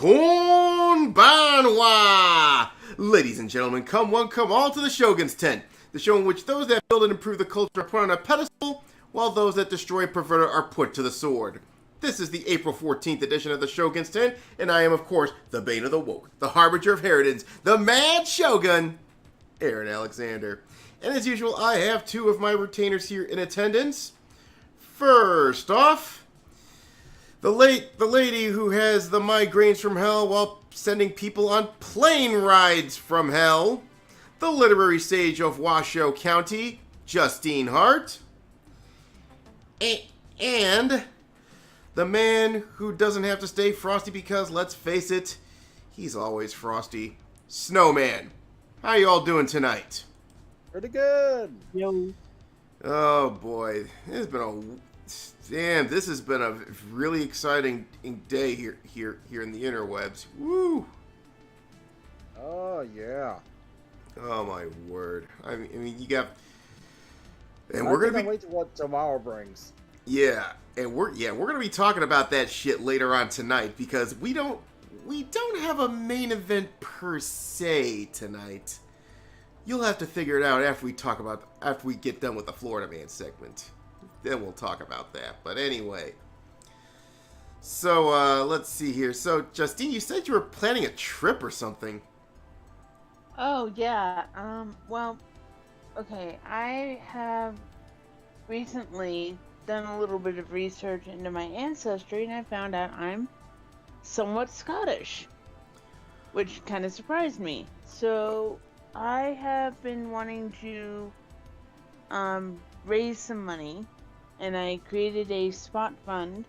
Konbanwa! Ladies and gentlemen, come one, come all to the Shogun's tent. The show in which those that build and improve the culture are put on a pedestal, while those that destroy and pervert it are put to the sword. This is the April 14th edition of the Shogun's tent, and I am, of course, the Bane of the Woke, the Harbinger of Heritage, the Mad Shogun, RealAaronAlexander. And as usual, I have two of my retainers here in attendance. First off, the lady who has the migraines from hell while sending people on plane rides from hell, the literary sage of Washoe County, Justine Hart, and the man who doesn't have to stay frosty because, let's face it, he's always frosty, Snowman. How you all doing tonight? Pretty good. Yo. Oh boy, this has been a really exciting day here in the interwebs. Woo! Oh yeah. Oh my word! I mean, you got, and I we're gonna can't be wait to what tomorrow brings. yeah, and we're gonna be talking about that shit later on tonight because we don't have a main event per se tonight. You'll have to figure it out after we get done with the Florida Man segment. Then we'll talk about that. But anyway. So, let's see here. So, Justine, you said you were planning a trip or something. Oh, yeah. Well, okay. I have recently done a little bit of research into my ancestry, and I found out I'm somewhat Scottish, which kind of surprised me. So, I have been wanting to raise some money, and I created a spot fund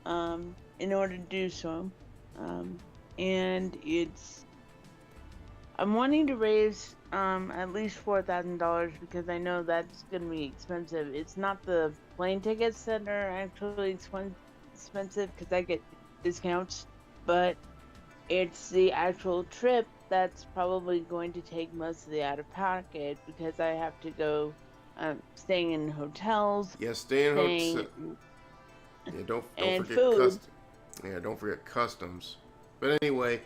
in order to do so. And I'm wanting to raise at least $4,000 because I know that's going to be expensive. It's not the plane tickets that are actually expensive because I get discounts, but it's the actual trip that's probably going to take most of the out-of-pocket because I have to go staying in hotels. Yeah, stay in hotels. Yeah, don't forget food. Don't forget customs. But anyway,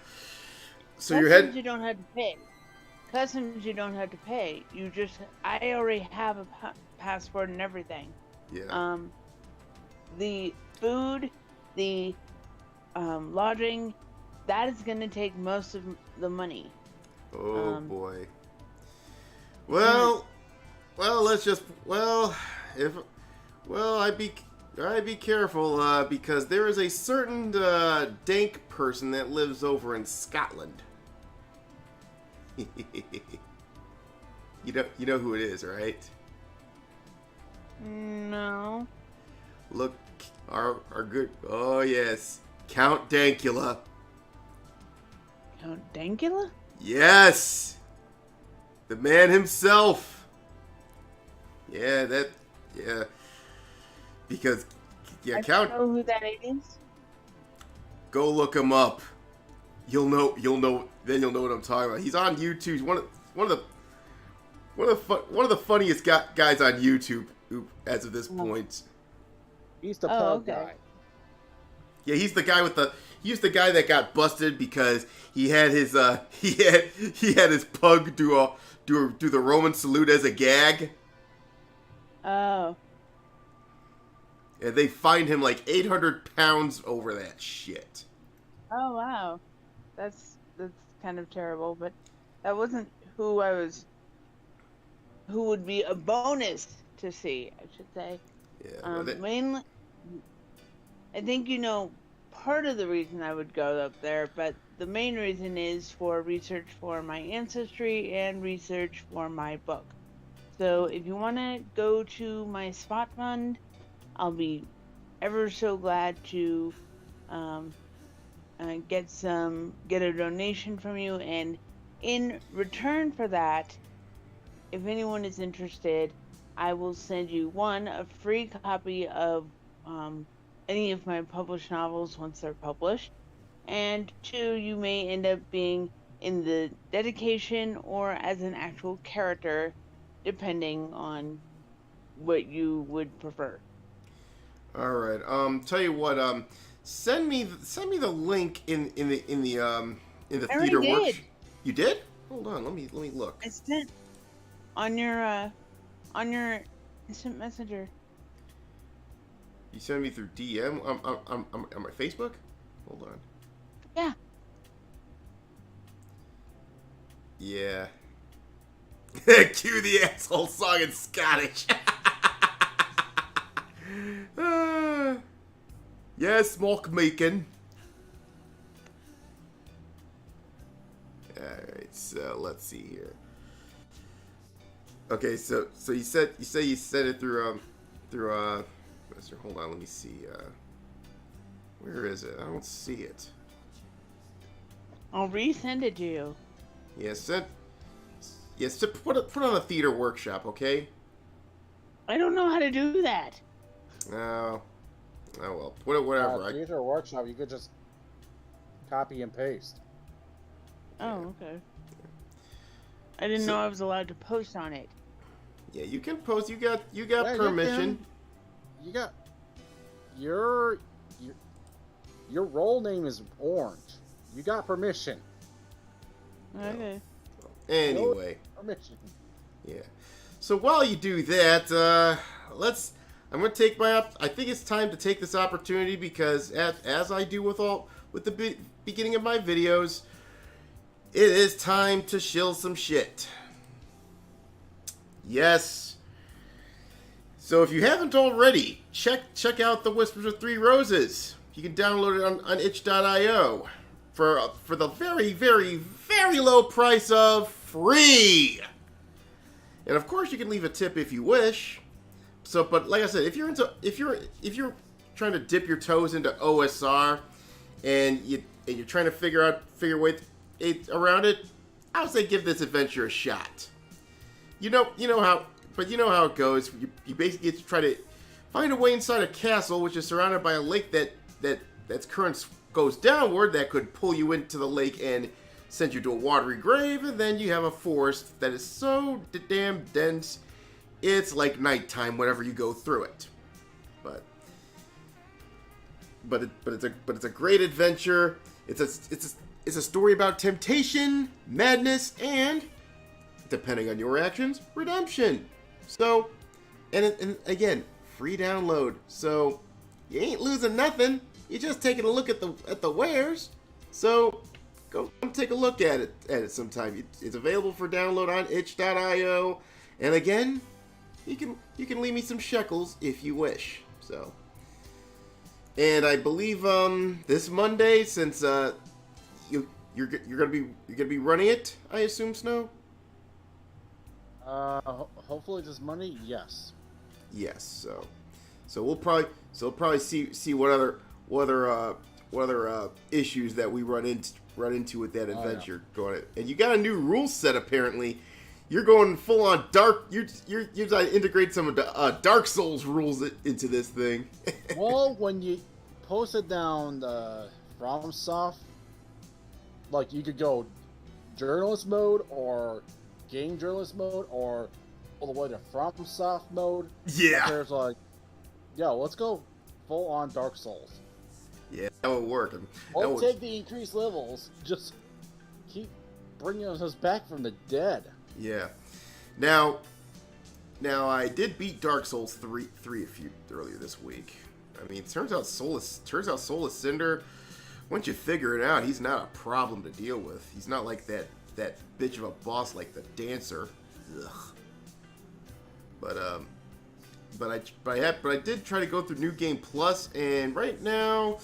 so Customs your head. you don't have to pay. Customs you don't have to pay. I already have a passport and everything. Yeah. The food, the lodging, that is going to take most of the money. Oh boy. Well, I'd be careful because there is a certain dank person that lives over in Scotland. You know who it is, right? No. Look, our good. Oh yes, Count Dankula. Count Dankula? Yes, the man himself. Yeah, because I Count. don't know who that is. Go look him up. You'll know. Then you'll know what I'm talking about. He's on YouTube. He's one of the funniest guys on YouTube as of this point. He's the pug okay. guy. Yeah, he's the guy that got busted because he had his his pug do the Roman salute as a gag. Oh. And they fined him like 800 pounds over that shit. Oh wow. That's kind of terrible, but that wasn't who would be a bonus to see, I should say. Yeah. Mainly, I think part of the reason I would go up there, but the main reason is for research for my ancestry and research for my book. So if you want to go to my spot fund, I'll be ever so glad to get a donation from you, and in return for that, if anyone is interested, I will send you a free copy of any of my published novels once they're published, and 2, you may end up being in the dedication or as an actual character, depending on what you would prefer. All right. Tell you what. send me the link in the I already theater work. did. You did? Hold on, let me look. I sent on your instant messenger. You sent me through DM on my Facebook? Hold on. Yeah. Yeah. Cue the asshole song in Scottish. Yes, mock making. Alright, so let's see here. Okay, so you say you sent it through hold on, let me see. Where is it? I don't see it. I'll resend it to you. Yes, put on a theater workshop, okay? I don't know how to do that. Oh well, put it whatever. Theater workshop, you could just copy and paste. Oh, okay. I didn't know I was allowed to post on it. Yeah, you can post. You got permission. You got your role name is Orange. You got permission. Okay. Anyway. Permission. Yeah. So while you do that, I'm gonna take I think it's time to take this opportunity because as I do with the beginning of my videos, it is time to shill some shit. Yes. So if you haven't already, check out the Whispers of Three Roses. You can download it on itch.io for the very, very, very low price of free. And of course, you can leave a tip if you wish. So, but like I said, if you're trying to dip your toes into OSR, and you're trying to figure way around it, I would say give this adventure a shot. You know how it goes. You basically get to try to find a way inside a castle, which is surrounded by a lake that's current goes downward that could pull you into the lake and send you to a watery grave, and then you have a forest that is so damn dense, it's like nighttime whenever you go through it. But it's a great adventure. It's a story about temptation, madness, and, depending on your actions, redemption. So, and again, free download. So you ain't losing nothing. You're just taking a look at the wares. So go take a look at it sometime. It's available for download on itch.io. And again, you can leave me some shekels if you wish. So, and I believe this Monday, since you're gonna be running it, I assume, Snow. Hopefully this Monday, yes. Yes. So we'll probably see what other issues that we run into with that adventure going. And you got a new rule set apparently. You're going full on dark. You're trying to integrate some of the Dark Souls rules into this thing. Well, when you posted down the FromSoft, like you could go journalist mode or game journalist mode or all the way to FromSoft mode. Yeah. There's like, yo, let's go full on Dark Souls. Yeah, that would work. Don't take the increased levels. Just keep bringing us back from the dead. Yeah. Now I did beat Dark Souls 3 earlier this week. I mean, it turns out Soulless Cinder, once you figure it out, he's not a problem to deal with. He's not like that bitch of a boss like the Dancer. Ugh. But I did try to go through New Game Plus, and right now,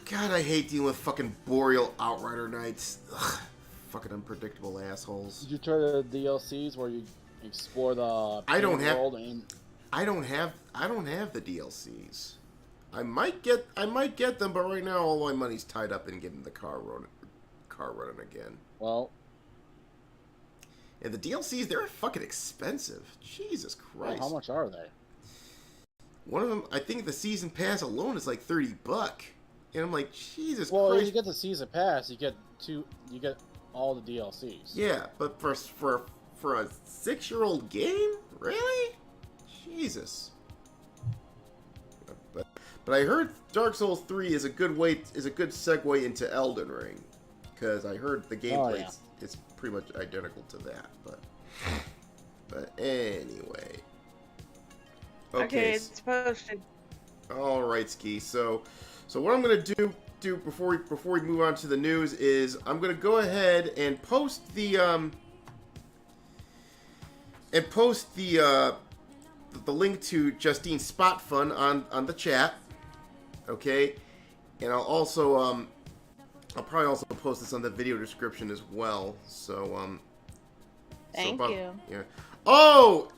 God, I hate dealing with fucking Boreal Outrider Knights. Ugh, fucking unpredictable assholes. Did you try the DLCs where you explore the world? I don't have the DLCs. I might get them, but right now all my money's tied up in getting the car running again. Well, and the DLCs, they're fucking expensive. Jesus Christ. how much are they? One of them, I think the season pass alone is like $30. And I'm like, Jesus Christ. Well, if you get the season pass, you get all the DLCs. Yeah, but for a 6-year-old game? Really? Jesus. But I heard Dark Souls 3 is a good segue into Elden Ring, because I heard the gameplay is pretty much identical to that. But anyway. Okay, it's posted. All right, Ski. So what I'm gonna do before we move on to the news is I'm gonna go ahead and post the link to Justine's Spot Fun on the chat. Okay, and I'll probably also post this on the video description as well. So Thank you. Yeah. Oh,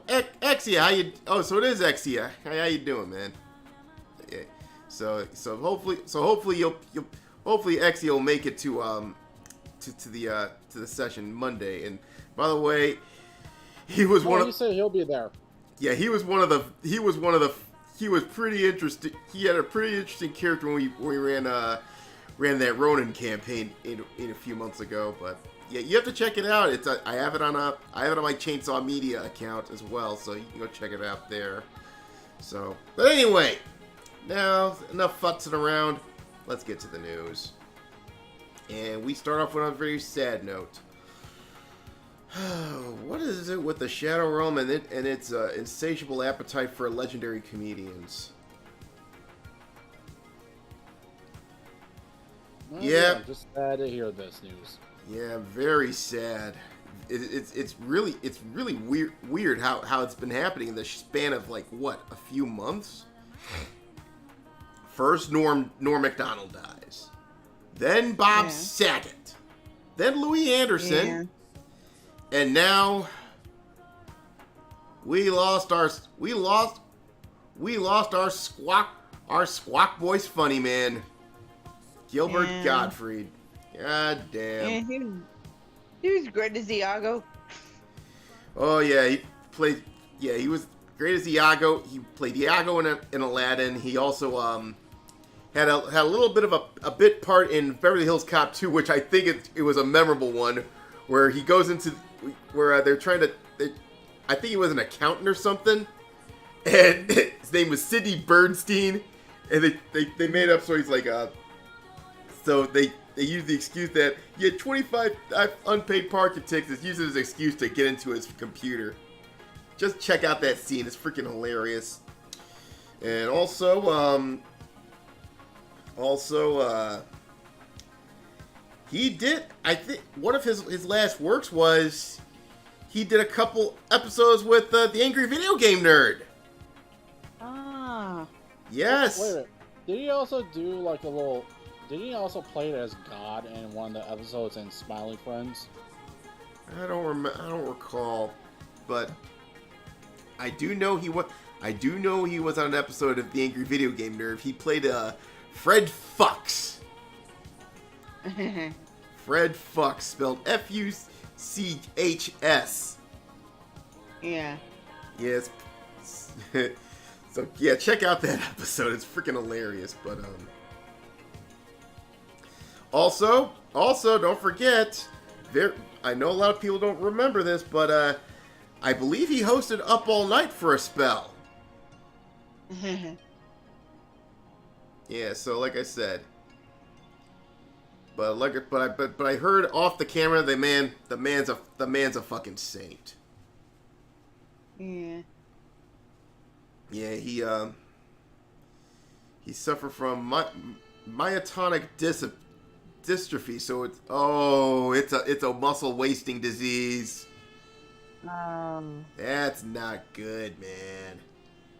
Exia, how you? Oh, so it is Exia. How you doing, man? Yeah. So hopefully Exia will make it to the session Monday. And by the way, he was one of. You said he'll be there. Yeah, he was pretty interesting. He had a pretty interesting character when we ran that Ronin campaign in a few months ago, but. Yeah, you have to check it out. I have it on my Chainsaw Media account as well, so you can go check it out there. So, but anyway, now enough futzing around. Let's get to the news, and we start off with a very sad note. What is it with the Shadow Realm and its insatiable appetite for legendary comedians? Well, yeah, I'm just sad to hear this news. Yeah, very sad. It's really weird how it's been happening in the span of like what, a few months. First Norm Macdonald dies, then Bob Saget, then Louis Anderson, and now we lost our squawk voice funny man, Gilbert Gottfried. God damn. Yeah, he was great as Iago. Oh yeah, he was great as Iago. He played Iago in Aladdin. He also had a little bit of a bit part in Beverly Hills Cop 2, which I think it was a memorable one, where he goes into where they're trying to. I think he was an accountant or something, and his name was Sidney Bernstein, and they made up so he's like so they used the excuse that he had 25 unpaid parking tickets. Used it as an excuse to get into his computer. Just check out that scene. It's freaking hilarious. And also, he did, I think, one of his last works was he did a couple episodes with the Angry Video Game Nerd. Ah. Yes. Wait a minute. Did he also do like a little... Did he also play it as God in one of the episodes in Smiley Friends? I don't recall, but I do know he was on an episode of the Angry Video Game Nerd. He played Fred Fuchs. Fred Fuchs, spelled Fuchs. Yeah. Yes. So yeah, check out that episode. It's freaking hilarious. But Also, don't forget, I know a lot of people don't remember this, but I believe he hosted Up All Night for a spell. Yeah, so like I said, but I heard off the camera the man's a fucking saint. Yeah. Yeah, he suffered from myotonic dystrophy, so it's a muscle wasting disease. That's not good, man.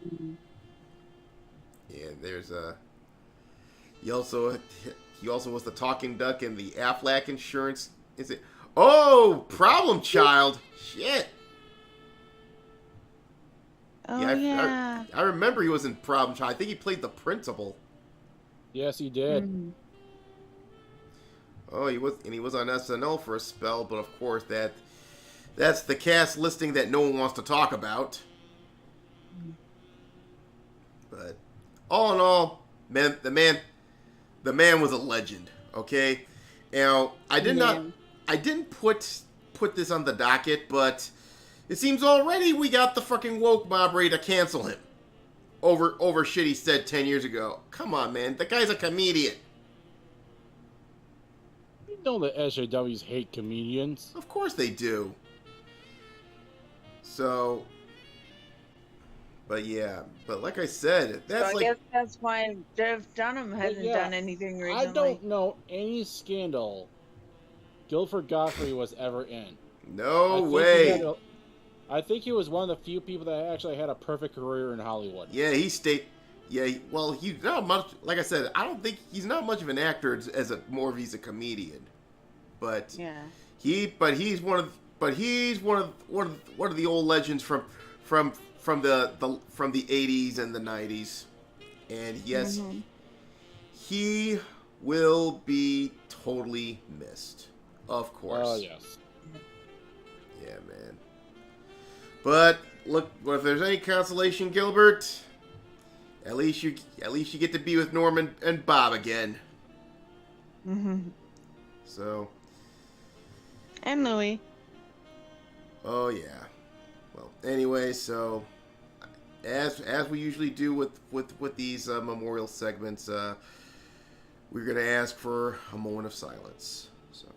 Mm-hmm. Yeah, there's he also was the talking duck in the Aflac insurance. Is it? Oh, Problem Child. Shit. Oh yeah, I remember he was in Problem Child. I think he played the principal. Yes, he did. Mm-hmm. Oh, he was on SNL for a spell, but of course that's the cast listing that no one wants to talk about. But all in all, man, the man was a legend. Okay, now I didn't put this on the docket, but it seems already we got the fucking woke mob ready to cancel him. over shit he said 10 years ago. Come on, man. The guy's a comedian. You know the SJWs hate comedians. Of course they do. So, but yeah, but like I said, that's So I guess that's why Jeff Dunham hasn't done anything recently. I don't know any scandal Guilford Godfrey was ever in. No way. I think he was one of the few people that actually had a perfect career in Hollywood. Yeah, he stayed. Yeah, well, he's not much. Like I said, I don't think he's not much of an actor as a more of he's a comedian. But yeah, he's one of the old legends from the 80s and the 90s. And yes, he will be totally missed. Of course. Oh yes. Yeah, man. But look, if there's any consolation, Gilbert, at least you get to be with Norman and Bob again. So. And Louis. Oh yeah. Well, anyway, so as we usually do with these memorial segments, we're gonna ask for a moment of silence. So.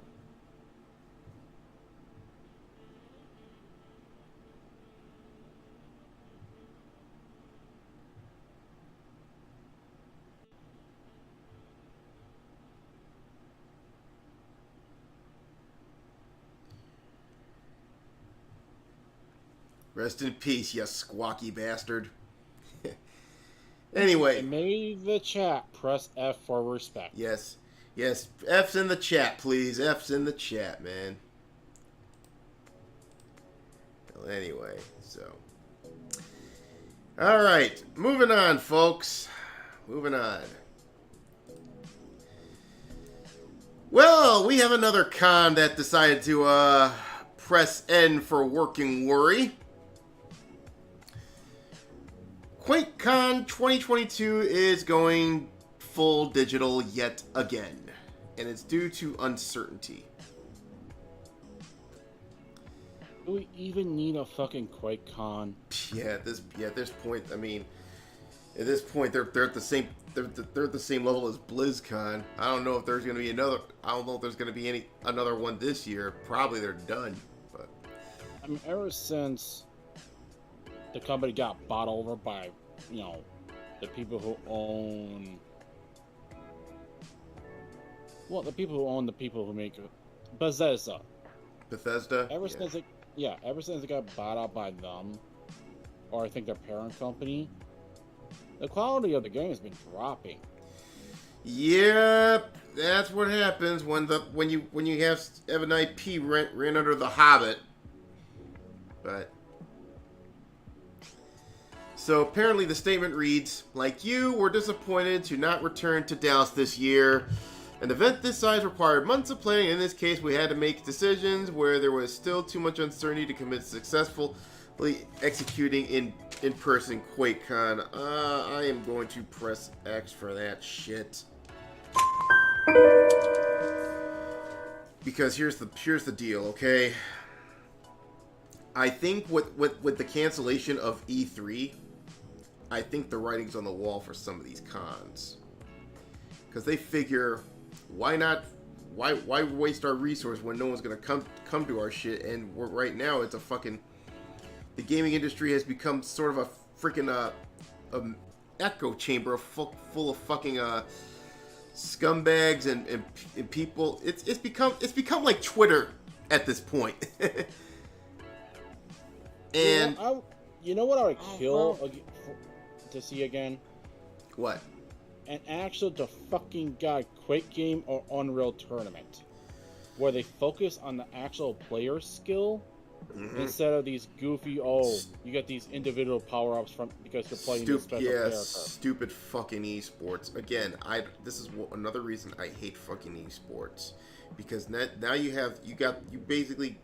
Rest in peace, you squawky bastard. Anyway. May the chat press F for respect. Yes. Yes. F's in the chat, please. F's in the chat, man. Well, anyway, so. Alright. Moving on, folks. Moving on. Well, we have another con that decided to press N for working worry. QuakeCon 2022 is going full digital yet again, and it's due to uncertainty. Do we even need a fucking QuakeCon? Yeah, at this point, I mean, at this point they're at the same level as BlizzCon. I don't know if there's gonna be another. I don't know if there's gonna be another one this year. Probably they're done. But I mean, ever since the company got bought over by, you know, the people who own... Well, the people who make Bethesda. Bethesda? Ever since it got bought out by them, or I think their parent company, the quality of the game has been dropping. Yep, that's what happens when you have an IP ran under the Hobbit. But so apparently the statement reads, like you, we're disappointed to not return to Dallas this year. An event this size required months of planning. In this case, we had to make decisions where there was still too much uncertainty to commit successfully executing in-person QuakeCon. I am going to press X for that shit. Because here's the deal, okay? I think with the cancellation of E3, I think the writing's on the wall for some of these cons. Because they figure, why waste our resource when no one's gonna come to our shit? And right now it's a fucking, the gaming industry has become sort of a freaking echo chamber full of fucking scumbags and people. It's become like Twitter at this point. And you know what I would kill to see again? What? An actual to fucking god Quake game or Unreal tournament, where they focus on the actual player skill instead of these goofy. You get these individual power ups from because you're playing this special character. Stupid fucking esports. Again, this is another reason I hate fucking esports, because now you basically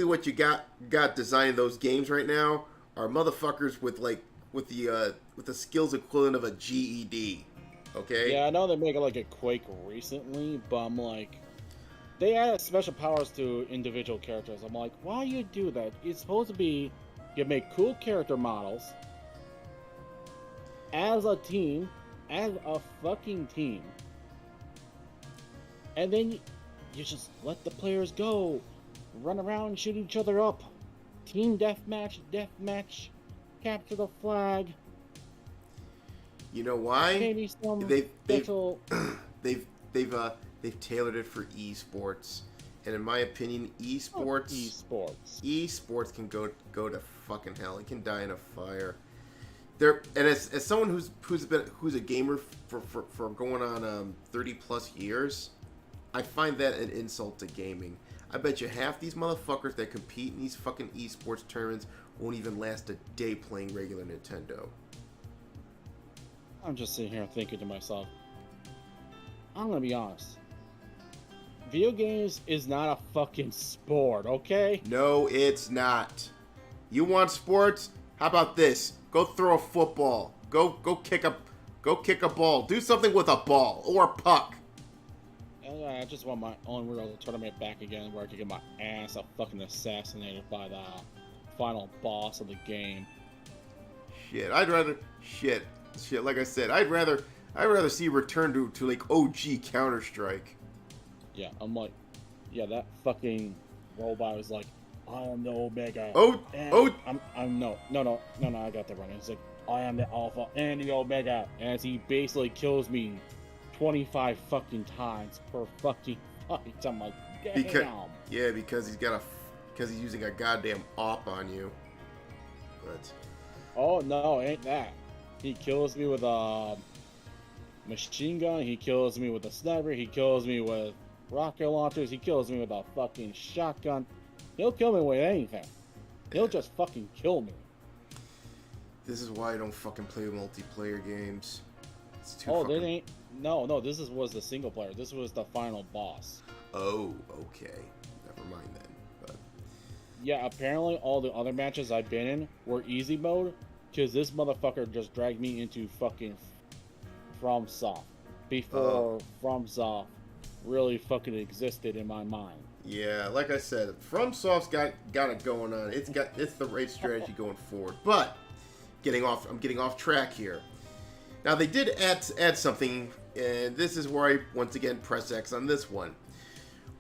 what you got designing those games right now are motherfuckers with the skills equivalent of a GED. Okay? Yeah, I know they make it like a Quake recently, but I'm like, they added special powers to individual characters. I'm like, why you do that? It's supposed to be You make cool character models as a team, as a fucking team, and then you just let the players go, run around and shoot each other up. Team deathmatch, capture the flag. You know why? Maybe some They've special... they've tailored it for esports, and in my opinion, esports can go to fucking hell. It can die in a fire. And as someone who's a gamer for going on 30 plus years, I find that an insult to gaming. I bet you half these motherfuckers that compete in these fucking esports tournaments won't even last a day playing regular Nintendo. I'm just sitting here thinking to myself, I'm gonna be honest. Video games is not a fucking sport, okay? No, it's not. You want sports? How about this? Go throw a football. Go kick a ball. Do something with a ball or a puck. I just want my own real tournament back again, where I can get my ass fucking assassinated by the final boss of the game. Shit, like I said, I'd rather see return to like OG Counter-Strike. Yeah, I'm like, yeah, that fucking robot was like, I am the Omega. I'm no, I got that right. It's like, I am the Alpha and the Omega, as he basically kills me 25 fucking times per fucking fight. I'm like, damn. Because he's using a goddamn op on you. But oh no, ain't that? He kills me with a machine gun. He kills me with a sniper. He kills me with rocket launchers. He kills me with a fucking shotgun. He'll kill me with anything. He'll just fucking kill me. This is why I don't fucking play multiplayer games. It's too oh, this ain't... No, this was the single player. This was the final boss. Oh, okay. Never mind then. But yeah, apparently all the other matches I've been in were easy mode, because this motherfucker just dragged me into fucking FromSoft before FromSoft really fucking existed in my mind. Yeah, like I said, FromSoft's got it going on. It's the right strategy going forward. But I'm getting off track here. Now they did add something, and this is where I once again press X on this one.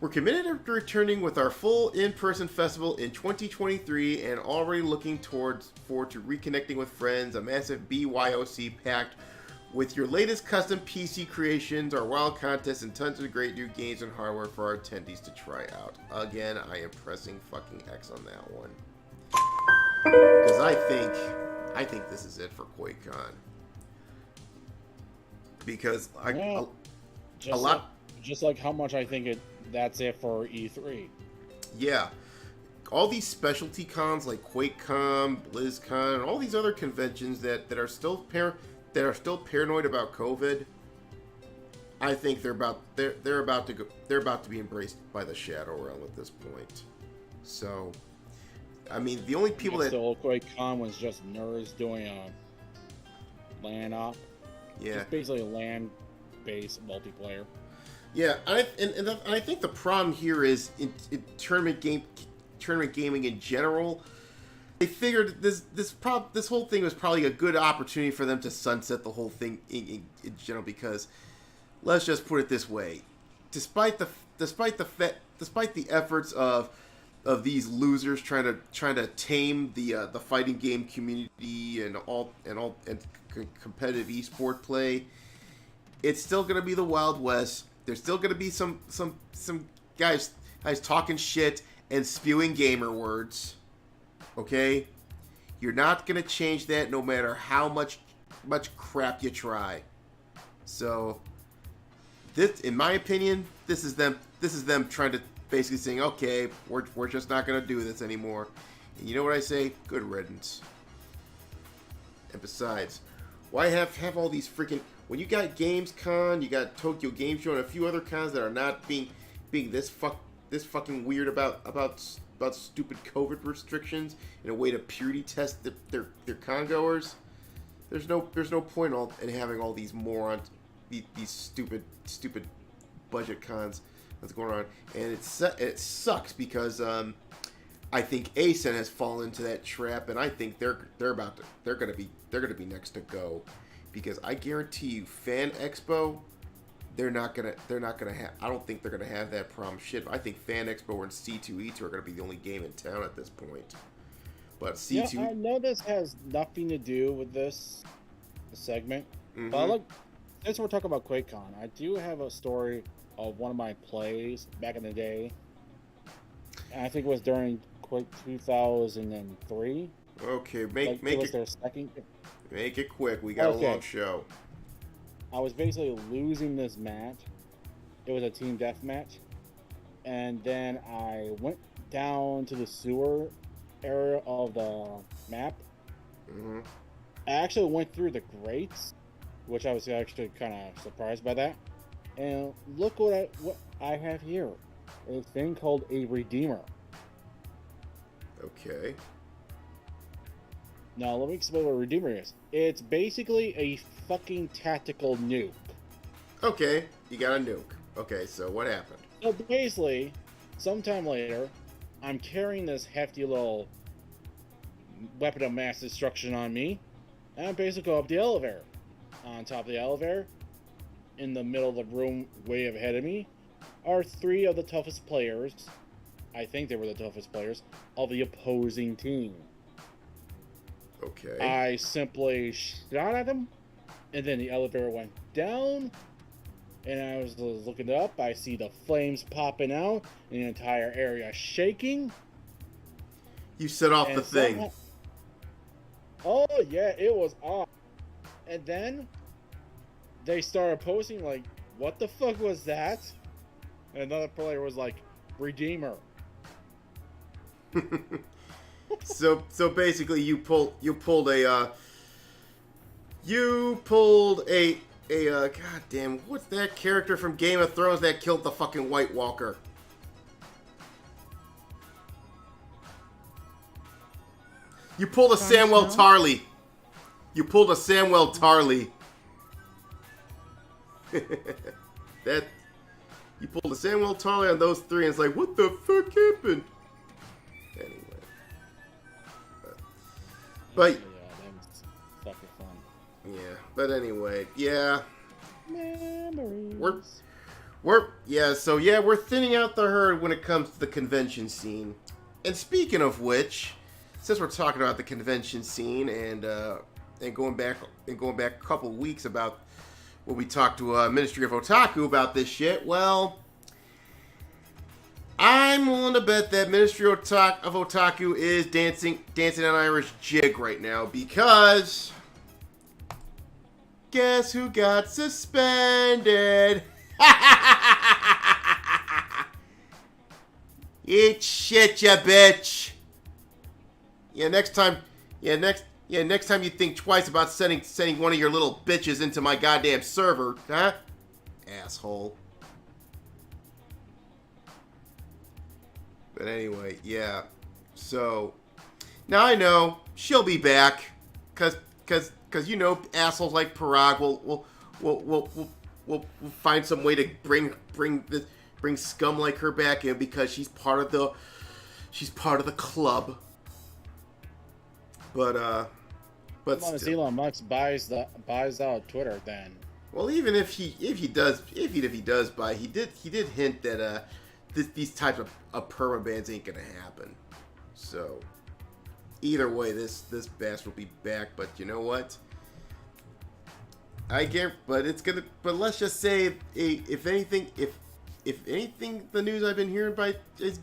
We're committed to returning with our full in-person festival in 2023, and already looking forward to reconnecting with friends. A massive BYOC packed with your latest custom PC creations, our wild contests, and tons of great new games and hardware for our attendees to try out. Again, I am pressing fucking X on that one, because I think this is it for QuakeCon. Because just like how much I think that's it for E3. Yeah, all these specialty cons like QuakeCon, BlizzCon, and all these other conventions that are still paranoid about COVID. I think they're about to be embraced by the Shadow Realm at this point. So, I mean, the only people that the old QuakeCon was just nerds doing a LAN op. Yeah, just basically a LAN-based multiplayer. Yeah, and I think the problem here is in tournament gaming in general. They figured this whole thing was probably a good opportunity for them to sunset the whole thing in general, because let's just put it this way: despite the efforts of these losers trying to tame the fighting game community and competitive esport play, it's still going to be the Wild West. There's still going to be some guys talking shit and spewing gamer words. Okay? You're not going to change that no matter how much crap you try. So, this, in my opinion, this is them trying to basically saying, okay, we're just not going to do this anymore. And you know what I say? Good riddance. And besides, why have all these freaking... When you got Gamescom, you got Tokyo Game Show, and a few other cons that are not being this fucking weird about stupid COVID restrictions in a way to purity test their con goers. There's no point in having all these morons, these stupid budget cons that's going on, and it sucks because I think ASEN has fallen into that trap, and I think they're gonna be next to go, because I guarantee you, Fan Expo, they're not gonna have. I don't think they're gonna have that problem. Shit, I think Fan Expo and C2E2 are gonna be the only game in town at this point. But C2, Yeah, I know this has nothing to do with this segment, but look, since we're talking about QuakeCon, I do have a story of one of my plays back in the day. And I think it was during Quake 2003. okay, Like, make was it their second. make it quick. We got a long show. I was basically losing this match. It was a team death match, and then I went down to the sewer area of the map. I actually went through the grates, which I was actually kind of surprised by that. And look what I have here. A thing called a Redeemer. Okay. Now, let me explain what a Redeemer is. It's basically a fucking tactical nuke. Okay, you got a nuke. Okay, so what happened? So basically, sometime later, I'm carrying this hefty little weapon of mass destruction on me, and I basically go up the elevator. On top of the elevator, in the middle of the room, way ahead of me, are three of the toughest players, I think they were the toughest players, of the opposing team. Okay. I simply shot at them, and then the elevator went down, and I was looking up, I see the flames popping out, and the entire area shaking. You set off the thing. Somehow... Oh, yeah, it was off. And then, they started posting, like, what the fuck was that? And another player was like, Redeemer. So basically you pulled a goddamn, what's that character from Game of Thrones that killed the fucking White Walker? You pulled a Samwell Tarly. You pulled a Samwell Tarly. That you pulled a Samwell Tarly on those three, and it's like, what the fuck happened? Anyway. But yeah, that was fucking fun. yeah, but anyway, yeah. Memories. We're thinning out the herd when it comes to the convention scene. And speaking of which, since we're talking about the convention scene and going back a couple weeks about when we talked to Ministry of Otaku about this shit, well, I'm willing to bet that Ministry of Otaku is dancing an Irish jig right now, because guess who got suspended? Eat shit, ya bitch. Next time you think twice about sending one of your little bitches into my goddamn server, huh? Asshole. But anyway, yeah. So now I know she'll be back, cause assholes like Parag will find some way to bring scum like her back in, because she's part of the club. But as long as Elon Musk buys out Twitter, then. Well, even if he does buy, he did hint that these types of permabans ain't gonna happen. So either way, this bastard will be back. But you know what? But let's just say, if anything, the news I've been hearing is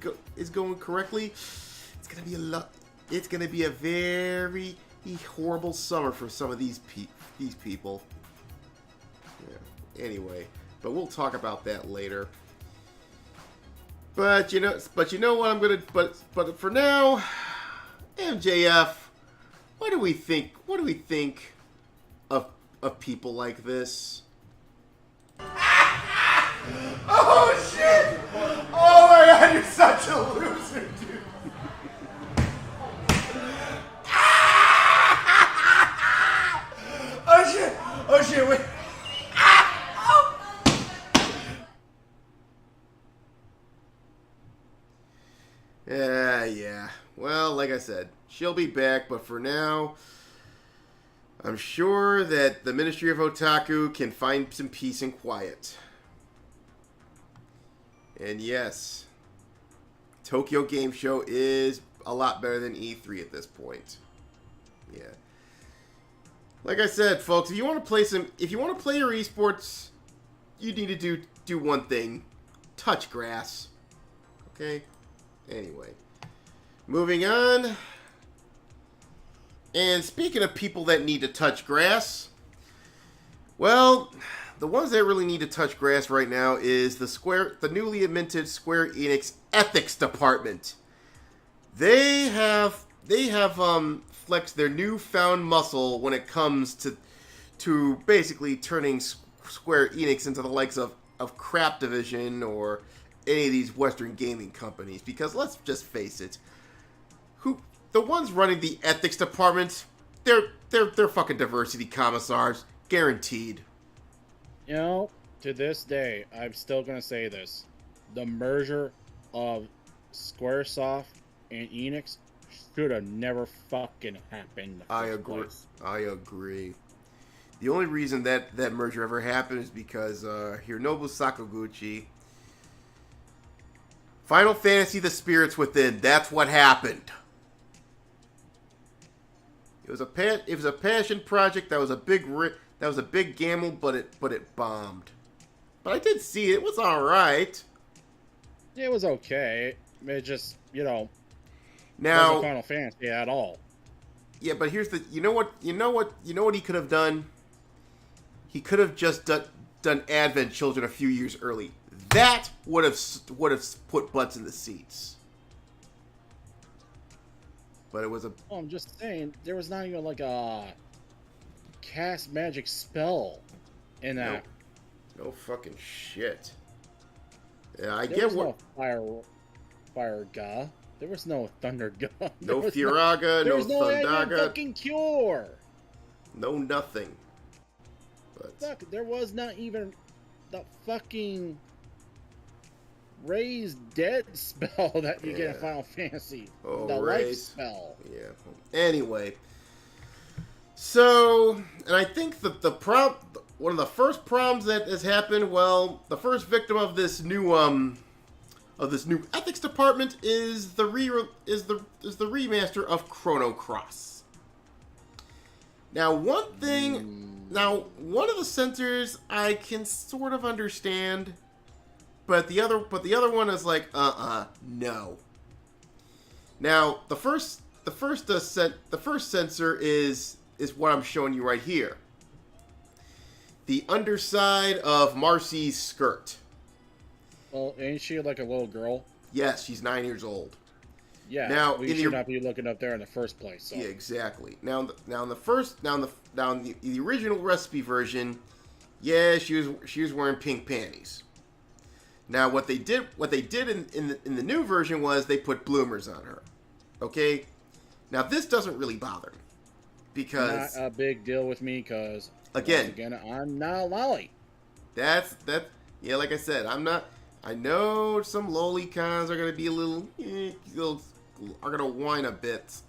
going correctly, it's gonna be a lot. It's gonna be a very horrible summer for some of these people. Yeah. Anyway, but we'll talk about that later. But you know what I'm gonna. But for now, MJF, what do we think? What do we think of people like this? Oh shit! Oh my god, you're such a loser, dude. Oh shit, wait. Yeah. Yeah. Well, like I said, she'll be back, but for now, I'm sure that the Ministry of Otaku can find some peace and quiet. And yes, Tokyo Game Show is a lot better than E3 at this point. Yeah. Like I said, folks, if you want to play your esports, you need to do one thing: touch grass. Okay. Anyway, moving on. And speaking of people that need to touch grass, well, the ones that really need to touch grass right now is the newly minted Square Enix Ethics Department. They have flexed their newfound muscle when it comes to basically turning Square Enix into the likes of Crap Division or any of these Western gaming companies. Because let's just face it, the ones running the ethics department, they're fucking diversity commissars, guaranteed. You know, to this day, I'm still gonna say this: the merger of SquareSoft and Enix should have never fucking happened. I agree. The only reason that merger ever happened is because Hironobu Sakaguchi, Final Fantasy: The Spirits Within. That's what happened. It was a passion project. That was a big gamble, but it bombed. But I did see it. It was all right. It was okay. It just, now wasn't Final Fantasy at all. Yeah, but here's the. You know what he could have done. He could have just done Advent Children a few years early. That would have put butts in the seats. But it was a. Well, I'm just saying, there was not even like a cast magic spell in that. No fucking shit. Yeah, There was no fire ga. There was no thunder ga. No Firaga, no Thundaga. No fucking cure. No nothing. But Fuck, there was not even the fucking raise dead spell that you get in Final Fantasy. Oh, the life spell. Yeah. Anyway. So, and I think that one of the first problems that has happened, well, the first victim of this new ethics department is the remaster of Chrono Cross. Now, one of the censors I can sort of understand, but the other one is like, no. Now, the first censor is what I'm showing you right here. The underside of Marcy's skirt. Well, ain't she like a little girl? Yes, she's 9 years old. Yeah. Now, we should not be looking up there in the first place. So. Yeah, exactly. Now in the original recipe version, yeah, she was wearing pink panties. Now what they did in the new version was they put bloomers on her. Okay. Now this doesn't really bother me because not a big deal with me because again, I'm not a lolly. That yeah, like I said, I'm not. I know some lolicons are gonna be a little are gonna whine a bit,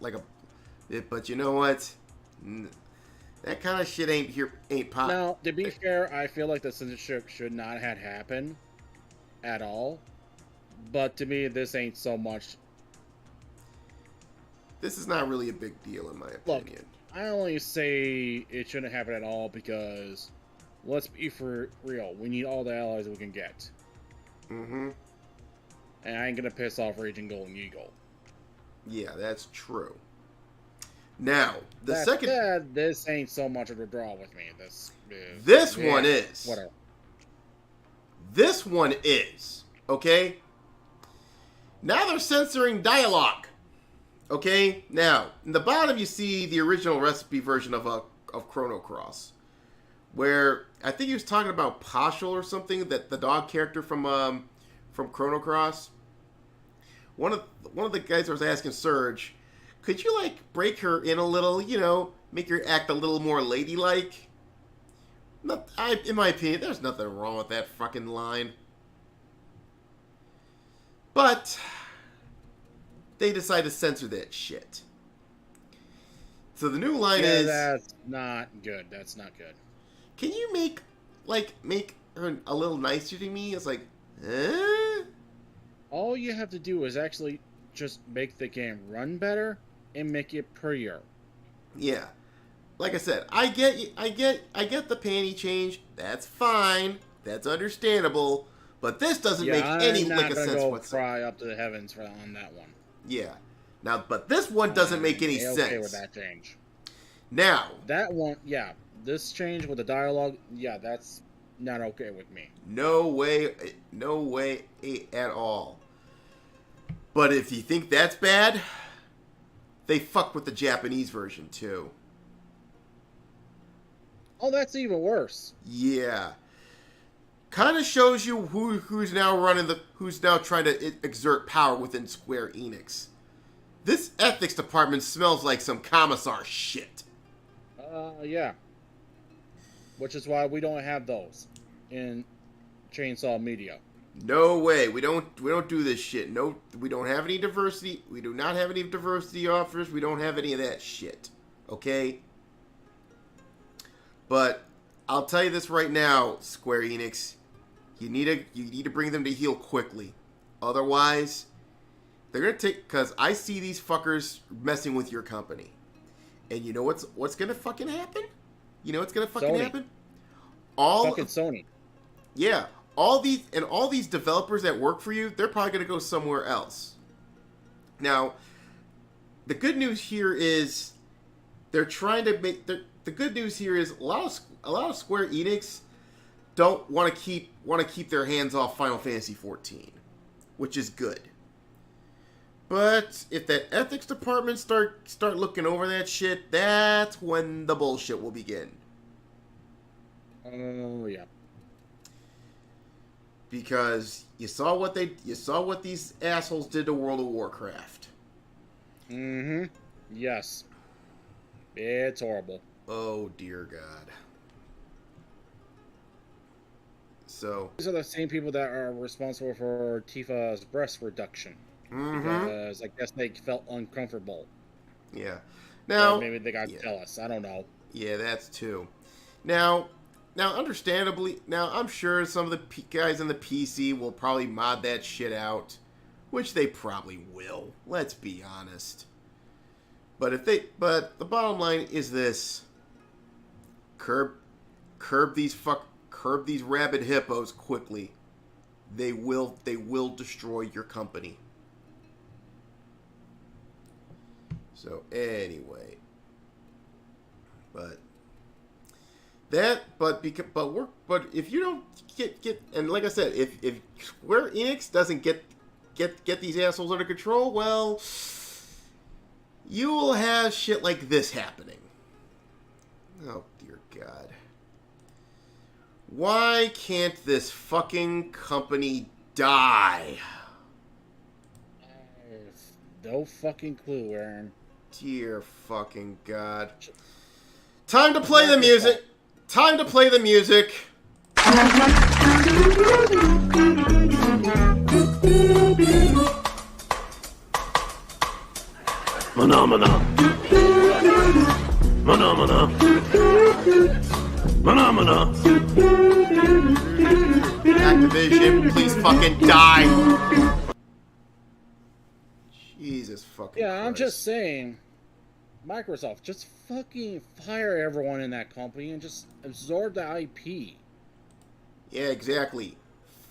but you know what? That kind of shit ain't pop. Now, to be fair, I feel like the censorship should not have happened at all. But to me, this ain't so much. This is not really a big deal in my opinion. Look, I only say it shouldn't happen at all because, let's be for real, we need all the allies we can get. Mm-hmm. And I ain't gonna piss off Raging Golden Eagle. Yeah, that's true. Now, this ain't so much of a draw with me. One is. Whatever. This one is. Okay? Now they're censoring dialogue. Okay? Now, in the bottom you see the original recipe version of Chrono Cross. Where I think he was talking about Paschal or something, that the dog character from Chrono Cross. One of the guys was asking Serge, could you break her in a little, make her act a little more ladylike? In my opinion, there's nothing wrong with that fucking line. But they decide to censor that shit. So the new line is... that's not good. That's not good. Can you make her a little nicer to me? It's like, eh? All you have to do is actually just make the game run better and make it prettier. Yeah. Like I said, I get the panty change. That's fine. That's understandable. But this doesn't make any lick of sense whatsoever. Cry up to the heavens on that one. Yeah. Now, but this one doesn't make any sense. Okay with that change. Now. That one, yeah. This change with the dialogue, yeah, that's not okay with me. No way at all. But if you think that's bad, they fuck with the Japanese version too. Oh, that's even worse. Yeah. Kind of shows you who's now trying to exert power within Square Enix. This ethics department smells like some commissar shit. Yeah. Which is why we don't have those in Chainsaw Media. No way. We don't do this shit. No, we don't have any diversity. We do not have any diversity offers. We don't have any of that shit. Okay? But I'll tell you this right now, Square Enix. You need to bring them to heel quickly. Otherwise, they're gonna take, because I see these fuckers messing with your company. And you know what's gonna fucking happen? You know what's gonna fucking happen? Fucking Sony. Yeah. All these developers that work for you, they're probably gonna go somewhere else. Now, the good news here is they're trying to make the good news here is a lot of Square Enix don't want to keep their hands off Final Fantasy XIV, which is good. But if that ethics department start looking over that shit, that's when the bullshit will begin. Oh yeah. Because you saw what these assholes did to World of Warcraft. Mm-hmm. Yes. It's horrible. Oh dear God. So these are the same people that are responsible for Tifa's breast reduction. Mm-hmm. Because I guess they felt uncomfortable. Yeah. Now or maybe they got jealous. I don't know. Yeah, that's too. Now, understandably, I'm sure some of the guys on the PC will probably mod that shit out, which they probably will. Let's be honest. But the bottom line is this: curb these rabid hippos quickly. They will destroy your company. So anyway, but if you don't get and like I said, if Square Enix doesn't get these assholes under control, well, you will have shit like this happening. Oh dear God. Why can't this fucking company die? No fucking clue, Aaron. Dear fucking God. Time to play the music. Time to play the music. Phenomena. Phenomena. Phenomena. Activision, please fucking die. Jesus fucking Yeah, Christ. I'm just saying, Microsoft, just fucking fire everyone in that company and just absorb the IP. Yeah, exactly.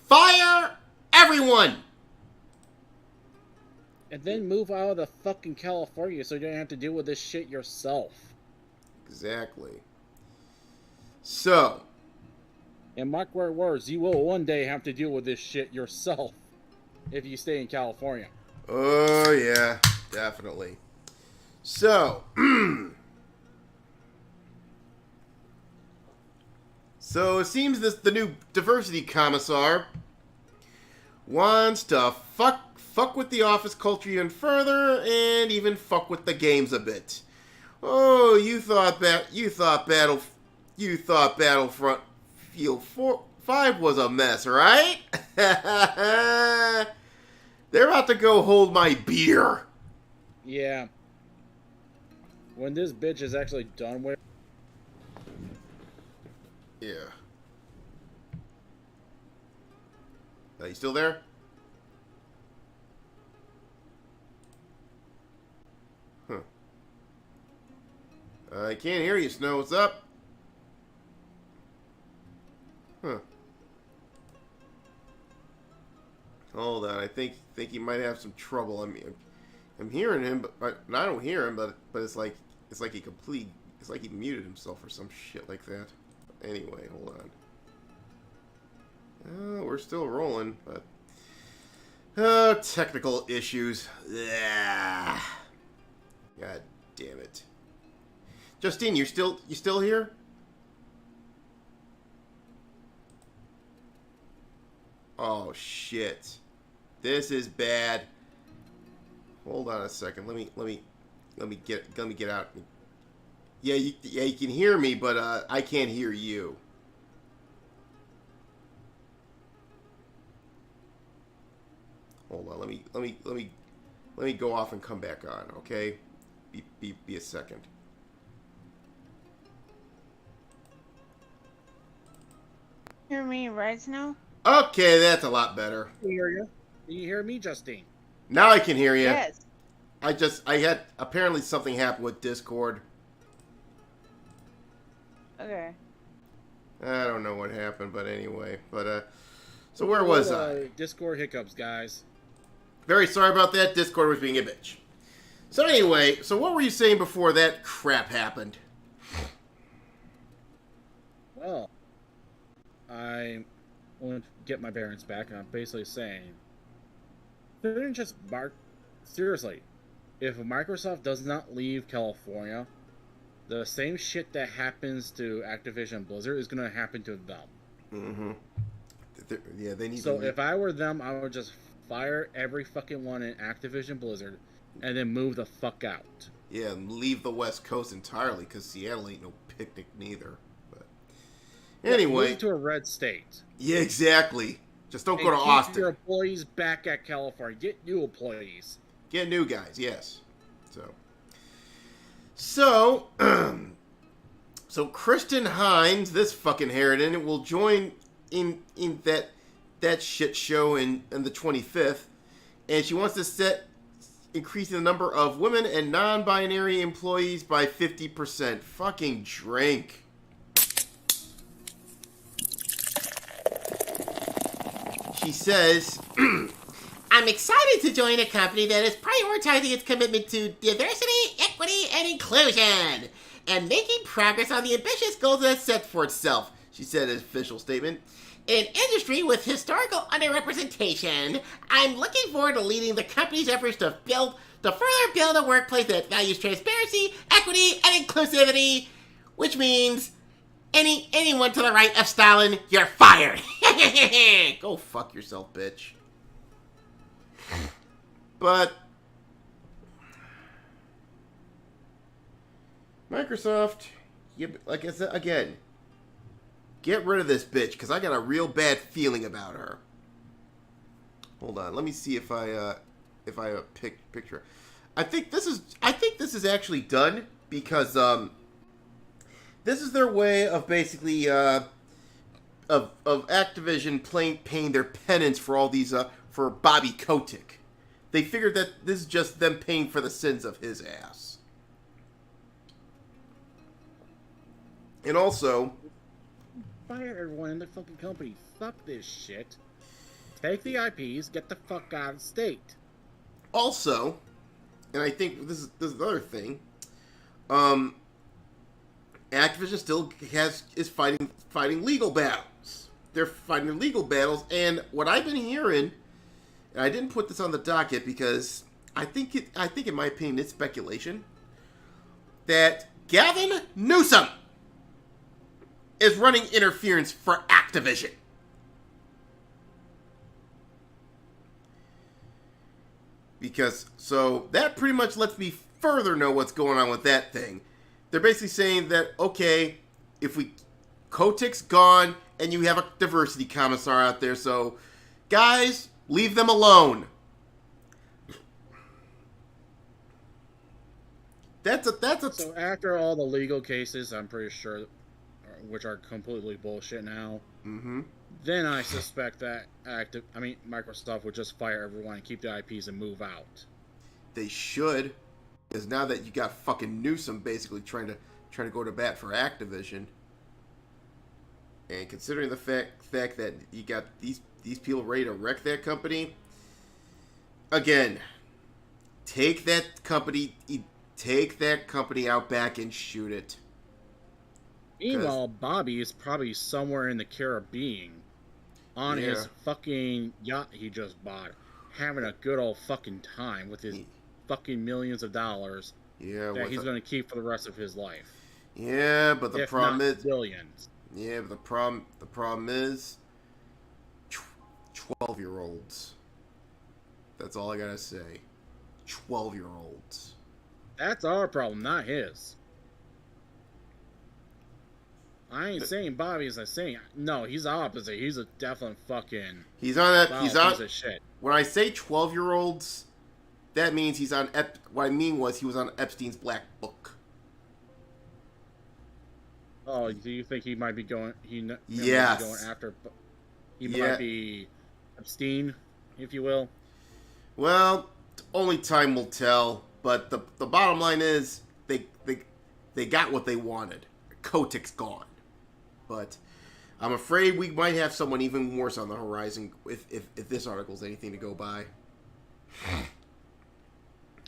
Fire everyone! And then move out of the fucking California so you don't have to deal with this shit yourself. Exactly. So. In my words, you will one day have to deal with this shit yourself if you stay in California. Oh, yeah. Definitely. So. So it seems the new diversity commissar wants to fuck with the office culture even further and even fuck with the games a bit. Oh, you thought Battlefront Field 5 was a mess, right? They're about to go hold my beer. Yeah. When this bitch is actually done with... Yeah. You still there? Huh. I can't hear you, Snow. What's up? Huh. Hold on. I think he might have some trouble. I'm hearing him, but I don't hear him. But it's like he muted himself or some shit like that. Anyway, hold on. We're still rolling, but technical issues. Yeah. God damn it. Justine, you still here? Oh shit. This is bad. Hold on a second. Let me get out. Yeah, you can hear me, but I can't hear you. Hold on. Let me go off and come back on, okay? Be a second. Hear me right now? Okay, that's a lot better. I hear you. Can you hear me, Justine? Now I can hear you. Yes. I had apparently something happened with Discord. Okay. I don't know what happened, but anyway. But so where was I? Discord hiccups, guys. Very sorry about that. Discord was being a bitch. So anyway, so what were you saying before that crap happened? Well, I want to get my parents back, and I'm basically saying, didn't just seriously, if Microsoft does not leave California, the same shit that happens to Activision Blizzard is going to happen to them. Mm-hmm. Yeah, they need. So if I were them, I would just fire every fucking one in Activision Blizzard, and then move the fuck out. Yeah, and leave the West Coast entirely, because Seattle ain't no picnic neither. But anyway, move to a red state. Yeah, exactly. Just don't go to keep Austin. Your employees back at California. Get new employees. Get new guys. Yes. So, so Kristen Hines, this fucking Harridan, will join in that shit show in the 25th, and she wants to increasing the number of women and non-binary employees by 50%. Fucking drink. She says, I'm excited to join a company that is prioritizing its commitment to diversity, equity, and inclusion, and making progress on the ambitious goals it has set for itself, she said in an official statement. In an industry with historical underrepresentation, I'm looking forward to leading the company's efforts to further build a workplace that values transparency, equity, and inclusivity, which means anyone to the right of Stalin, you're fired. Go fuck yourself, bitch. But Microsoft, like I said again, get rid of this bitch, because I got a real bad feeling about her. Hold on, let me see if I picture. I think this is actually done, because this is their way of basically of Activision paying their penance for all these for Bobby Kotick. They figured that this is just them paying for the sins of his ass. And also, fire everyone in the fucking company. Fuck this shit. Take the IPs, get the fuck out of the state. Also, and I think this is another thing. Activision still is fighting legal battles. They're fighting legal battles, and what I've been hearing, and I didn't put this on the docket because I think in my opinion it's speculation, that Gavin Newsom is running interference for Activision. Because, so, that pretty much lets me further know what's going on with that thing. They're basically saying that, okay, Kotick's gone, and you have a diversity commissar out there, so, guys, leave them alone. That's a. So after all the legal cases, I'm pretty sure, which are completely bullshit now. Mm-hmm. Then I suspect that Microsoft would just fire everyone and keep the IPs and move out. They should, because now that you got fucking Newsom basically trying to go to bat for Activision, and considering the fact that you got these people ready to wreck that company, again, take that company out back and shoot it. Meanwhile, Bobby is probably somewhere in the Caribbean on his fucking yacht he just bought, having a good old fucking time with his fucking millions of dollars that he's going to keep for the rest of his life. Yeah, but the problem is billions. Yeah, but the problem is 12-year-olds. That's all I gotta say. 12-year-olds. That's our problem, not his. I ain't saying Bobby's. I'm saying no. He's the opposite. He's a definite fucking. He's on that. Wow, he's on. piece of shit. When I say 12-year-olds, that means he's on. What I mean was he was on Epstein's Black Book. Oh, do you think he might be going? Yes. Might be going after. He might be Epstein, if you will. Well, only time will tell. But the bottom line is they got what they wanted. Kotick's gone. But I'm afraid we might have someone even worse on the horizon if this article's anything to go by.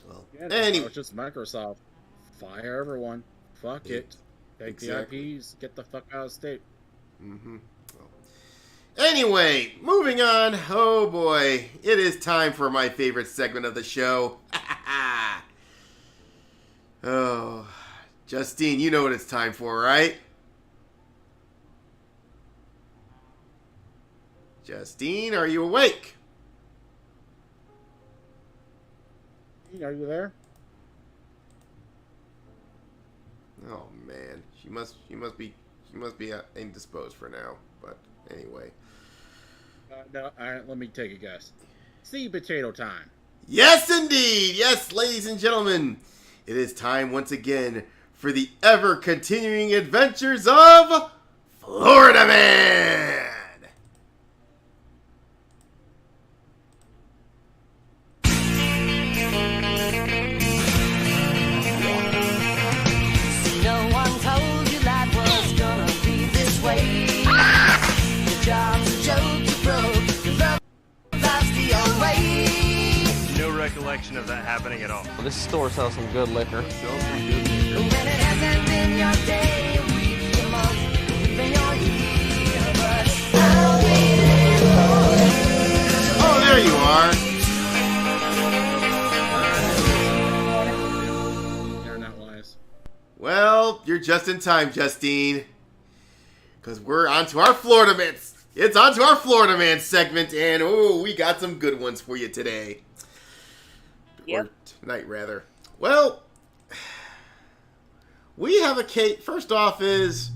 Well, anyway. It's just Microsoft. Fire everyone. Fuck it. Take the IPs. Get the fuck out of state. Mm-hmm. Well, anyway, moving on. Oh boy. It is time for my favorite segment of the show. Oh, Justine, you know what it's time for, right? Justine, are you awake? Are you there? Oh man, she must be indisposed for now. But anyway, no. Let me take a guess. Seed potato time. Yes, indeed. Yes, ladies and gentlemen, it is time once again for the ever-continuing adventures of Florida Man! No one told you life was gonna be this way. Your job's a joke, you broke. Your love life's the old way. No recollection of that happening at all. Well, this store sells some good liquor. When it hasn't been your day, a week, a month, even your year, but I'll be there for you. Oh, there you are. Internet wise. Well, you're just in time, Justine. Because we're on to our Florida Man. It's on to our Florida Man segment, and we got some good ones for you today. Yep. Or tonight, rather. Well, we have a case. First off is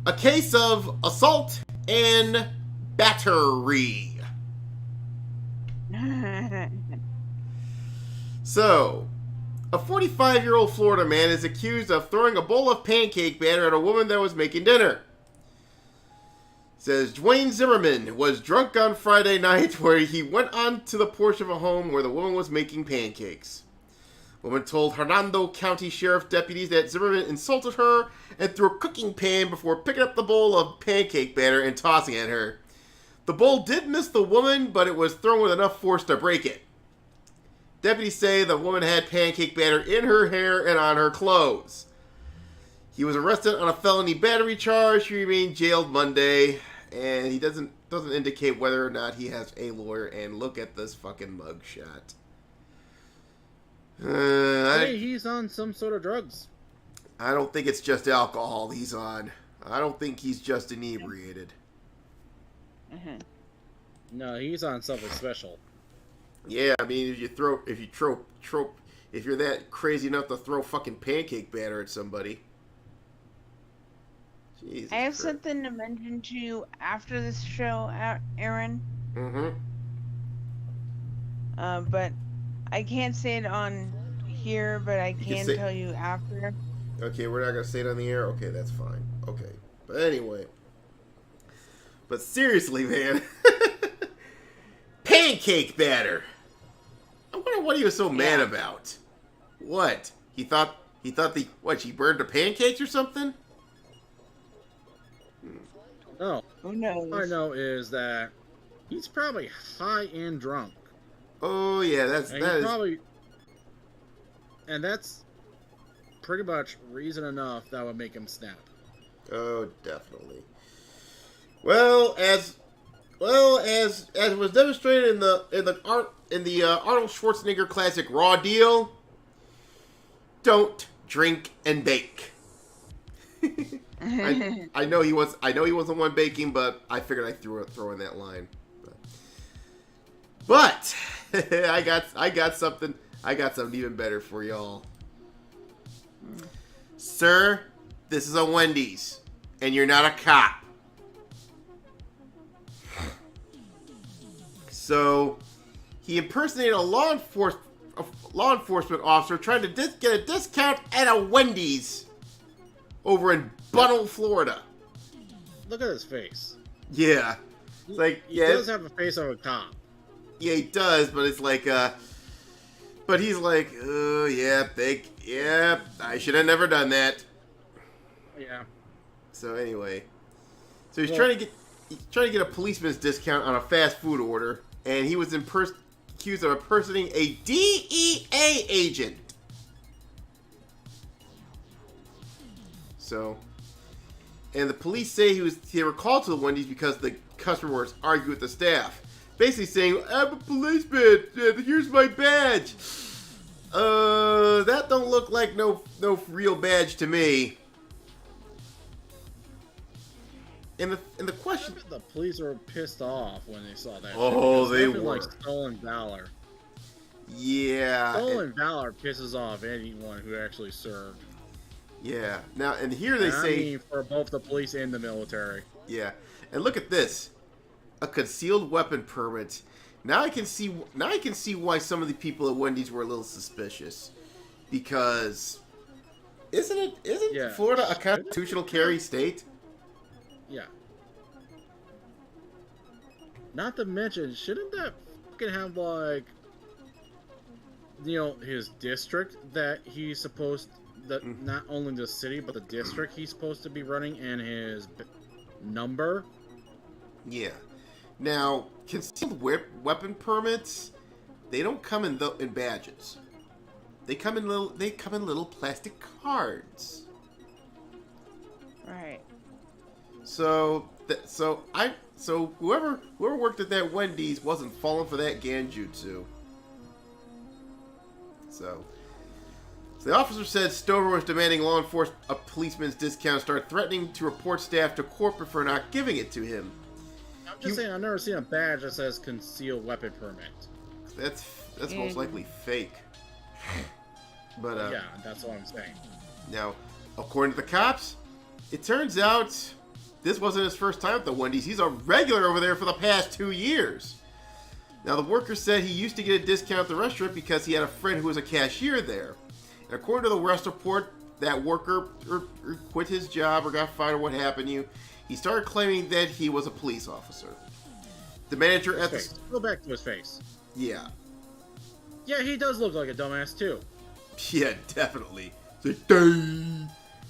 a case of assault and battery. So, a 45-year-old Florida man is accused of throwing a bowl of pancake batter at a woman that was making dinner. Says Dwayne Zimmerman was drunk on Friday night where he went on to the porch of a home where the woman was making pancakes. The woman told Hernando County Sheriff deputies that Zimmerman insulted her and threw a cooking pan before picking up the bowl of pancake batter and tossing it at her. The bowl did miss the woman, but it was thrown with enough force to break it. Deputies say the woman had pancake batter in her hair and on her clothes. He was arrested on a felony battery charge. He remained jailed Monday, and he doesn't indicate whether or not he has a lawyer. And look at this fucking mugshot. Hey, he's on some sort of drugs. I don't think it's just alcohol he's on. I don't think he's just inebriated. No, he's on something special. Yeah, I mean, if you're that crazy enough to throw fucking pancake batter at somebody. Jesus I have Christ. something to mention to you after this show, Aaron. Mm-hmm. But I can't say it on here, but I can can say- tell you after. Okay, we're not gonna say it on the air. Okay, that's fine. Okay, but anyway, but seriously, man, pancake batter. I wonder what he was so mad about. What he thought she burned the pancakes or something? No. Who knows? All I know is that he's probably high and drunk. Oh yeah, and that's pretty much reason enough that would make him snap. Oh, definitely. Well, as was demonstrated in the Arnold Schwarzenegger classic Raw Deal, don't drink and bake. I know he wasn't the one baking, but I figured I'd throw in that line. But I got something even better for y'all. Sir, this is a Wendy's, and you're not a cop. So, he impersonated a law enforcement officer trying to get a discount at a Wendy's over in Bunnell, Florida. Look at his face. Yeah. It's like, He does have a face of a cop. Yeah, he does, but it's like, but he's like, oh, yeah, I should have never done that. Yeah. So anyway, so he's trying to get a policeman's discount on a fast food order, and he was accused of impersonating a DEA agent. So, and the police say they were called to the Wendy's because the customer was arguing with the staff, basically saying, "I'm a policeman. Here's my badge." That don't look like no real badge to me. And the question, the police were pissed off when they saw that. Oh, shit. they Nothing were. Like stolen valor. Yeah. Stolen valor pisses off anyone who actually served. Yeah. Now, and here they say, I mean, for both the police and the military. Yeah. And look at this, a concealed weapon permit. Now I can see why some of the people at Wendy's were a little suspicious, because isn't Florida a constitutional carry state? Yeah. Not to mention, shouldn't that fucking have, like, his district that he's supposed, not only the city, but the district he's supposed to be running, and his number? Yeah. Now, concealed weapon permits, they don't come in badges. They come in little plastic cards. Right. So whoever worked at that Wendy's wasn't falling for that ganjutsu. So the officer said Stover was demanding law enforcement a policeman's discount, started threatening to report staff to corporate for not giving it to him. I'm just saying, I've never seen a badge that says concealed weapon permit. That's most likely fake. But yeah, that's what I'm saying. Now, according to the cops, it turns out this wasn't his first time at the Wendy's. He's a regular over there for the past 2 years. Now, the worker said he used to get a discount at the restaurant because he had a friend who was a cashier there. And according to the arrest report, that worker quit his job or got fired or what happened to you. He started claiming that he was a police officer. The manager at the... Go back to his face. Yeah. Yeah, he does look like a dumbass, too. Yeah, definitely. Kind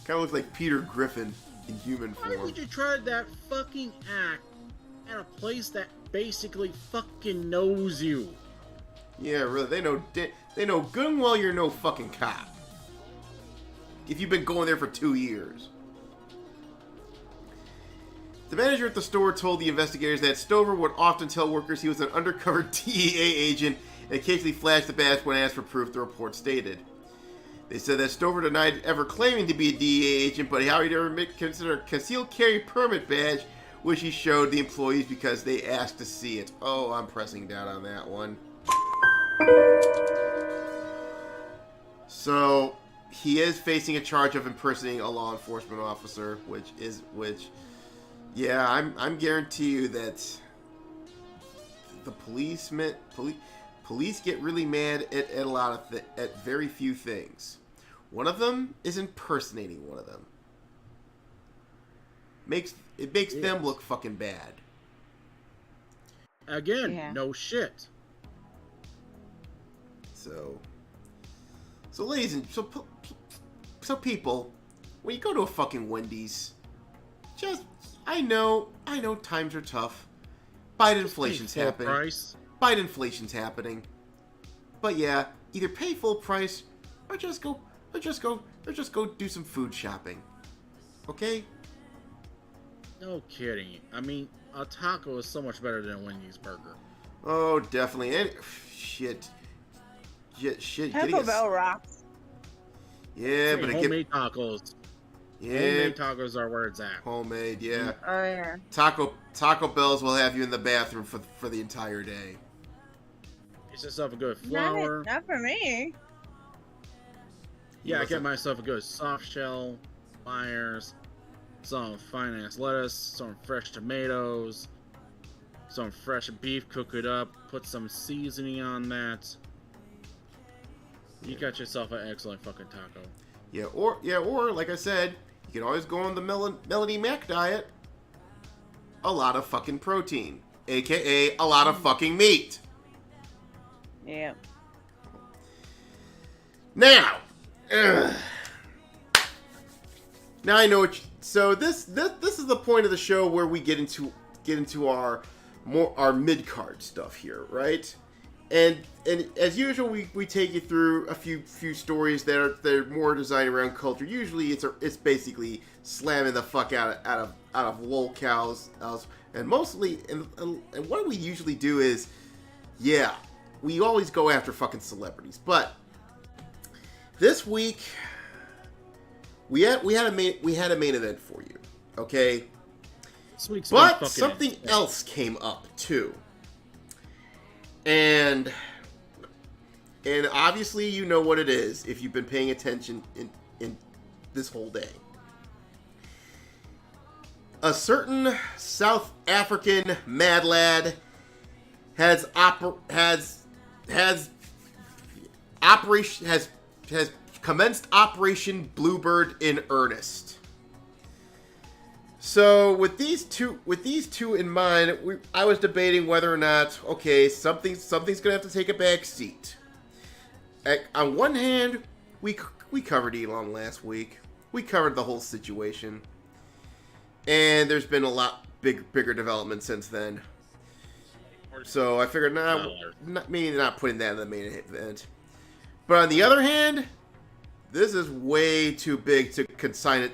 of looks like Peter Griffin in human form. Why would you try that fucking act at a place that basically fucking knows you? Yeah, really. They know good and well you're no fucking cop. If you've been going there for 2 years. The manager at the store told the investigators that Stover would often tell workers he was an undercover DEA agent and occasionally flashed the badge when asked for proof, the report stated. They said that Stover denied ever claiming to be a DEA agent, but how he'd ever consider a concealed carry permit badge, which he showed the employees because they asked to see it. Oh, I'm pressing down on that one. So, he is facing a charge of impersonating a law enforcement officer, yeah, I'm guarantee you that the police police get really mad at a lot of at very few things. One of them is impersonating one of them. It makes them look fucking bad. Again, no shit. So ladies and so people, when you go to a fucking Wendy's, I know times are tough. Bite inflation's happening. Bite inflation's happening. But yeah, either pay full price or just go do some food shopping. Okay? No kidding. I mean, a taco is so much better than a Wendy's burger. Oh, definitely. And shit. Taco Bell rocks. Yeah, but homemade tacos. Yeah. Homemade tacos are where it's at. Homemade, yeah. Oh yeah. Taco Bells will have you in the bathroom for the entire day. Get yourself a good flour. Not for me. Yeah, I get myself a good soft shell, Myers, some fine-ass lettuce, some fresh tomatoes, some fresh beef, cook it up, put some seasoning on that. You got yourself an excellent fucking taco. Yeah, or like I said, you can always go on the Melody Mac diet. A lot of fucking protein, aka a lot of fucking meat. Yeah. Now I know what. So this is the point of the show where we get into our mid card stuff here, right? And as usual, we take you through a few stories that are more designed around culture. Usually, it's basically slamming the fuck out of lolcows, and mostly and what we usually do is, yeah, we always go after fucking celebrities. But this week, we had a main event for you, okay? But something else came up too. And obviously you know what it is if you've been paying attention in this whole day. A certain South African mad lad has commenced Operation Bluebird in earnest. So with these two in mind, I was debating whether or not, okay, something's gonna have to take a back seat. On one hand, we covered Elon last week. We covered the whole situation, and there's been a lot bigger development since then. So I figured, maybe not putting that in the main event. But on the other hand, this is way too big to consign it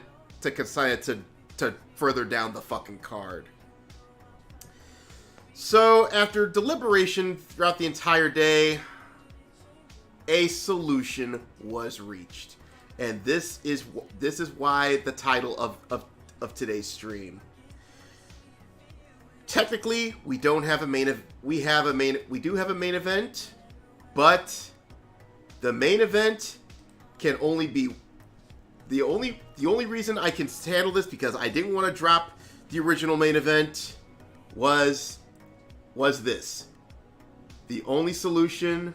to further down the fucking card. So, after deliberation throughout the entire day, a solution was reached. And this is why the title of today's stream. Technically, we don't have a main we do have a main event, but the main event can only be the only reason I can handle this, because I didn't want to drop the original main event, was this. The only solution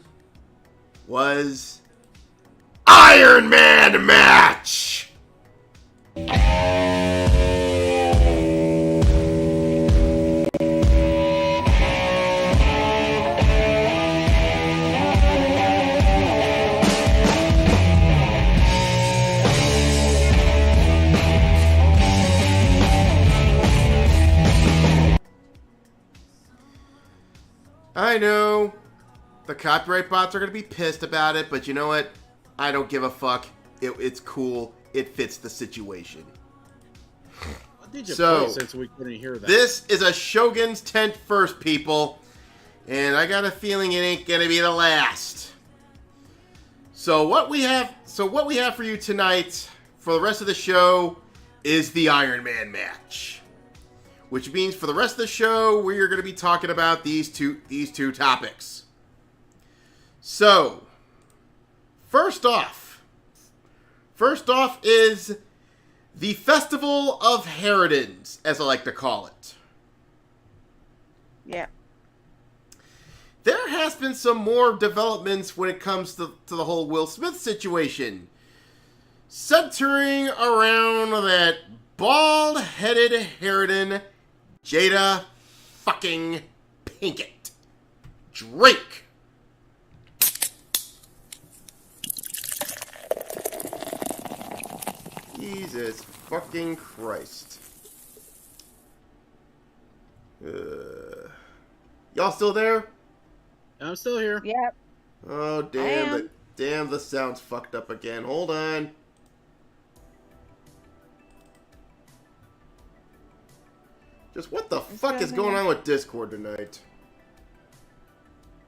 was Iron Man match. I know the copyright bots are going to be pissed about it, but you know what? I don't give a fuck. It's cool. It fits the situation. What did you play since we couldn't hear that? This is a Shogun's tent first, people. And I got a feeling it ain't going to be the last. So what we have for you tonight for the rest of the show is the Iron Man match. Which means for the rest of the show, we are going to be talking about these two topics. So, first off is the Festival of Harridans, as I like to call it. Yeah. there has been some more developments when it comes to the whole Will Smith situation. Centering around that bald-headed harridan, Jada fucking Pinkett. Drake. Jesus fucking Christ. Y'all still there? I'm still here. Yep. Oh, I am. damn, the sound's fucked up again. Hold on. Just what the fuck is going on with Discord tonight?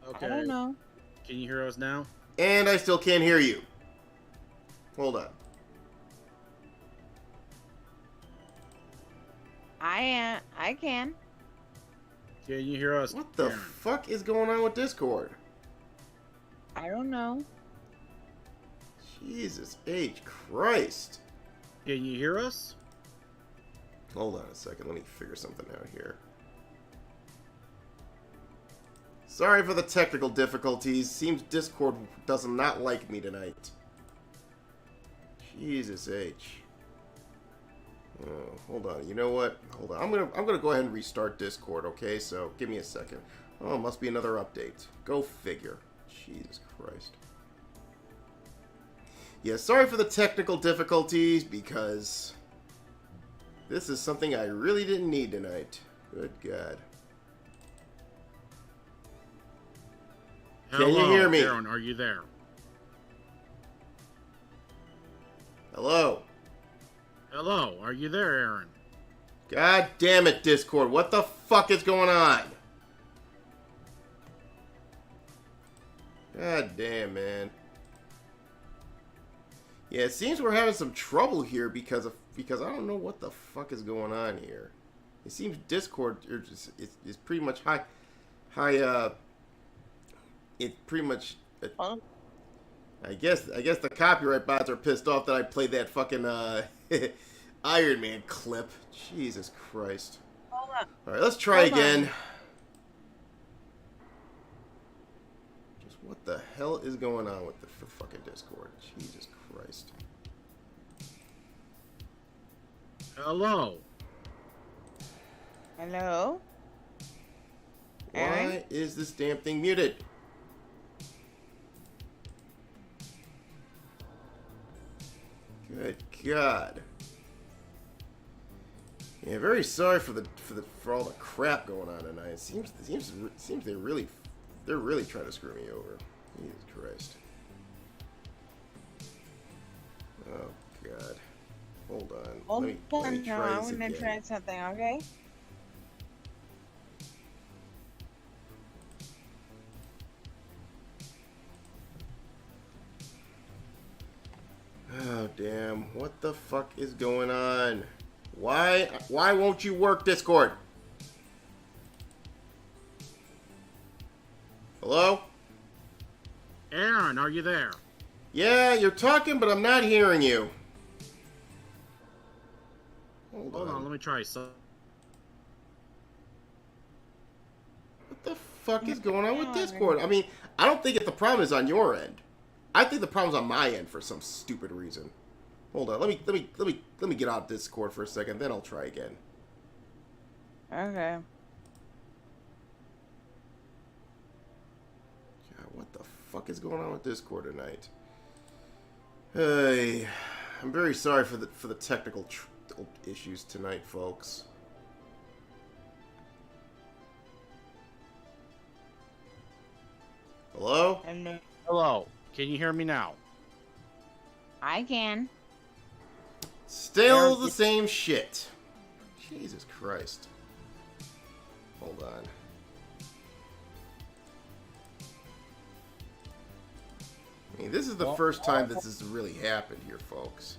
Okay. I don't know. Can you hear us now? And I still can't hear you. Hold on. I can. Can you hear us? What the Aaron? fuck is going on with Discord? I don't know. Jesus H. Christ. Can you hear us? Hold on a second, let me figure something out here. Sorry for the technical difficulties. Seems Discord does not like me tonight. Jesus H. Oh, hold on. You know what? Hold on. I'm gonna go ahead and restart Discord. Okay, so give me a second. Oh, must be another update. Go figure. Jesus Christ. Yeah, sorry for the technical difficulties because this is something I really didn't need tonight. Good God. Can you hear me? Aaron, are you there? Hello. Hello, are you there, Aaron? God damn it, Discord. What the fuck is going on? God damn, man. Yeah, it seems we're having some trouble here because I don't know what the fuck is going on here. It seems Discord is pretty much it's pretty much I guess the copyright bots are pissed off that I played that fucking Iron Man clip. Jesus Christ. Hold on. All right, let's try Hold again. on. Just what the hell is going on with the fucking Discord? Jesus Christ. Hello. Hello? Aaron? Why is this damn thing muted? Good God. Yeah, very sorry for all the crap going on tonight. It seems they're really trying to screw me over. Jesus Christ. Oh God. Hold on. Hold let me on, try I'm this gonna again. try something, okay? Oh damn! What the fuck is going on? Why won't you work, Discord? Hello? Aaron, are you there? Yeah, you're talking, but I'm not hearing you. Hold Hold on. on, let me try some. What the fuck is going on with Discord? I mean, I don't think the problem is on your end. I think the problem's on my end for some stupid reason. Hold on, let me get out of Discord for a second, then I'll try again. Okay. God, what the fuck is going on with Discord tonight? Hey, I'm very sorry for the technical issues tonight, folks. Hello? And Hello. Can you hear me now? I can. Still the same shit. Jesus Christ. Hold on. I mean, this is the first time this has really happened here, folks.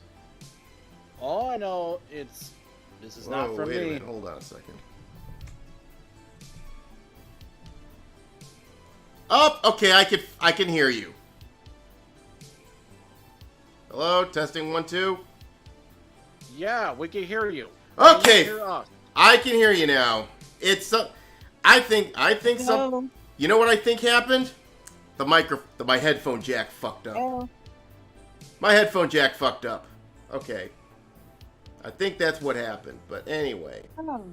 All I know, this is not from wait a me. minute. Hold on a second. Oh, okay, I can hear you. Hello, testing 1 2. Yeah, we can hear you. Okay, Can you hear us? I can hear you now. It's I think some. Hello? You know what I think happened? My headphone jack fucked up. Oh. My headphone jack fucked up. Okay. I think that's what happened. But anyway. Oh.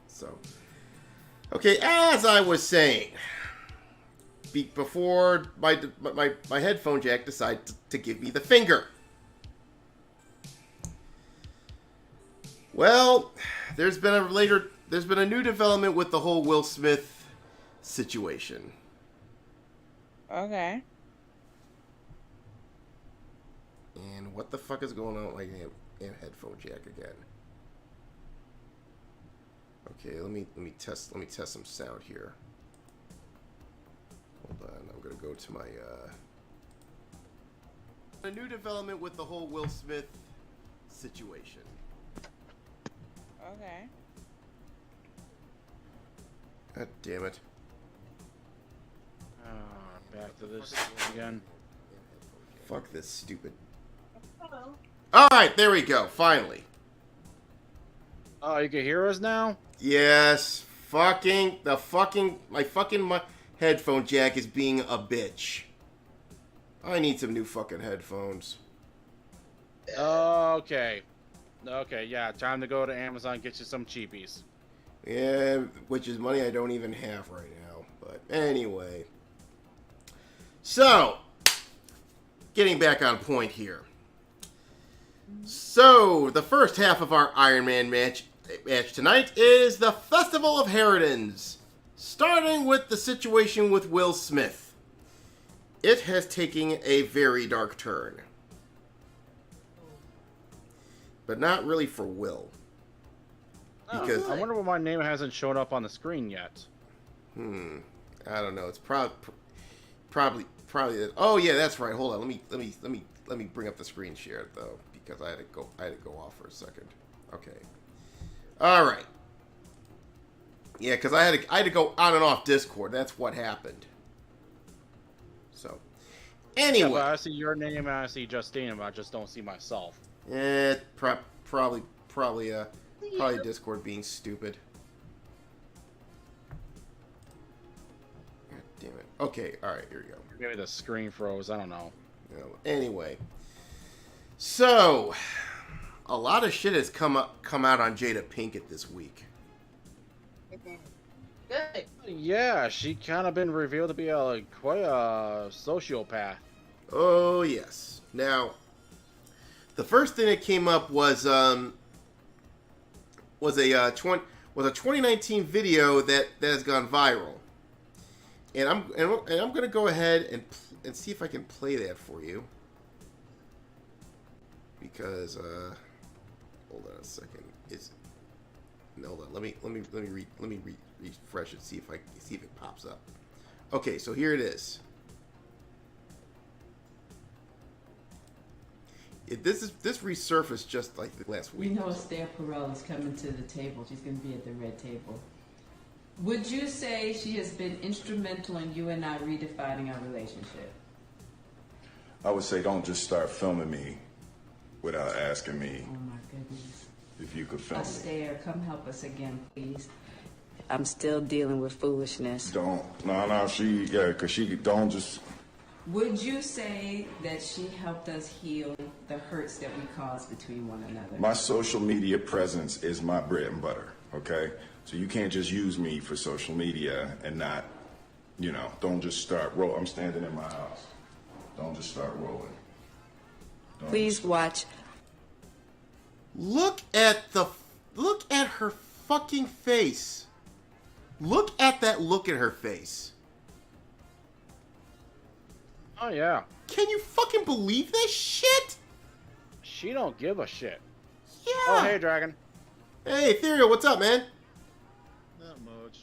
So. Okay, as I was saying, before my headphone jack decided to give me the finger. Well, there's been a new development with the whole Will Smith situation. Okay. And what the fuck is going on with my headphone jack again? Okay, let me test some sound here. Hold on, I'm gonna go to my a new development with the whole Will Smith situation. Okay. God damn it. Back to this again. Fuck this stupid. Hello. Alright, there we go, finally. Oh, you can hear us now? Yes, my headphone jack is being a bitch. I need some new fucking headphones. Okay. Okay, yeah, time to go to Amazon and get you some cheapies. Yeah, which is money I don't even have right now. But anyway. So, getting back on point here. So, the first half of our Iron Man match tonight is the Festival of Inheritance, starting with the situation with Will Smith. It has taken a very dark turn. But not really for Will. Because I wonder why my name hasn't shown up on the screen yet. I don't know. It's probably. Oh yeah, that's right. Hold on. Let me bring up the screen share though, because I had to go off for a second. Okay. All right. Yeah, because I had to go on and off Discord. That's what happened. So, anyway. Yeah, but I see your name and I see Justine, but I just don't see myself. Probably Discord being stupid. God damn it. Okay, alright, here we go. Maybe the screen froze, I don't know. Anyway. So, a lot of shit has come out on Jada Pinkett this week. Good. Yeah, she kind of been revealed to be quite a sociopath. Oh, yes. Now, the first thing that came up was a 2019 video that has gone viral, and I'm gonna go ahead and see if I can play that for you, because hold on a second. Hold on. Let me refresh it. See if it pops up. Okay, so here it is. This resurfaced just like the last week. We know Esther Perel is coming to the table. She's going to be at the red table. Would you say she has been instrumental in you and I redefining our relationship? I would say don't just start filming me without asking me Oh my goodness. if you could film me. Esther, come help us again, please. I'm still dealing with foolishness. Because she don't just... Would you say that she helped us heal the hurts that we caused between one another? My social media presence is my bread and butter, okay? So you can't just use me for social media and not, don't just start rolling. I'm standing in my house. Don't just start rolling. Please watch. Look at her fucking face. Look at that look in her face. Oh yeah, Can you fucking believe this shit? she don't give a shit. Yeah. Oh hey, Dragon. Hey, Ethereal, what's up, man? Not much.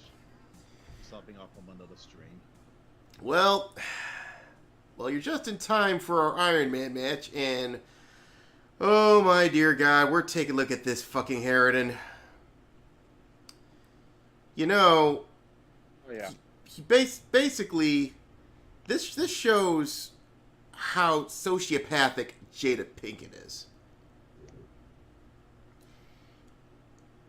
Stopping off from another stream. Well, you're just in time for our Iron Man match, and oh my dear God, we're taking a look at this fucking Harridan. Oh yeah. He basically this shows how sociopathic Jada Pinkett is.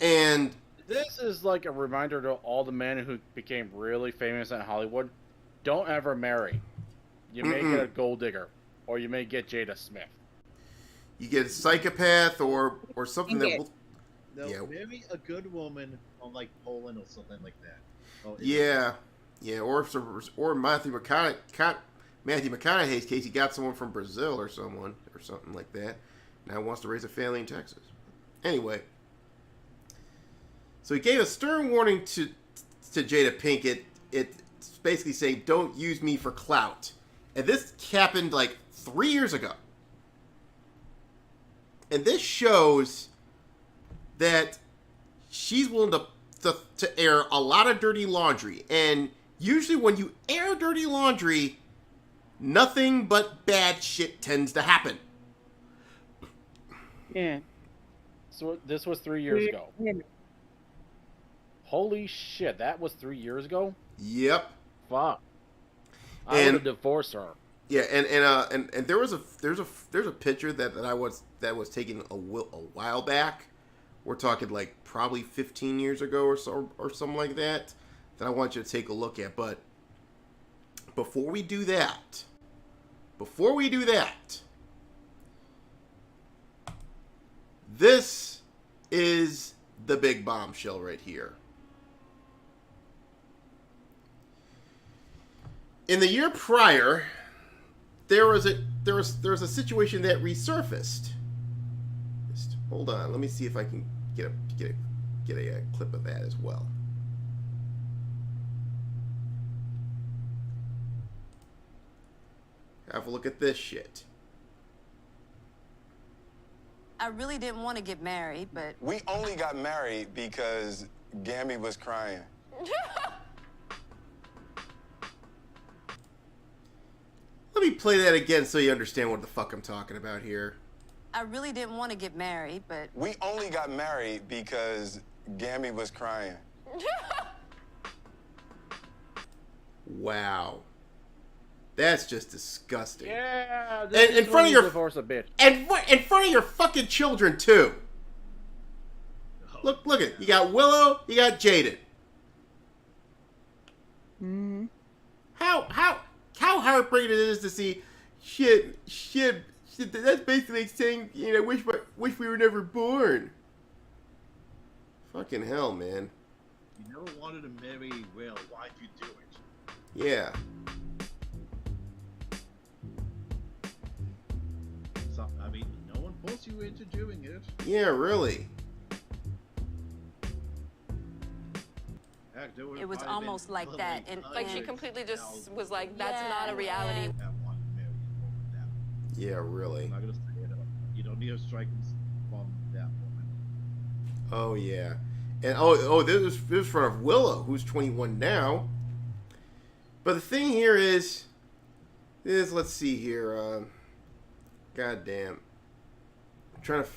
And This is like a reminder to all the men who became really famous in Hollywood. Don't ever marry. You may get a gold digger, or you may get Jada Smith. You get a psychopath or something that will... No, Yeah. marry a good woman from like Poland or something like that. Oh, Yeah. Yeah, or Matthew McConaughey's case, he got someone from Brazil or something like that. Now wants to raise a family in Texas. Anyway. So he gave a stern warning to Jada Pinkett. It's basically saying, don't use me for clout. And this happened like 3 years ago. And this shows that she's willing to air a lot of dirty laundry. And usually when you air dirty laundry, nothing but bad shit tends to happen. Yeah. So this was 3 years ago. Holy shit, that was 3 years ago? Yep. Fuck. I would have divorced her. Yeah, and there's a picture that was taken a while back. We're talking like probably 15 years ago or something like that I want you to take a look at. But before we do that, this is the big bombshell right here. In the year prior, there was a situation that resurfaced. Just hold on, let me see if I can get a clip of that as well. Have a look at this shit. I really didn't want to get married, but... We only got married because Gammy was crying. Let me play that again so you understand what the fuck I'm talking about here. I really didn't want to get married, but... We only got married because Gammy was crying. Wow. That's just disgusting. Yeah, and in front of your divorce a bitch. And in front of your fucking children too. Look at you got Willow, you got Jaden. Mm-hmm. How heartbreaking it is to see shit. That's basically saying, wish we were never born. Fucking hell, man. You never wanted to marry Will. Why'd you do it? Yeah. So, I mean, no one forced you into doing it. Yeah, really. Heck, It was almost like that. And Like she completely just was like, that's not a reality. Yeah, really. I'm not gonna say it. You don't need a strike from that woman. Oh yeah, and this is from Willow, who's 21 now. But the thing here is let's see here. Goddamn, I'm trying to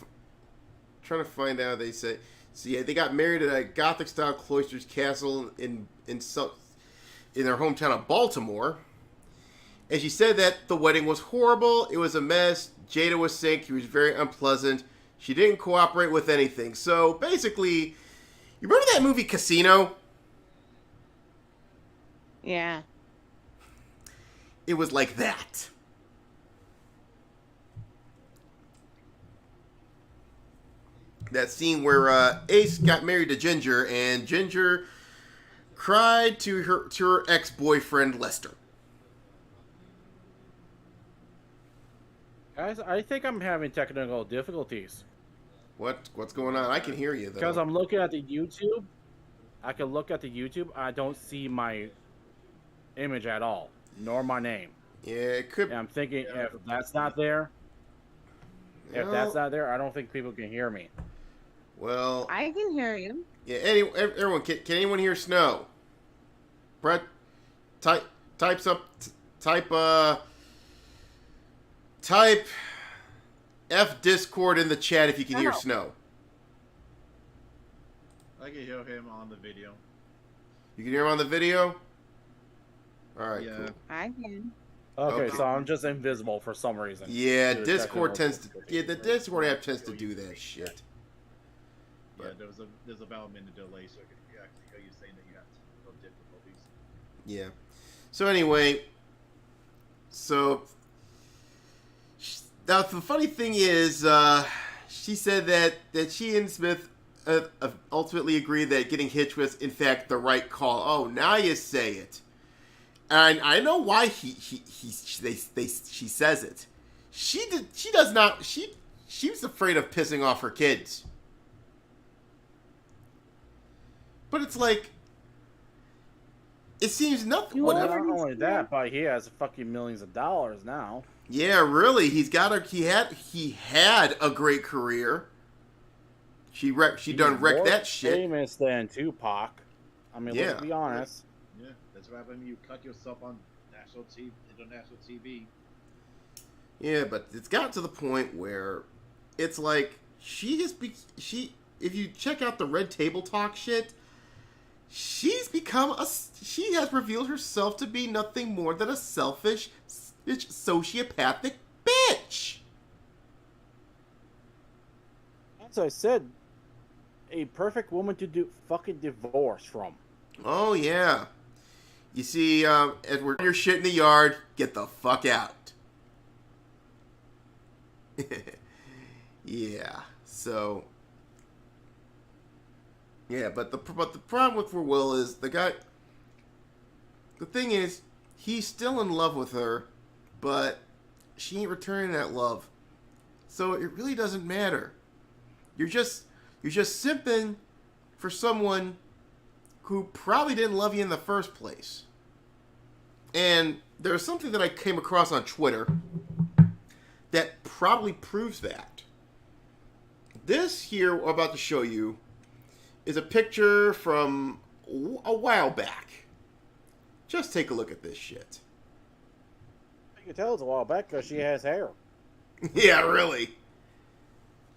find out. They say, see, they got married at a Gothic-style cloisters castle in their hometown of Baltimore. And she said that the wedding was horrible. It was a mess. Jada was sick. He was very unpleasant. She didn't cooperate with anything. So basically, you remember that movie Casino? Yeah. It was like that. That scene where Ace got married to Ginger, and Ginger cried to her ex-boyfriend Lester. Guys, I think I'm having technical difficulties. What's going on? I can hear you, though. Because I'm looking at the YouTube. I can look at the YouTube. I don't see my image at all, nor my name. Yeah, it could. And I'm thinking if that's not there, I don't think people can hear me. Well, I can hear you. Yeah, everyone, can anyone hear Snow? Brett, type F Discord in the chat if you can hear Snow. I can hear him on the video. You can hear him on the video? Alright, Yeah. cool. I can. Okay, so I'm just invisible for some reason. Yeah, Due to Discord technical the Discord app tends to do that shit. Yeah, there's about a minute delay, so I can actually hear you saying that you had no difficulties. Yeah. So anyway, now the funny thing is, she said that she and Smith ultimately agreed that getting hitched was in fact the right call. Oh, now you say it. And I know why she says it. She does not. She was afraid of pissing off her kids. But it's like, it seems nothing. Not only that, but he has fucking millions of dollars now. Yeah, really. He had a great career. She done wrecked that shit. Famous than Tupac. I mean, let's be honest. Yeah, that's what happened when you cut yourself on international TV. Yeah, but it's got to the point where it's like if you check out the Red Table Talk shit, she has revealed herself to be nothing more than a selfish, sociopathic bitch. As I said, a perfect woman to do fucking divorce from. Oh yeah. You see, Edward, your shit in the yard, get the fuck out. Yeah. So. Yeah, but the problem with Will is the guy. The thing is, he's still in love with her, but she ain't returning that love. So it really doesn't matter. You're just simping for someone who probably didn't love you in the first place. And there's something that I came across on Twitter that probably proves that. This here I'm about to show you is a picture from a while back. Just take a look at this shit. You can tell it's a while back because she has hair. Yeah, really.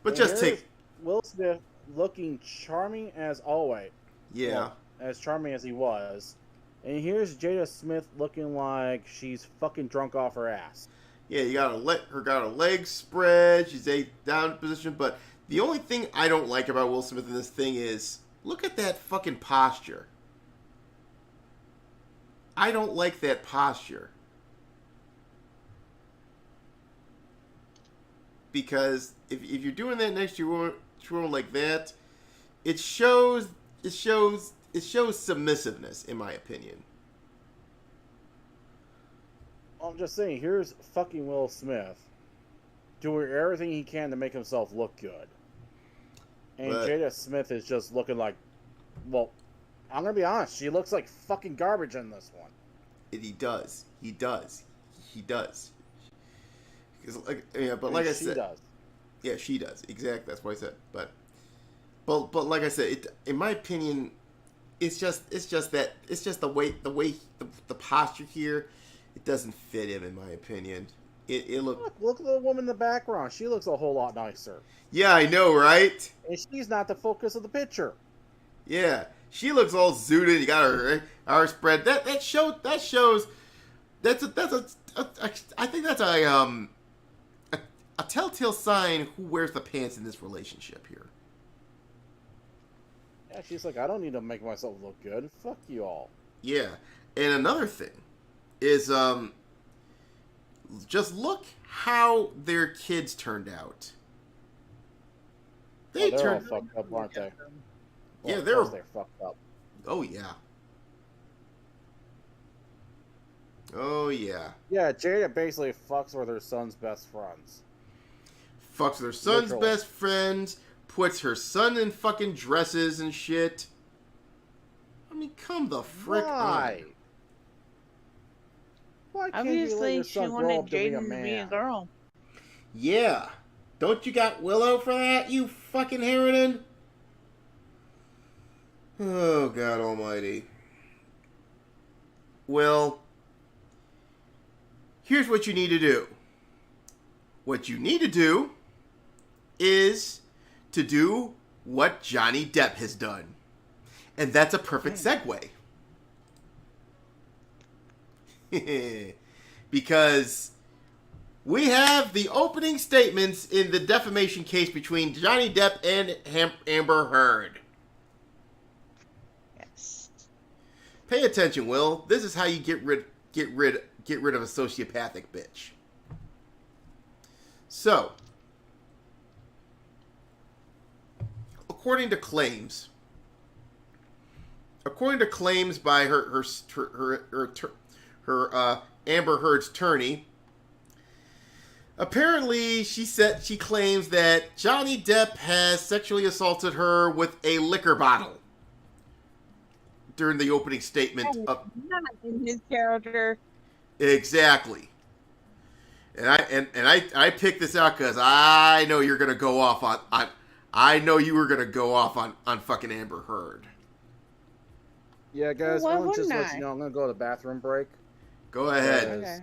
But just take... Will Smith looking charming as always. Yeah. Well, as charming as he was. And here's Jada Smith looking like she's fucking drunk off her ass. Yeah, you got her legs spread. She's down position. But the only thing I don't like about Will Smith in this thing is, look at that fucking posture. I don't like that posture. Because if you're doing that next to your woman like that, it shows submissiveness, in my opinion. I'm just saying, here's fucking Will Smith doing everything he can to make himself look good. And Jada Smith is just looking like, well, I'm going to be honest, she looks like fucking garbage in this one. He does. Because, like, yeah, but like I said, she does. Yeah, she does. Exactly. That's what I said. But like I said, in my opinion, it's just the way the posture here, it doesn't fit him, in my opinion. Look at the woman in the background. She looks a whole lot nicer. Yeah, I know, right? And she's not the focus of the picture. Yeah, she looks all zooted. You got her spread. That shows. I think that's a telltale sign who wears the pants in this relationship here. Yeah, she's like, I don't need to make myself look good. Fuck you all. Yeah, and another thing is, just look how their kids turned out. They're all fucked up, aren't they? Yeah, they're fucked up. Oh yeah. Oh yeah. Yeah, Jada basically fucks with her son's best friends. Fucks with her son's best friends. Puts her son in fucking dresses and shit. I mean, come the frick on. Why can't Obviously, you let your she son grow wanted up to be a Jaden to man? be a girl. Yeah. Don't you got Willow for that, you fucking Harridan? Oh, God almighty. Well, here's what you need to do. What you need to do is to do what Johnny Depp has done. And that's a perfect segue. Because we have the opening statements in the defamation case between Johnny Depp and Amber Heard. Yes. Pay attention, Will. This is how you get rid of a sociopathic bitch. So, according to claims by her Amber Heard's attorney, apparently she claims that Johnny Depp has sexually assaulted her with a liquor bottle during the opening statement of Not in his character. exactly. And I picked this out because I know you're gonna go off on I know you were gonna go off on fucking Amber Heard. Yeah, guys, Well, I why want to just wouldn't let I? you know I'm gonna go to the bathroom break. Go ahead. Because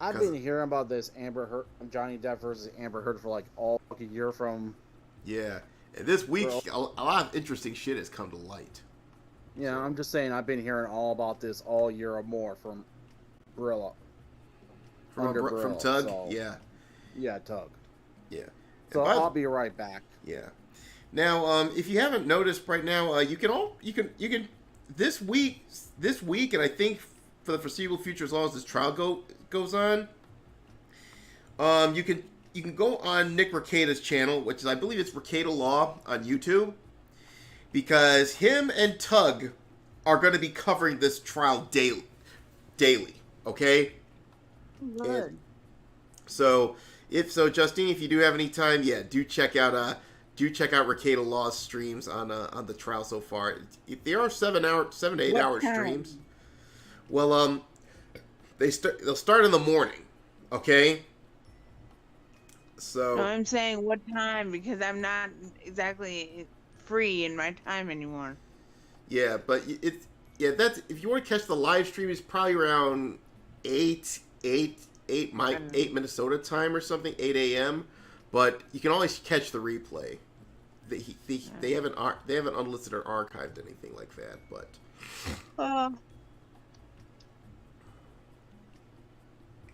I've been hearing about this Johnny Depp versus Amber Heard for like all fucking year from. Yeah, and this week a lot of interesting shit has come to light. Yeah, I'm just saying I've been hearing all about this all year or more from Brilla. From Tug, so, yeah. Yeah, Tug. Yeah. So I'll be right back. Yeah. Now, if you haven't noticed right now, you can this week, and I think for the foreseeable future, as long as this trial goes on, you can go on Nick Rekieta's channel, which is I believe it's Rekieta Law on YouTube, because him and Tug are going to be covering this trial daily. Okay. Good. So, Justine, if you do have any time, do check out Rekieta Law's streams on the trial so far. They are 7 to 8 hour streams. Well, they'll start in the morning, okay? So No, I'm saying what time because I'm not exactly free in my time anymore. Yeah, but that's if you want to catch the live stream, it's probably around 8 Minnesota time or something, 8 a.m. But you can always catch the replay. They haven't unlisted or archived anything like that, but.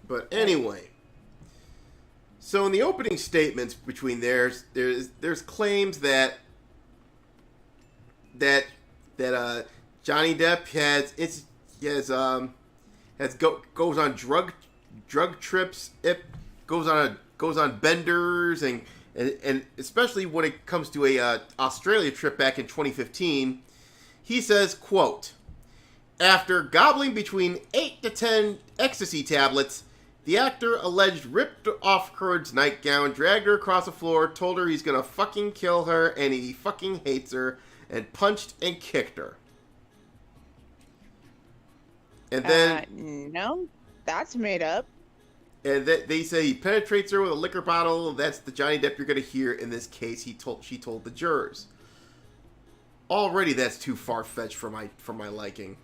But anyway, so in the opening statements between there's claims that Johnny Depp goes on drug trips. It goes on benders and especially when it comes to a Australia trip back in 2015, he says, quote, "After gobbling between 8 to 10 ecstasy tablets, the actor alleged ripped off Heard's nightgown, dragged her across the floor, told her he's gonna fucking kill her and he fucking hates her, and punched and kicked her." And then no, that's made up. And they say he penetrates her with a liquor bottle. That's the Johnny Depp you're going to hear in this case. She told the jurors. Already, that's too far fetched for my liking.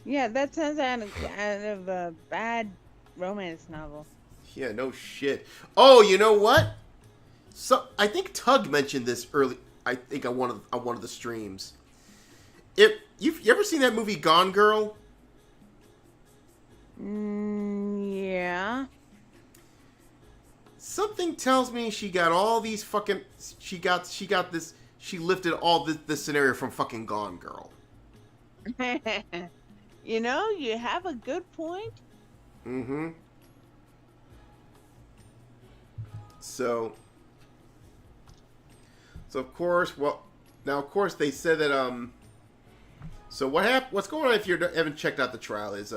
Yeah, that sounds out of a bad romance novel. Yeah, no shit. Oh, you know what? So I think Tug mentioned this early. I think on one of the streams. You ever seen that movie Gone Girl? Yeah. Something tells me she got all these fucking. She lifted all this scenario from fucking Gone Girl. You know, you have a good point. Mm-hmm. So of course, they said that So what's going on if you haven't checked out the trial is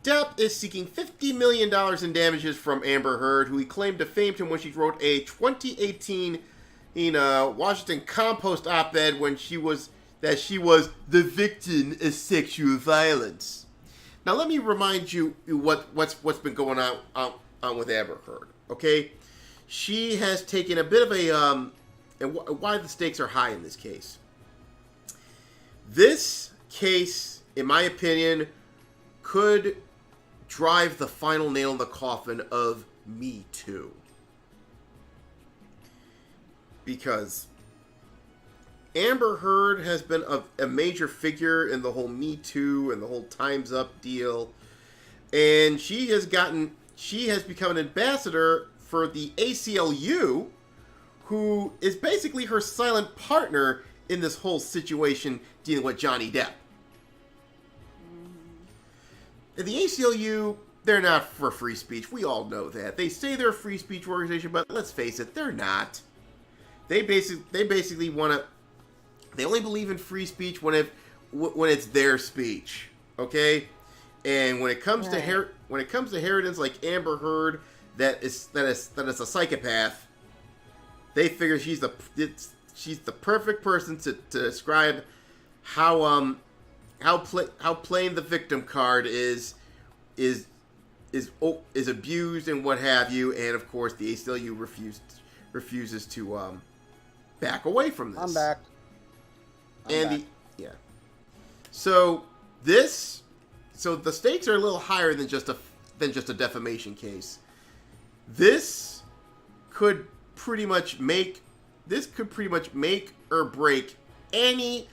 Depp is seeking $50 million in damages from Amber Heard, who he claimed defamed him when she wrote a 2018 Washington Compost op-ed when she was the victim of sexual violence. Now let me remind you what's been going on with Amber Heard. Okay, she has taken a bit of a and why the stakes are high in this case. This case, in my opinion, could drive the final nail in the coffin of Me Too. Because Amber Heard has been a major figure in the whole Me Too and the whole Time's Up deal. And she has gotten she has become an ambassador for the ACLU, who is basically her silent partner in this whole situation dealing with Johnny Depp. And the ACLU, they're not for free speech. We all know that. They say they're a free speech organization, but let's face it, they're not. They basically want to. They only believe in free speech when it's their speech, okay? And when it comes to Harridans like Amber Heard, that is a psychopath, they figure she's the perfect person to describe how playing the victim card is abused and what have you. And of course, the ACLU refuses to back away from this. I'm back. So the stakes are a little higher than just a defamation case. This could pretty much make or break any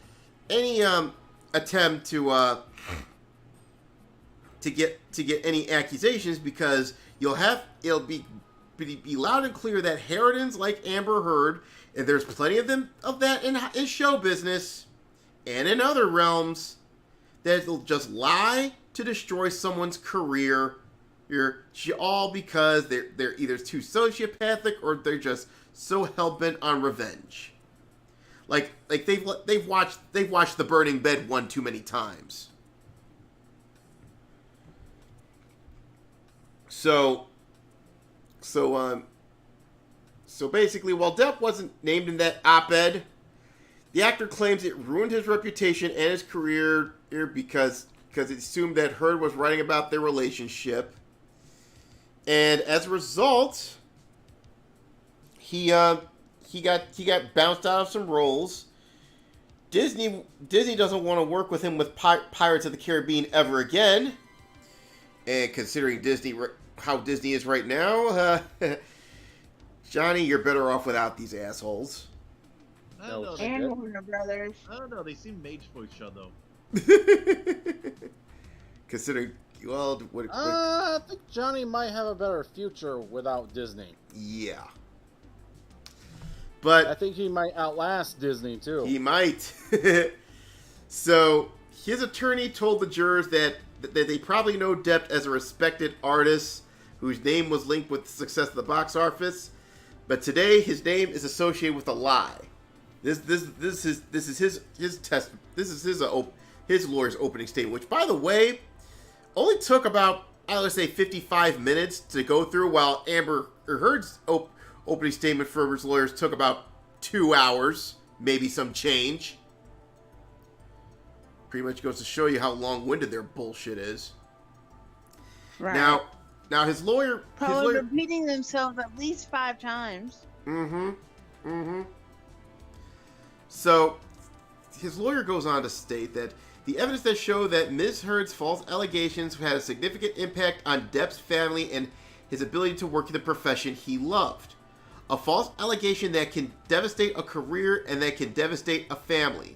attempt to get any accusations, because it'll be loud and clear that Harridans like Amber Heard, and there's plenty of that in show business and in other realms, that will just lie to destroy someone's career, all because they're either too sociopathic or they're just so hell-bent on revenge. Like they've watched The Burning Bed one too many times. So basically, while Depp wasn't named in that op-ed, the actor claims it ruined his reputation and his career because it assumed that Heard was writing about their relationship, and as a result, he got bounced out of some roles. Disney doesn't want to work with him with Pirates of the Caribbean ever again, and considering how Disney is right now, Johnny, you're better off without these assholes. I don't know. And Warner Brothers. I don't know. They seem made for each other. Considering, well, I think Johnny might have a better future without Disney. Yeah. But I think he might outlast Disney, too. He might. So, his attorney told the jurors that they probably know Depp as a respected artist whose name was linked with the success of the box office, but today his name is associated with a lie. This is his lawyer's opening statement, which, by the way, only took about, let's say, 55 minutes to go through, while Amber Heard's opening statement for his lawyers took about 2 hours, maybe some change. Pretty much goes to show you how long-winded their bullshit is. Right. Now his lawyer... Probably repeating themselves at least 5 times. So, his lawyer goes on to state that the evidence that show that Ms. Heard's false allegations had a significant impact on Depp's family and his ability to work in the profession he loved. A false allegation that can devastate a career and that can devastate a family.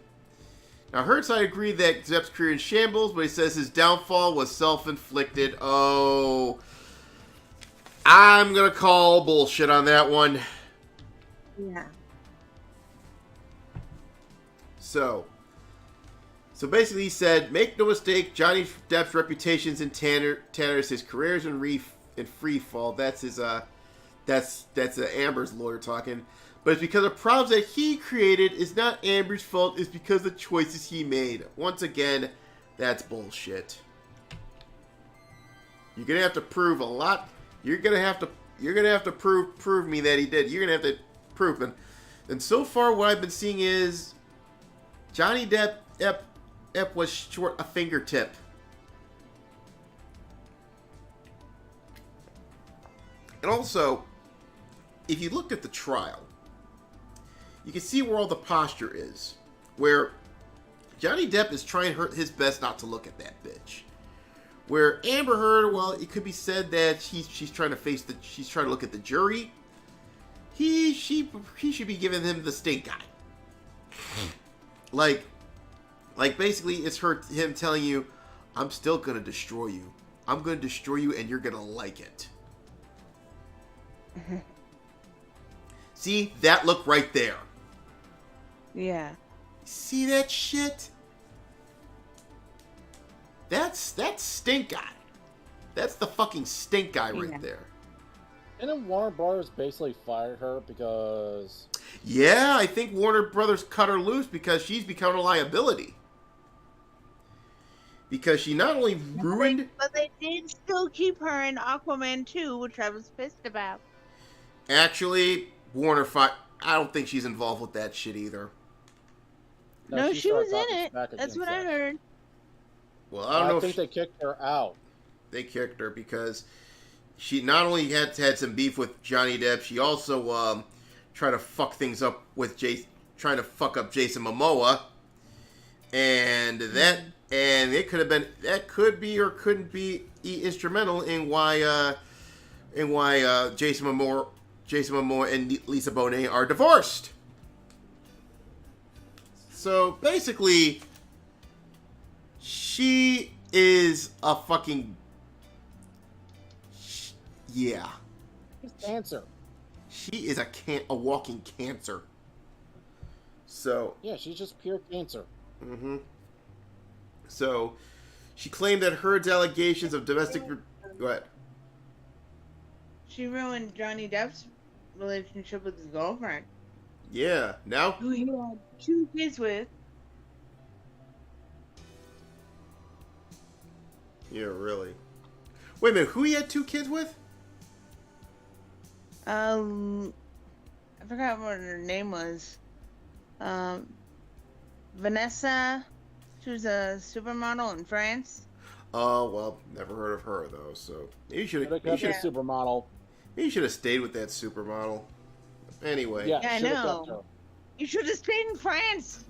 Now, Heard's side agreed that Depp's career in shambles, but he says his downfall was self-inflicted. Oh, I'm going to call bullshit on that one. Yeah. So basically he said, make no mistake, Johnny Depp's reputation's in tatters, his career's in free fall. That's his, that's Amber's lawyer talking. But it's because of problems that he created. It's not Amber's fault. It's because of the choices he made. Once again, that's bullshit. You're gonna have to prove a lot. You're gonna have to prove me that he did. You're gonna have to prove it. And so far, what I've been seeing is Johnny Depp was short a fingertip. And also, if you looked at the trial, you can see where all the posture is. Where Johnny Depp is trying his best not to look at that bitch. Where Amber Heard, well, it could be said that she's trying to she's trying to look at the jury. He should be giving him the stink eye. Like basically it's him telling you, I'm still gonna destroy you. I'm gonna destroy you and you're gonna like it. See that look right there? Yeah. See that shit? That's stink eye. That's the fucking stink eye right there. And then Warner Brothers basically fired her because... Yeah, I think Warner Brothers cut her loose because she's become a liability. Because she not only ruined... But they did still keep her in Aquaman 2, which I was pissed about. Actually, I don't think she's involved with that shit either. No, she was in it. That's what I heard. Well, I don't know. I think they kicked her out. They kicked her because she not only had some beef with Johnny Depp, she also tried to fuck things up with trying to fuck up Jason Momoa, and it could be or couldn't be instrumental in why Jason Momoa and Lisa Bonet are divorced. So basically, she is a fucking... Yeah. She's cancer. She is a walking cancer. So... Yeah, she's just pure cancer. Mm-hmm. So, she claimed that Heard's allegations of domestic... Go ahead. She ruined Johnny Depp's relationship with his girlfriend. Yeah, now... Who he had 2 kids with. Yeah, really. Wait a minute, who he had 2 kids with? I forgot what her name was. Vanessa. She was a supermodel in France. Oh, well, never heard of her, though, so... Maybe you should have... Supermodel. Maybe you should have stayed with that supermodel. Anyway. Yeah, I know. You should have stayed in France.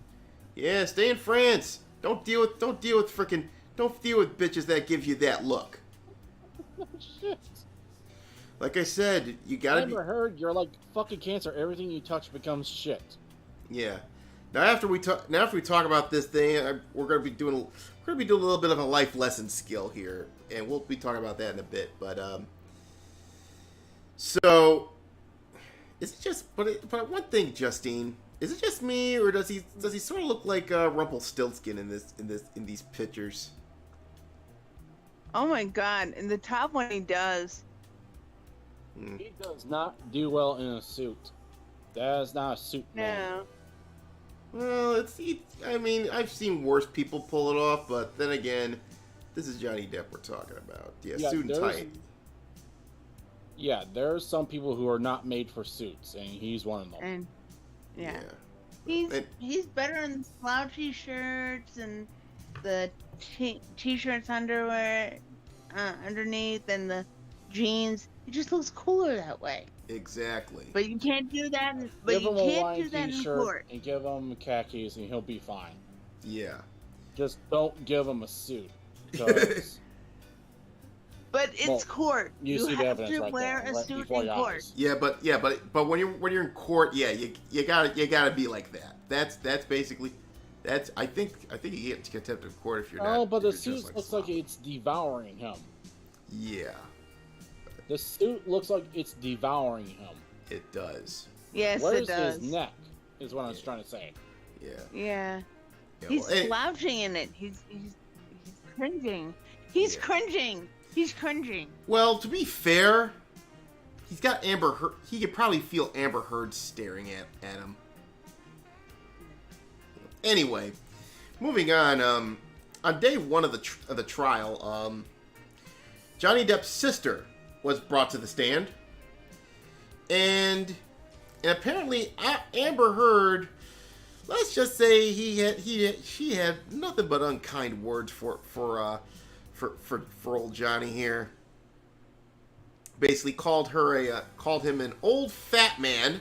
Yeah, stay in France. Don't deal with bitches that give you that look. Shit. Like I said, you gotta be... heard you're like fucking cancer. Everything you touch becomes shit. Yeah. Now after we talk about this thing, we're gonna be doing a little bit of a life lesson skill here, and we'll be talking about that in a bit. But so is it just? But one thing, Justine, is it just me, or does he sort of look like Rumpelstiltskin in these pictures? Oh my god! In the top one, he does. He does not do well in a suit. That is not a suit. No. Well, I mean, I've seen worse people pull it off, but then again, this is Johnny Depp we're talking about. Yeah, suit and tie. Yeah, there's some people who are not made for suits, and he's one of them. And yeah. He's better in the slouchy shirts and the t-shirts underwear underneath and the jeans. He just looks cooler that way. Exactly. But you can't do that. Give him a line t-shirt and give him khakis, and he'll be fine. Yeah. Just don't give him a suit, because. But it's court. You see the evidence right wear there, a right suit before in your court. eyes. Yeah, but when you're in court, yeah, you gotta be like that. That's basically I think you get contempt of court if you're not. Oh, but the suit looks like it's devouring him. Yeah. The suit looks like it's devouring him. It does. Yes, Where's it does. his neck? Is what I was trying to say. Yeah. Yeah. Yeah, He's slouching in it. He's cringing. He's cringing. He's cringing. Well, to be fair, he's got Amber Heard. He could probably feel Amber Heard staring at him. Anyway, moving on. On day 1 of the trial, Johnny Depp's sister was brought to the stand, and apparently Amber Heard, let's just say she had nothing but unkind words for old Johnny here. Basically called him an old fat man,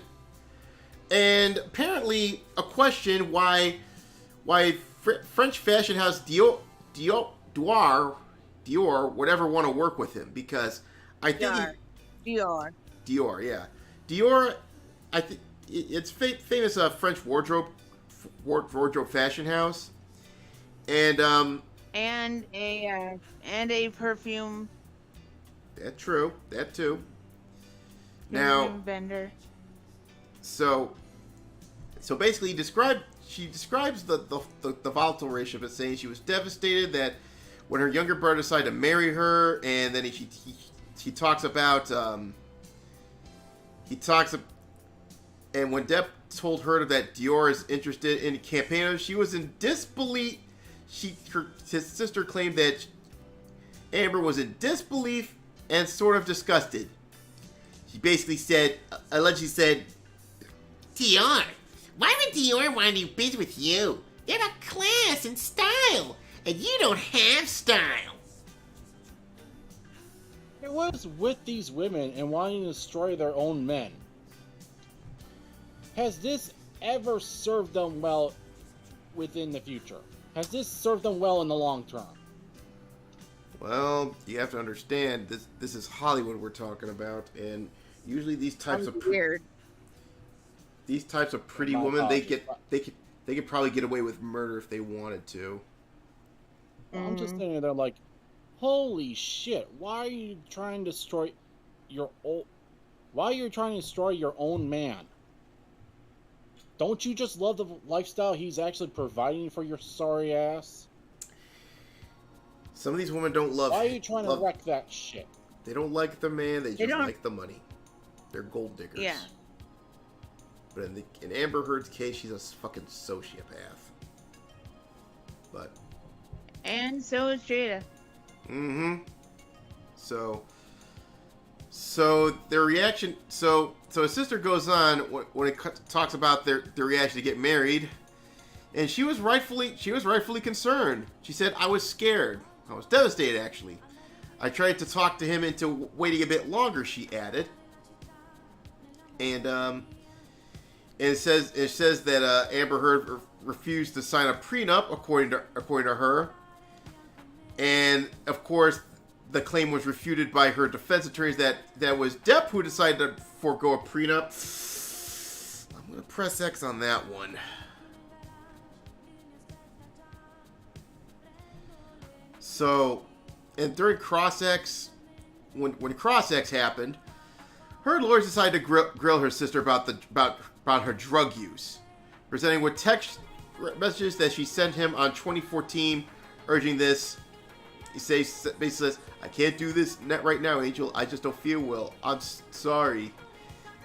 and apparently a question why French fashion house Dior whatever want to work with him, because I think Dior, yeah, Dior. I think it's famous French wardrobe fashion house, and a perfume. That too. Now, Bender. So basically, she describes the volatile relationship as saying she was devastated that when her younger brother decided to marry her, and then he talks about and when Depp told her that Dior is interested in campaigning, she was in disbelief. His sister claimed that Amber was in disbelief and sort of disgusted. She basically allegedly said, Dior, why would Dior want to do business with you? You have a class and style, and you don't have style. What is with these women and wanting to destroy their own men? Has this ever served them well within the future? Has this served them well in the long term? Well, you have to understand, this is Hollywood we're talking about, and usually these types of pretty women, they could probably get away with murder if they wanted to. I'm just thinking, they're like, holy shit! Why are you trying to destroy your own man? Don't you just love the lifestyle he's actually providing for your sorry ass? Some of these women don't love. Why are you trying to wreck that shit? They don't like the man. They just like the money. They're gold diggers. Yeah. But in Amber Heard's case, she's a fucking sociopath. But. And so is Jada. Mm-hmm. So their reaction. So his sister goes on when it talks about their reaction to get married, and she was rightfully concerned. She said, "I was scared. I was devastated. Actually, I tried to talk to him into waiting a bit longer." She added, and it says that Amber Heard refused to sign a prenup, according to her, and of course, the claim was refuted by her defense attorneys that was Depp who decided to forego a prenup. I'm going to press X on that one. So, and during Cross-X, when Cross-X happened, her lawyers decided to grill her sister about her drug use, presenting with text messages that she sent him on 2014, urging this. He basically says, "I can't do this right now, Angel. I just don't feel well. I'm sorry."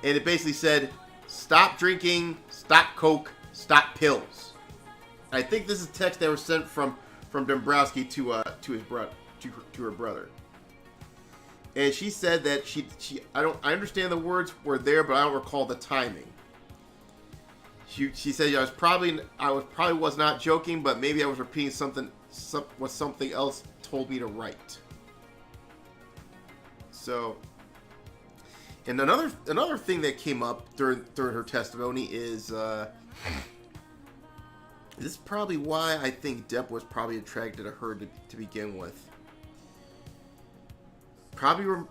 And it basically said, "Stop drinking, stop coke, stop pills." I think this is text that was sent from Dombrowski to her brother. And she said that I understand the words were there, but I don't recall the timing. She said I was not joking, but maybe I was repeating something else told me to write. So, and another thing that came up during her testimony is this is probably why I think Depp was probably attracted to her to begin with. Probably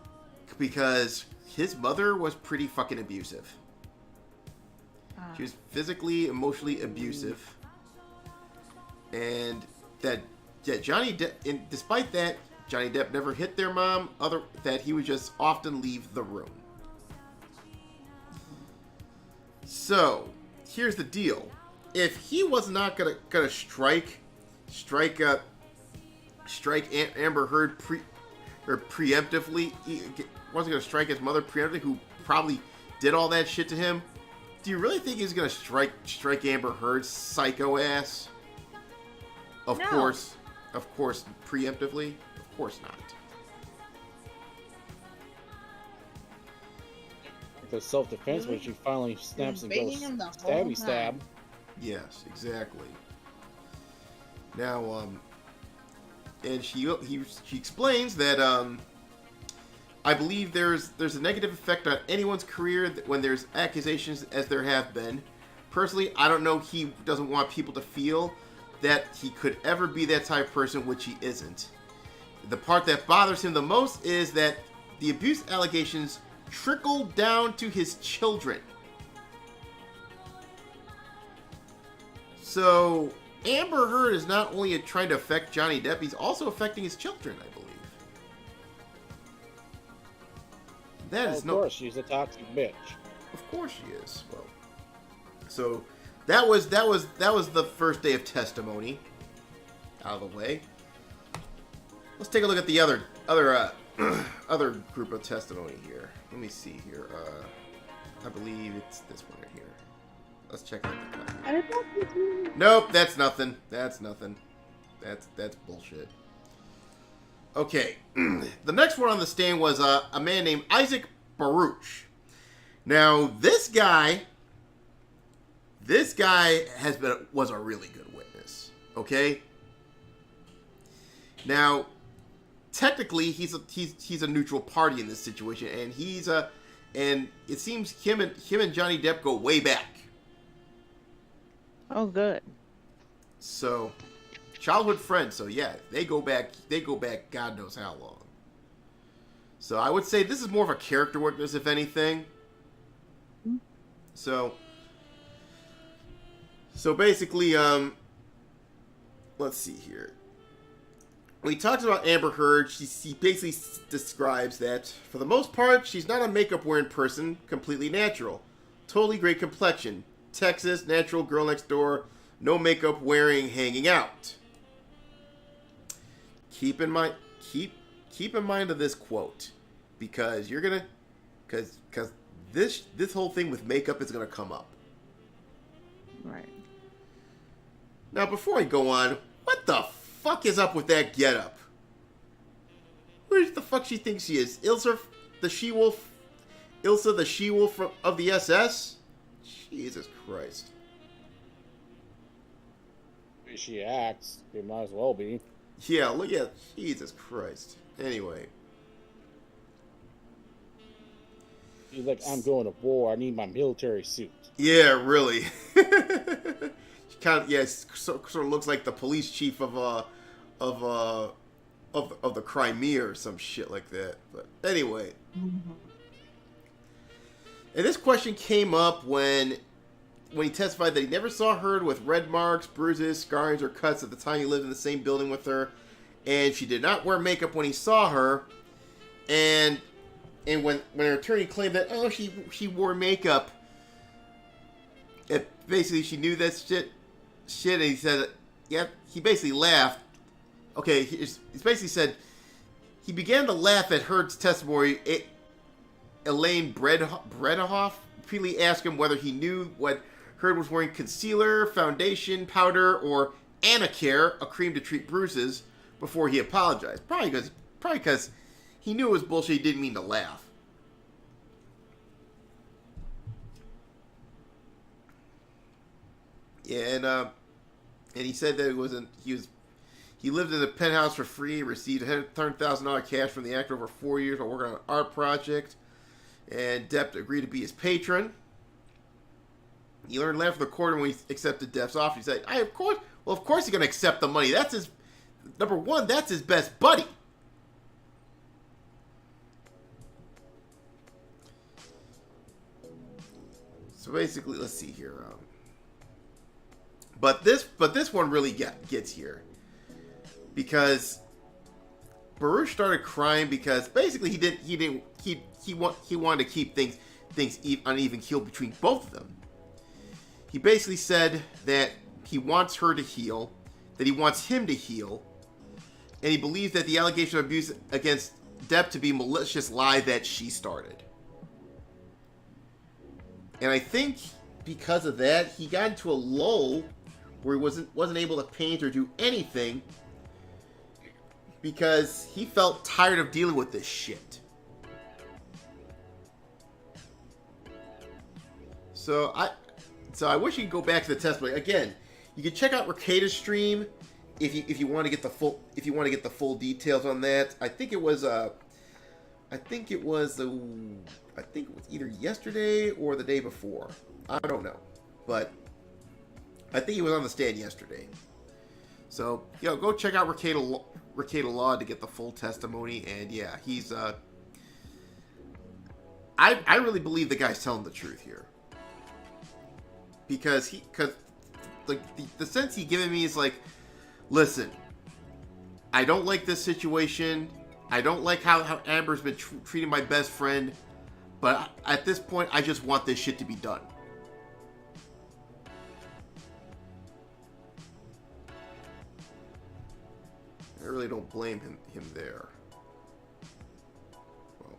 because his mother was pretty fucking abusive. She was physically, emotionally abusive, and Johnny Depp, and despite that, Johnny Depp never hit their mom. That he would just often leave the room. So here's the deal: if he was not gonna strike Amber Heard preemptively, he wasn't gonna strike his mother preemptively, who probably did all that shit to him. Do you really think he's gonna strike Amber Heard's psycho ass? Of course, preemptively? Of course not. The self-defense when she finally snaps and goes stabby stab. Yes, exactly. Now, and she explains that I believe there's a negative effect on anyone's career when there's accusations, as there have been. Personally, I don't know. He doesn't want people to feel that he could ever be that type of person, which he isn't. The part that bothers him the most is that the abuse allegations trickle down to his children. So Amber Heard is not only trying to affect Johnny Depp, he's also affecting his children, I believe. That is of course, she's a toxic bitch. Of course she is. Well, so that was the first day of testimony out of the way. Let's take a look at the other other group of testimony here. Let me see here. I believe it's this one right here. Let's check out the copy. Nope, that's nothing. That's nothing. That's bullshit. Okay, the next one on the stand was a man named Isaac Baruch. Now, this guy was a really good witness. Okay. Now, technically, he's a neutral party in this situation, and and it seems him and Johnny Depp go way back. Oh, good. So, childhood friends. So yeah, they go back. God knows how long. So I would say this is more of a character witness, if anything. So basically, let's see here. When he talks about Amber Heard, he basically describes that, for the most part, she's not a makeup-wearing person, completely natural. Totally great complexion. Texas, natural girl next door, no makeup wearing, hanging out. Keep in mind of this quote, because you're gonna, because this whole thing with makeup is gonna come up. Right. Now, before I go on, what the fuck is up with that getup? Who the fuck she thinks she is? Ilsa the She-Wolf of the SS? Jesus Christ. She acts. It might as well be. Yeah, look at Jesus Christ. Anyway. She's like, I'm going to war. I need my military suit. Yeah, really. She kind of, yeah, sort of looks like the police chief of the Crimea or some shit like that. But anyway. Mm-hmm. And this question came up when he testified that he never saw Heard with red marks, bruises, scarrings, or cuts at the time he lived in the same building with her, and she did not wear makeup when he saw her. And when her attorney claimed that she wore makeup, it basically she knew that shit, and he said, yeah, he basically laughed. Okay, he basically said he began to laugh at Heard's testimony. Elaine Bredehoff repeatedly asked him whether he knew what Heard was wearing: concealer, foundation, powder, or Anacare, a cream to treat bruises, before he apologized. Probably because he knew it was bullshit. He didn't mean to laugh. Yeah, and he said that it wasn't. He lived in a penthouse for free, received $100,000 cash from the actor over 4 years while working on an art project, and Depp agreed to be his patron. He learned laugh from the corner when he accepted Depp's offer. He said, of course he's going to accept the money. That's his, number one, that's his best buddy. So basically, let's see here. But this one really gets here, because Baruch started crying because basically he wanted to keep things on even keel between both of them. He basically said that he wants her to heal, that he wants him to heal, and he believes that the allegation of abuse against Depp to be a malicious lie that she started. And I think because of that, he got into a lull where he wasn't able to paint or do anything, because he felt tired of dealing with this shit. So I wish you could go back to the testimony again. You can check out Ricada's stream if you want to get the full details on that. I think it was either yesterday or the day before. I don't know, but I think he was on the stand yesterday. So go check out Ricada Law to get the full testimony. And yeah, he's I really believe the guy's telling the truth here, because the sense he given me is like, listen, I don't like this situation. I don't like how Amber's been treating my best friend. But at this point, I just want this shit to be done. I really don't blame him there. Well,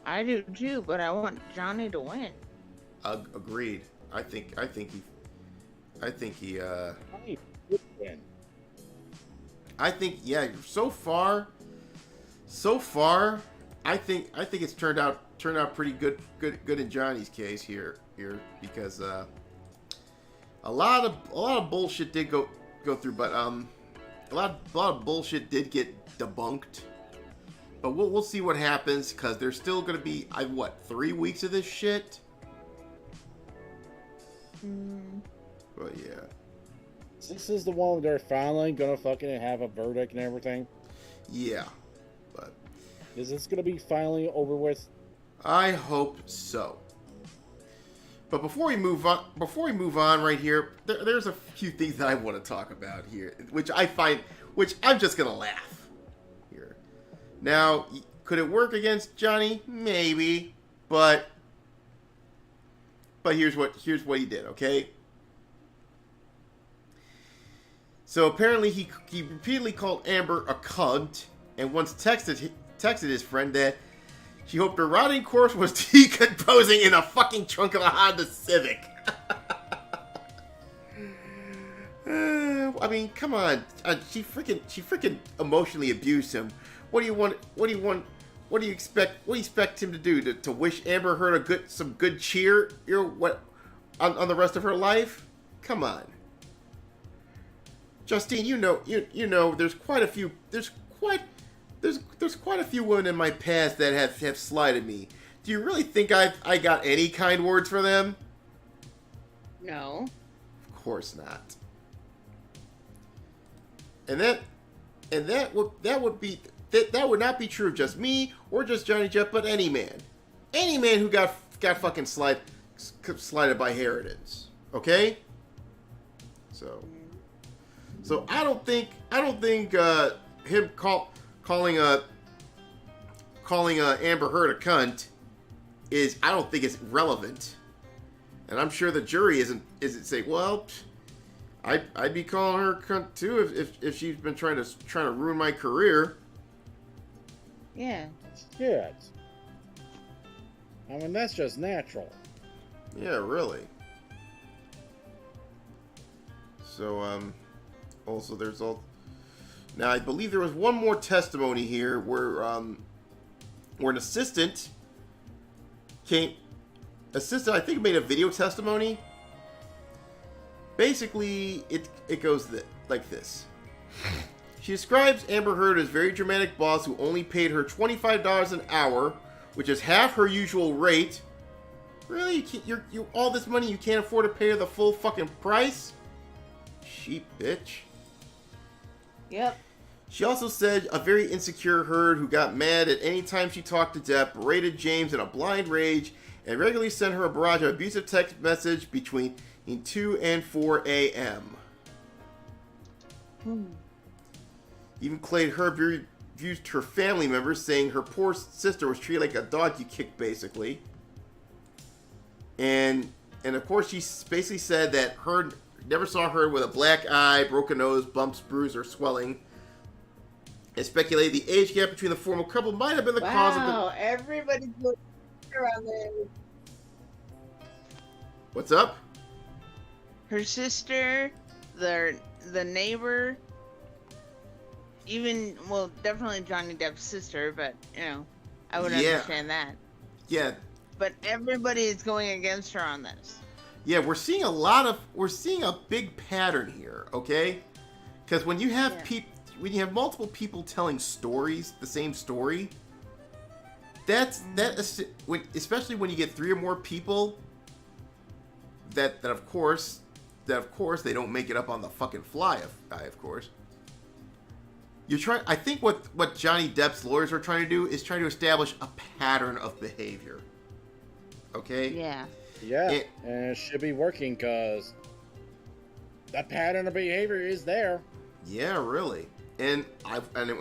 I do too, but I want Johnny to win. Agreed. I think he. I think yeah. So far, I think it's turned out pretty good in Johnny's case here because a lot of bullshit did go through, but a lot of bullshit did get debunked. But we'll see what happens because there's still gonna be 3 weeks of this shit. But yeah. This is the one where they're finally gonna fucking have a verdict and everything. Yeah, but is this gonna be finally over with? I hope so. But before we move on right here, there's a few things that I want to talk about here, which I'm just gonna laugh here. Now, could it work against Johnny? Maybe, but here's what he did. Okay. So apparently he repeatedly called Amber a cunt and once texted his friend that she hoped her riding course was decomposing in a fucking trunk of a Honda Civic. I mean, come on. She freaking emotionally abused him. What do you expect him to do? To wish Amber her some good cheer? On the rest of her life? Come on. Justine, you know, there's quite a few women in my past that have slighted me. Do you really think I got any kind words for them? No. Of course not. And that would not be true of just me or just Johnny Jeff, but any man who got fucking slighted by Herodins. Okay? So I don't think him calling Amber Heard a cunt I don't think it's relevant, and I'm sure the jury isn't saying, well, I'd be calling her a cunt too if she's been trying to ruin my career. Yeah. Shit. I mean, that's just natural. Yeah, really. So also there's all. Now I believe there was one more testimony here where an assistant I think made a video testimony. Basically, it goes like this. She describes Amber Heard as a very dramatic boss who only paid her $25 an hour, which is half her usual rate. Really? You all this money you can't afford to pay her the full fucking price? Cheap bitch. Yep. She also said a very insecure Heard who got mad at any time she talked to Depp, berated James in a blind rage, and regularly sent her a barrage of abusive text message between 2 and 4 a.m. Even claimed Heard abused her family members, saying her poor sister was treated like a dog you kicked, basically. And of course, she basically said that Heard never saw her with a black eye, broken nose, bumps, bruise, or swelling. And speculated the age gap between the former couple might have been the cause of the... Wow, everybody's looking around there. What's up? Her sister, the neighbor, definitely Johnny Depp's sister, but, I would understand that. Yeah. But everybody is going against her on this. Yeah, we're seeing a big pattern here, okay? Because when you have when you have multiple people telling stories, the same story, especially when you get 3 or more people that of course they don't make it up on the fucking fly, of course. I think what Johnny Depp's lawyers are trying to do is trying to establish a pattern of behavior. Okay? Yeah. Yeah, and it should be working because that pattern of behavior is there. Yeah, really. And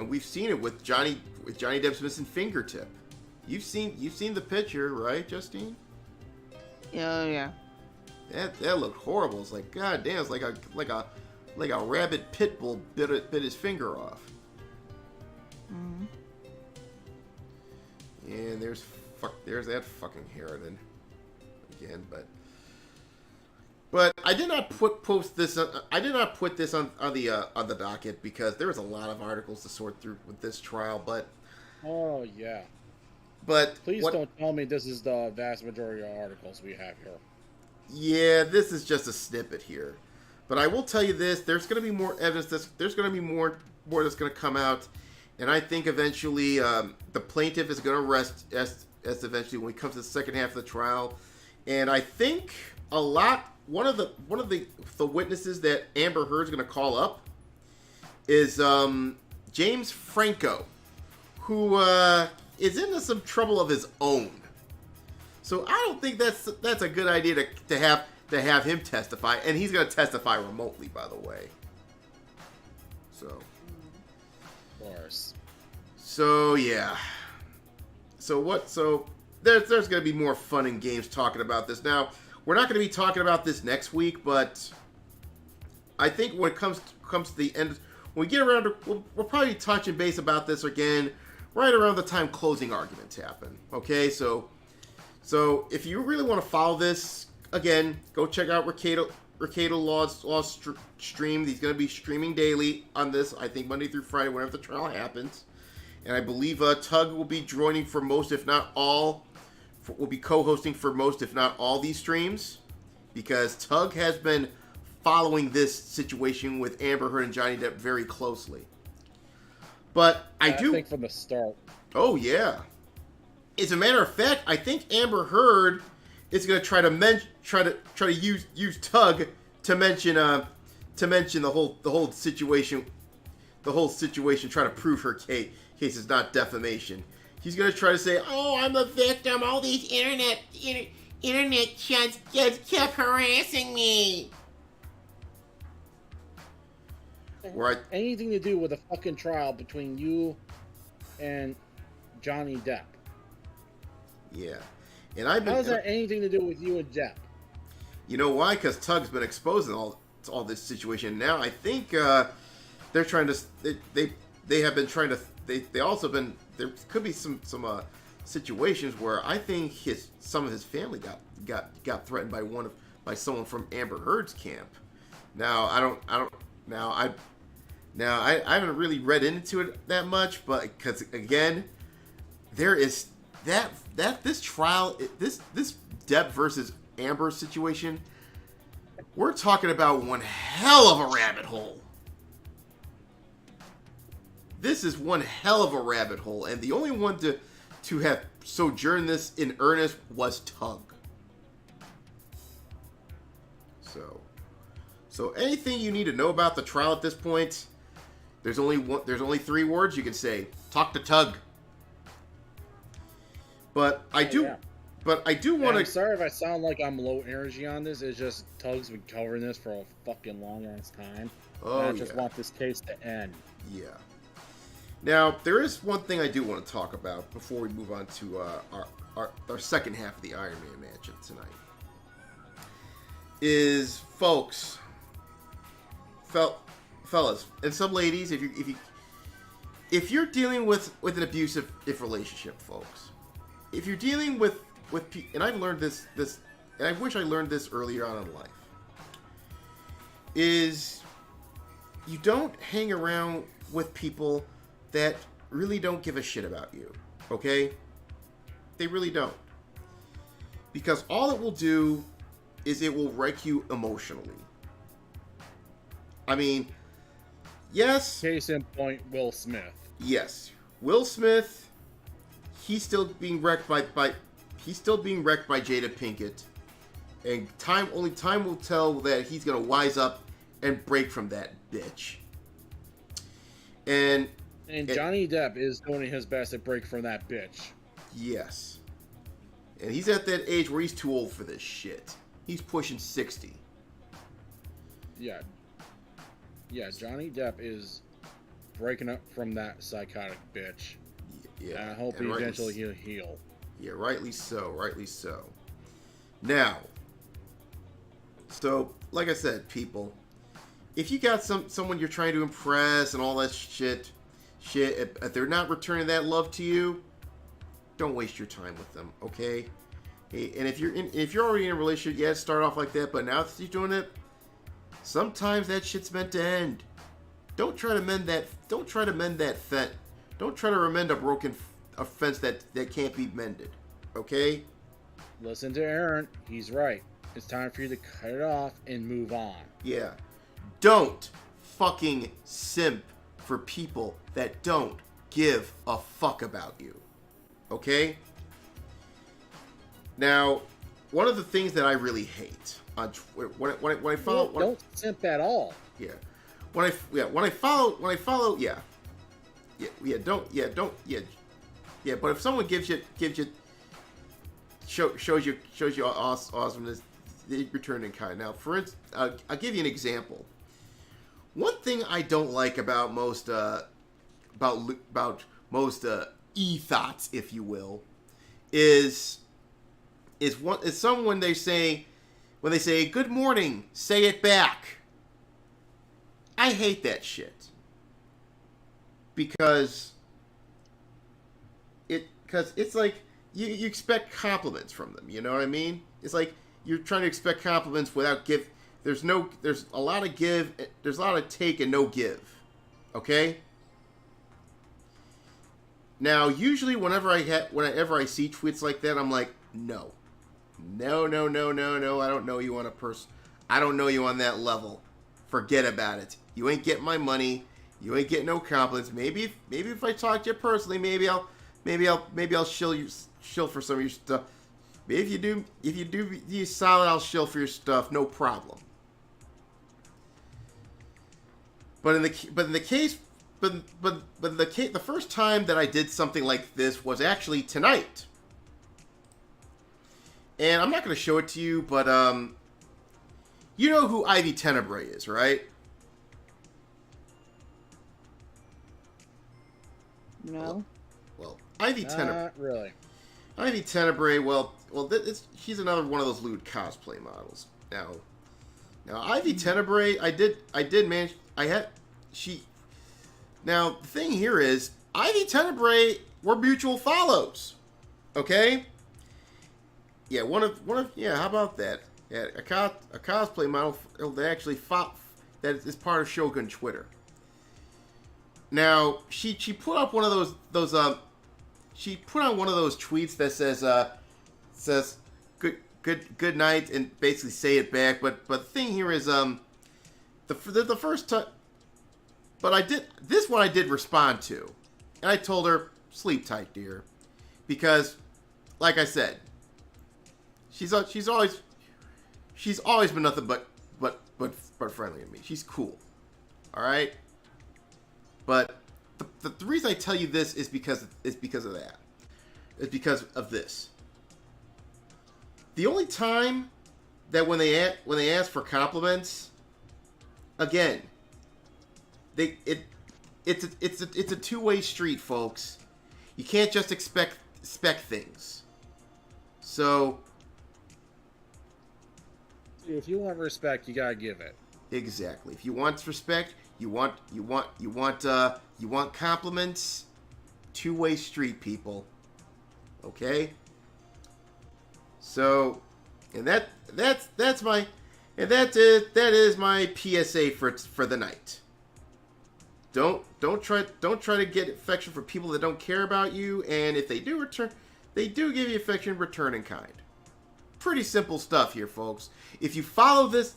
we've seen it with Johnny Depp's missing fingertip. You've seen the picture, right, Justine? Oh yeah. That looked horrible. It's like, god damn, it's like a rabid pit bull bit his finger off. Mm-hmm. And there's that fucking Harridan again, but I did not post this. I did not put this on the docket because there was a lot of articles to sort through with this trial. But oh yeah. But please don't tell me this is the vast majority of articles we have here. Yeah, this is just a snippet here. But I will tell you this: there's going to be more evidence. There's going to be more that's going to come out, and I think eventually the plaintiff is going to rest as eventually when it comes to the second half of the trial. And I think one of the witnesses that Amber Heard's going to call up is James Franco, who is into some trouble of his own. So I don't think that's a good idea to have him testify, and he's going to testify remotely, by the way. So, of course. So yeah. So there's going to be more fun and games talking about this. Now, we're not going to be talking about this next week, but I think when it comes to the end, when we get around to, we'll probably be touching base about this again right around the time closing arguments happen. Okay, so if you really want to follow this, again, go check out Ricardo Law's stream. He's going to be streaming daily on this, I think Monday through Friday, whenever the trial happens. And I believe Tug will be joining for most, if not all, will be co-hosting for most, if not all, these streams. Because Tug has been following this situation with Amber Heard and Johnny Depp very closely. But I think from the start. Oh, yeah. As a matter of fact, I think Amber Heard is going to try to use Tug to mention the whole situation, try to prove her case is not defamation. He's going to try to say, "Oh, I'm a victim. All these internet chats just kept harassing me." Right. Anything to do with a fucking trial between you and Johnny Depp. Yeah. And how does that anything to do with you and Depp? You know why? Because Tug's been exposing all this situation. Now I think they're trying to. They have been trying to. They also been. There could be some situations where I think some of his family got threatened by someone from Amber Heard's camp. Now I haven't really read into it that much, but because again, there is this trial, this Depp versus Amber situation, we're talking about one hell of a rabbit hole. This is one hell of a rabbit hole, and the only one to have sojourned this in earnest was Tug. So anything you need to know about the trial at this point, there's only 3 words you can say: talk to Tug. But I do want to. I'm sorry if I sound like I'm low energy on this. It's just Tug's been covering this for a fucking long ass time. Oh, and I just want this case to end. Yeah. Now, there is one thing I do want to talk about before we move on to our second half of the Iron Man match tonight. Is, folks, fellas, and some ladies, if you're dealing with an abusive relationship, folks, if you're dealing with and I've learned this, and I wish I learned this earlier on in life, is you don't hang around with people that really don't give a shit about you, okay? They really don't. Because all it will do is it will wreck you emotionally. I mean, yes. Case in point, Will Smith. Yes. Will Smith, he's still being wrecked by Jada Pinkett. And only time will tell that he's gonna wise up and break from that bitch. And Johnny Depp is doing his best to break from that bitch. Yes. And he's at that age where he's too old for this shit. He's pushing 60. Yeah. Yeah, Johnny Depp is breaking up from that psychotic bitch. Yeah. I hope and eventually he'll heal. Yeah, rightly so. Rightly so. Now, so like I said, people, if you got someone you're trying to impress and all that shit, if they're not returning that love to you, don't waste your time with them, okay? Hey, and if you're already in a relationship, yeah, start off like that, but now that you're doing it, sometimes that shit's meant to end. Don't try to mend that. Don't try to mend that fence. Don't try to mend a fence that can't be mended, okay? Listen to Aaron. He's right. It's time for you to cut it off and move on. Yeah. Don't fucking simp for people that don't give a fuck about you. Okay? Now, one of the things that I really hate on when I follow don't simp at all. Yeah. When I follow but if someone gives you shows you awesomeness, they return in kind. Now, for instance, I'll give you an example. One thing I don't like about most e-thoughts, if you will, is someone when they say good morning, say it back. I hate that shit because it's like you expect compliments from them. You know what I mean? It's like you're trying to expect compliments without give. There's a lot of give. There's a lot of take and no give. Okay. Now, usually, whenever I see tweets like that, I'm like, no. I don't know you on a person. I don't know you on that level. Forget about it. You ain't getting my money. You ain't getting no compliments. Maybe if I talk to you personally, maybe I'll shill for some of your stuff. Maybe if you do you solid, I'll shill for your stuff. No problem. But in the case, the first time that I did something like this was actually tonight. And I'm not going to show it to you, but you know who Ivy Tenebrae is, right? No. Well, Ivy Tenebrae. Not really. Ivy Tenebrae. Well, she's another one of those lewd cosplay models. Now, Ivy Tenebrae. Now, the thing here is, Ivy Tenebrae were mutual follows. Okay. Yeah, how about that? Yeah, a cosplay model that actually that is part of Shogun Twitter. Now, she put up one of those she put on one of those tweets that says good night and basically say it back. But the thing here is the first time. But I did respond to, and I told her, sleep tight, dear, because, like I said, she's always been nothing but friendly to me. She's cool, all right. But the reason I tell you this is because of that. It's because of this. The only time that when they ask for compliments, again. It's a two-way street, folks. You can't just expect things. So, if you want respect, you gotta give it. Exactly. If you want respect, you want compliments. Two-way street, people. Okay. So, and that is my PSA for the night. Don't try to get affection from people that don't care about you, and if they do give you affection, return in kind. Pretty simple stuff here, folks. If you follow this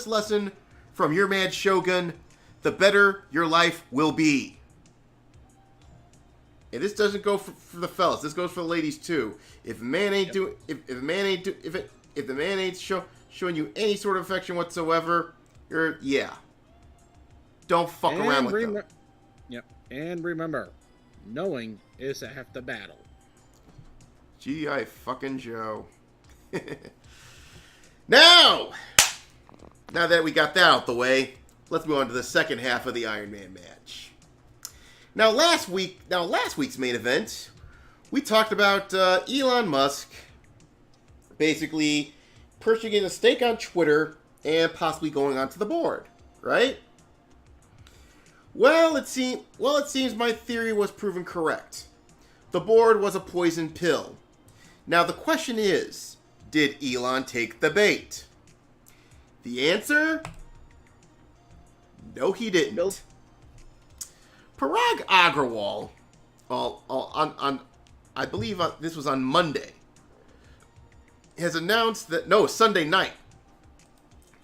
lesson from your mad Shogun, the better your life will be. And this doesn't go for the fellas. This goes for the ladies too. If the man ain't showing you any sort of affection whatsoever, don't fuck around with them. Yep. And remember, knowing is half the battle. G.I. fucking Joe. Now that we got that out the way, let's move on to the second half of the Iron Man match. Now last week's main event, we talked about Elon Musk basically purchasing a stake on Twitter and possibly going onto the board, right? Well, it seems my theory was proven correct. The board was a poison pill. Now the question is, did Elon take the bait? The answer? No, he didn't. Nope. Parag Agrawal, I believe this was on Monday, has announced that, no, Sunday night,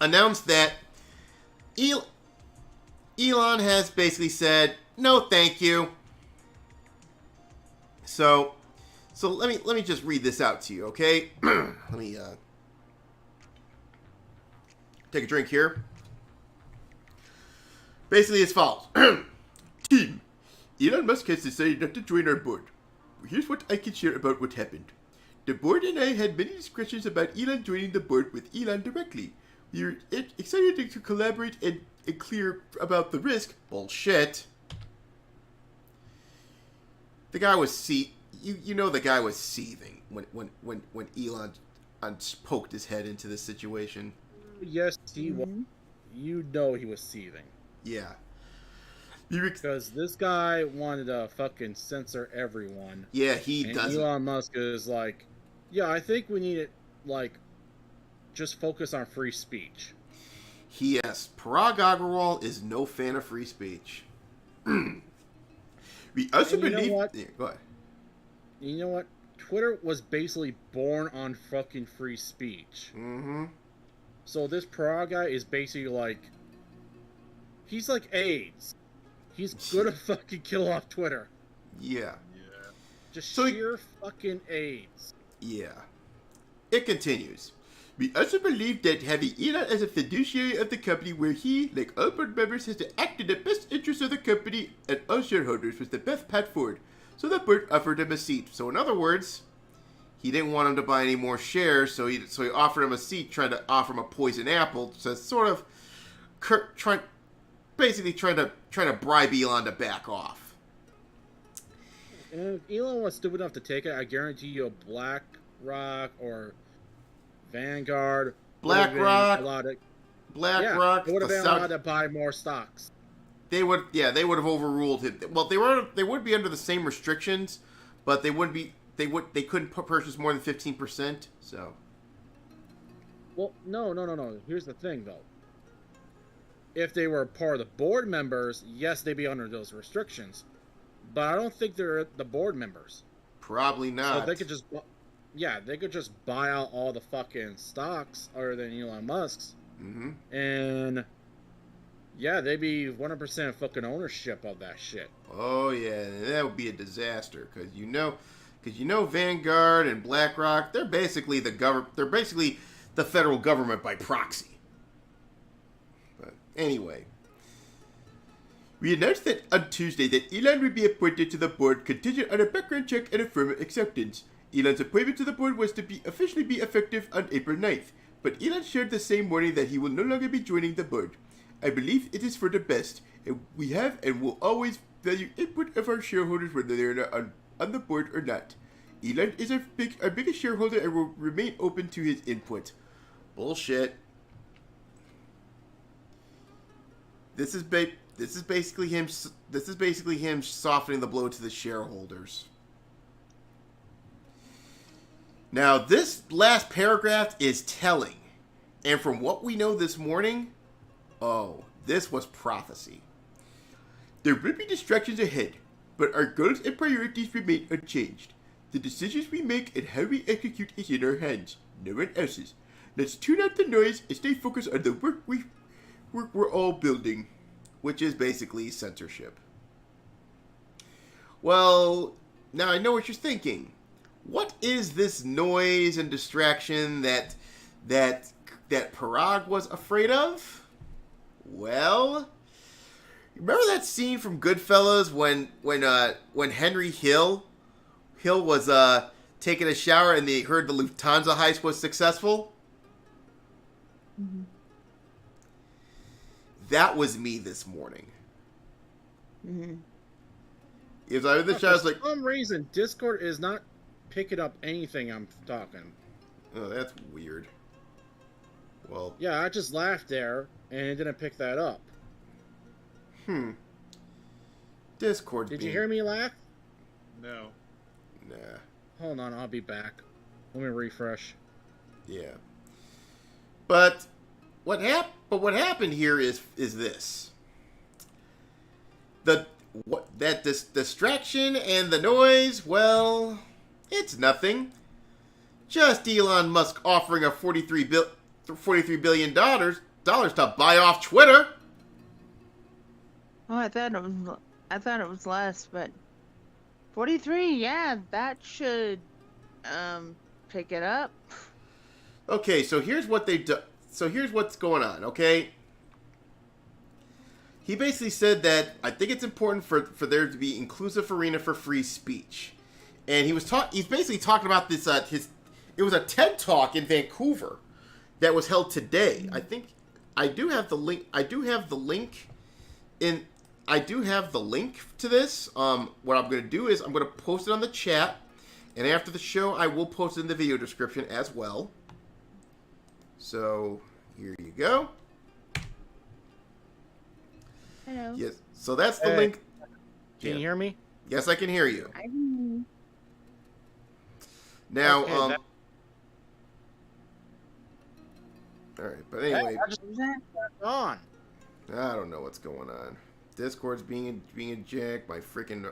announced that Elon has basically said, no thank you. So let me just read this out to you, okay? Let me take a drink here. Basically as follows. Team, Elon Musk has decided not to join our board. Here's what I can share about what happened. The board and I had many discussions about Elon joining the board with Elon directly. We were excited to collaborate and clear about the risk. Bullshit. The guy was you know the guy was seething when Elon poked his head into this situation. Yes, he was. You know he was seething. Yeah. Because this guy wanted to fucking censor everyone. Yeah, he does. Elon Musk is like, yeah, I think we need to, like, just focus on free speech. Yes, Parag Agrawal is no fan of free speech. We also believe... You know what? Yeah, go ahead. You know what? Twitter was basically born on fucking free speech. Mm-hmm. So this Parag guy is basically like... He's like AIDS. He's gonna fucking kill off Twitter. Yeah. Just sheer fucking AIDS. Yeah. It continues. We also believe that having Elon as a fiduciary of the company where he, like all board members, has to act in the best interest of the company and all shareholders was the best path forward. So the board offered him a seat. So in other words, he didn't want him to buy any more shares, so he offered him a seat, trying to offer him a poison apple, so sort of trying to bribe Elon to back off. And if Elon was stupid enough to take it, I guarantee you BlackRock or Vanguard would have been allowed to buy more stocks. They would have overruled him. Well, they would be under the same restrictions, but they couldn't purchase more than 15%. So. Well, no. Here's the thing, though. If they were part of the board members, yes, they'd be under those restrictions. But I don't think they're the board members. Probably not. So they could just buy out all the fucking stocks other than Elon Musk's. Mm-hmm. And yeah, they'd be 100% fucking ownership of that shit. Oh yeah, that would be a disaster because you know Vanguard and BlackRock, they're basically the federal government by proxy. But anyway, we announced that on Tuesday that Elon would be appointed to the board contingent on a background check and affirmative acceptance. Elon's appointment to the board was to officially be effective on April 9th, but Elon shared the same morning that he will no longer be joining the board. I believe it is for the best, and we have and will always value input of our shareholders whether they are on the board or not. Elon is our biggest shareholder and will remain open to his input. Bullshit. This is basically him softening the blow to the shareholders. Now, this last paragraph is telling. And from what we know this morning, this was prophecy. There will be distractions ahead, but our goals and priorities remain unchanged. The decisions we make and how we execute is in our hands, no one else's. Let's tune out the noise and stay focused on the work we're all building, which is basically censorship. Well, now I know what you're thinking. What is this noise and distraction that Parag was afraid of? Well, remember that scene from Goodfellas when Henry Hill was taking a shower and they heard the Lufthansa heist was successful? Mm-hmm. That was me this morning. Mm-hmm. If I'm in the chat, I was like, for some reason, Discord is not picking up anything I'm talking. oh, that's weird. Well, yeah, I just laughed there, and it didn't pick that up. Discord. Did you hear me laugh? No. Nah. Hold on, I'll be back. Let me refresh. Yeah. But what happened here is this. This distraction and the noise, well, it's nothing. Just Elon Musk offering a $43 billion to buy off Twitter. Oh, I thought it was less, but 43, yeah, that should pick it up. Okay, so here's what they do. So here's what's going on, okay? He basically said that I think it's important for there to be inclusive arena for free speech. And he's basically talking about this it was a TED Talk in Vancouver that was held today. I think I do have the link to this. What I'm going to do is I'm going to post it on the chat, and after the show I will post it in the video description as well. So here you go. Hello. Yes. So that's the link. Can you hear me? Yes, I can hear you. I can... Now, Okay, all right, but anyway, on. I don't know what's going on. Discord's being jacked. My freaking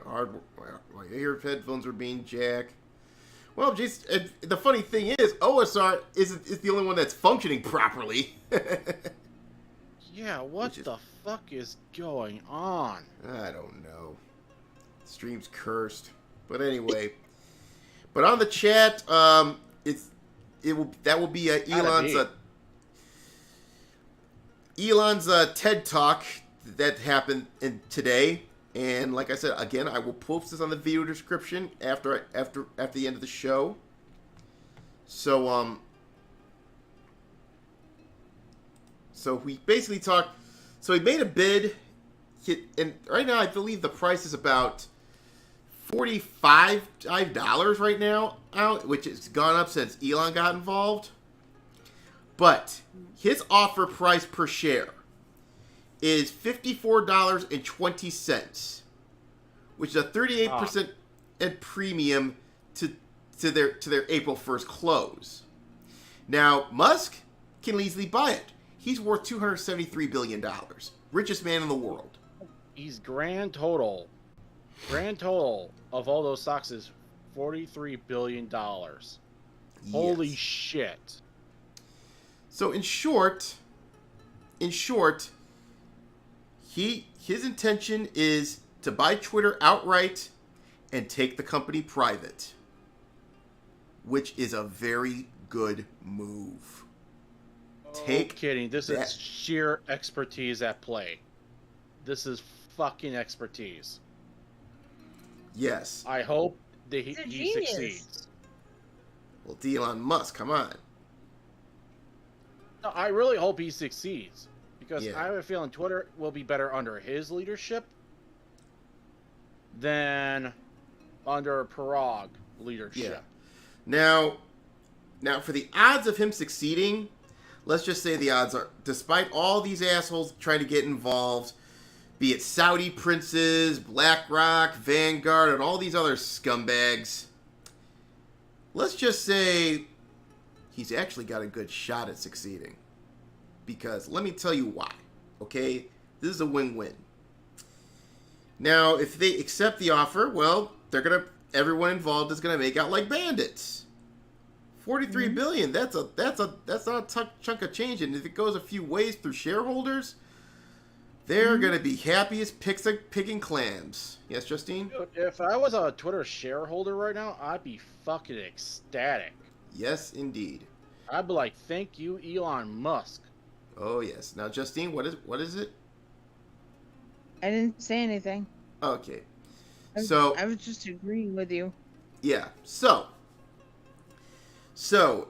my ear headphones are being jacked. Well, just the funny thing is, OSR is the only one that's functioning properly. Yeah, what the fuck is going on? I don't know. Stream's cursed. But anyway, but on the chat, that will be Elon's TED Talk that happened today. And like I said, again, I will post this on the video description after the end of the show. So we basically talked. So he made a bid, and right now I believe the price is about $45 right now, which has gone up since Elon got involved. But his offer price per share is $54.20, which is a 38% premium to their April 1st close. Now, Musk can easily buy it. He's worth $273 billion. Richest man in the world. He's grand total of all those stocks is $43 billion. Yes. Holy shit. So in short, his intention is to buy Twitter outright and take the company private, which is a very good move. Kidding. This is sheer expertise at play. This is fucking expertise. Yes. I hope that he succeeds. Well, Elon Musk, come on. No, I really hope he succeeds. Because I have a feeling Twitter will be better under his leadership than under Parag leadership. Yeah. Now, for the odds of him succeeding, let's just say the odds are, despite all these assholes trying to get involved, be it Saudi princes, BlackRock, Vanguard, and all these other scumbags, let's just say he's actually got a good shot at succeeding. Because let me tell you why, okay? This is a win-win. Now, if they accept the offer, well, everyone involved is gonna make out like bandits. $43 billion, that's not a chunk of change, and if it goes a few ways through shareholders, they're gonna be happy as picking clams. Yes, Justine? Dude, if I was a Twitter shareholder right now, I'd be fucking ecstatic. Yes, indeed. I'd be like, thank you, Elon Musk. Oh yes. Now, Justine, what is it? I didn't say anything. Okay. I was just agreeing with you. Yeah. So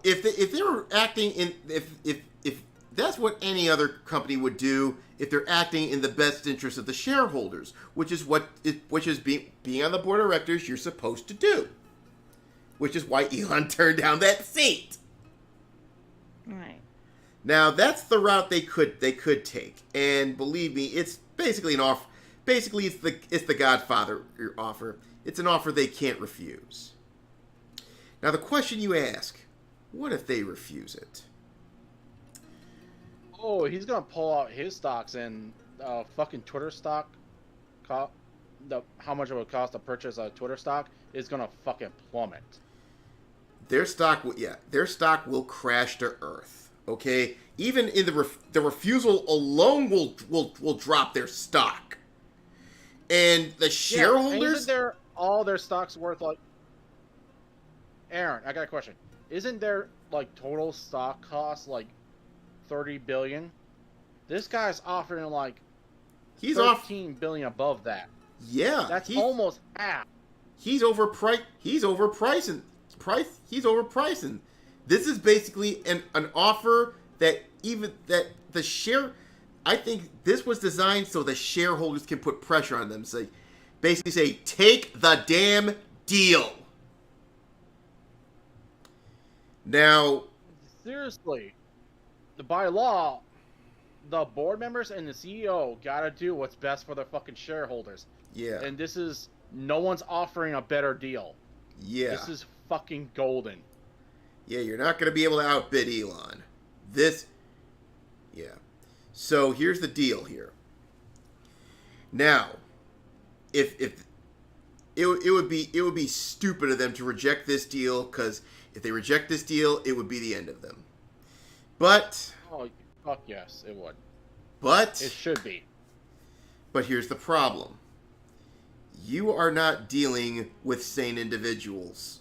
if they were acting in if that's what any other company would do if they're acting in the best interest of the shareholders, which is being on the board of directors you're supposed to do. Which is why Elon turned down that seat. Right. Now that's the route they could take, and believe me, it's basically an offer. Basically, it's the Godfather offer. It's an offer they can't refuse. Now the question you ask: what if they refuse it? Oh, he's gonna pull out his stocks and fucking Twitter stock. How much it would cost to purchase a Twitter stock is gonna fucking plummet. Their stock will crash to earth. Okay, even in the refusal alone will drop their stock, and the shareholders. And isn't all their stocks worth like? Aaron, I got a question. Isn't their like total stock cost like 30 billion? This guy's offering like he's 13 billion above that. Yeah, that's almost half. He's overpricing. He's overpricing. This is basically an offer that the share. I think this was designed so the shareholders can put pressure on them. So basically say, take the damn deal. Now, seriously, by law, the board members and the CEO gotta do what's best for their fucking shareholders. Yeah. And this is no one's offering a better deal. Yeah. This is fucking golden. Yeah, you're not going to be able to outbid Elon. Yeah. So here's the deal here. Now, if it would be stupid of them to reject this deal, because if they reject this deal, it would be the end of them. But oh, fuck yes, it would. But it should be. But here's the problem. You are not dealing with sane individuals.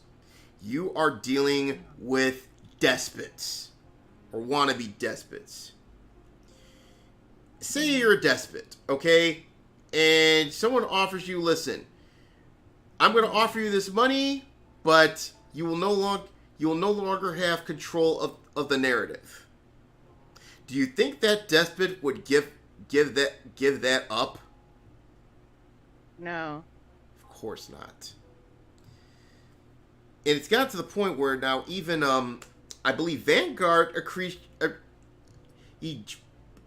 You are dealing with despots, or wannabe despots. Say you're a despot, okay? And someone offers you, listen, I'm going to offer you this money, but you will no longer have control of the narrative. Do you think that despot would give that up? No. Of course not. And it's got to the point where now even I believe Vanguard he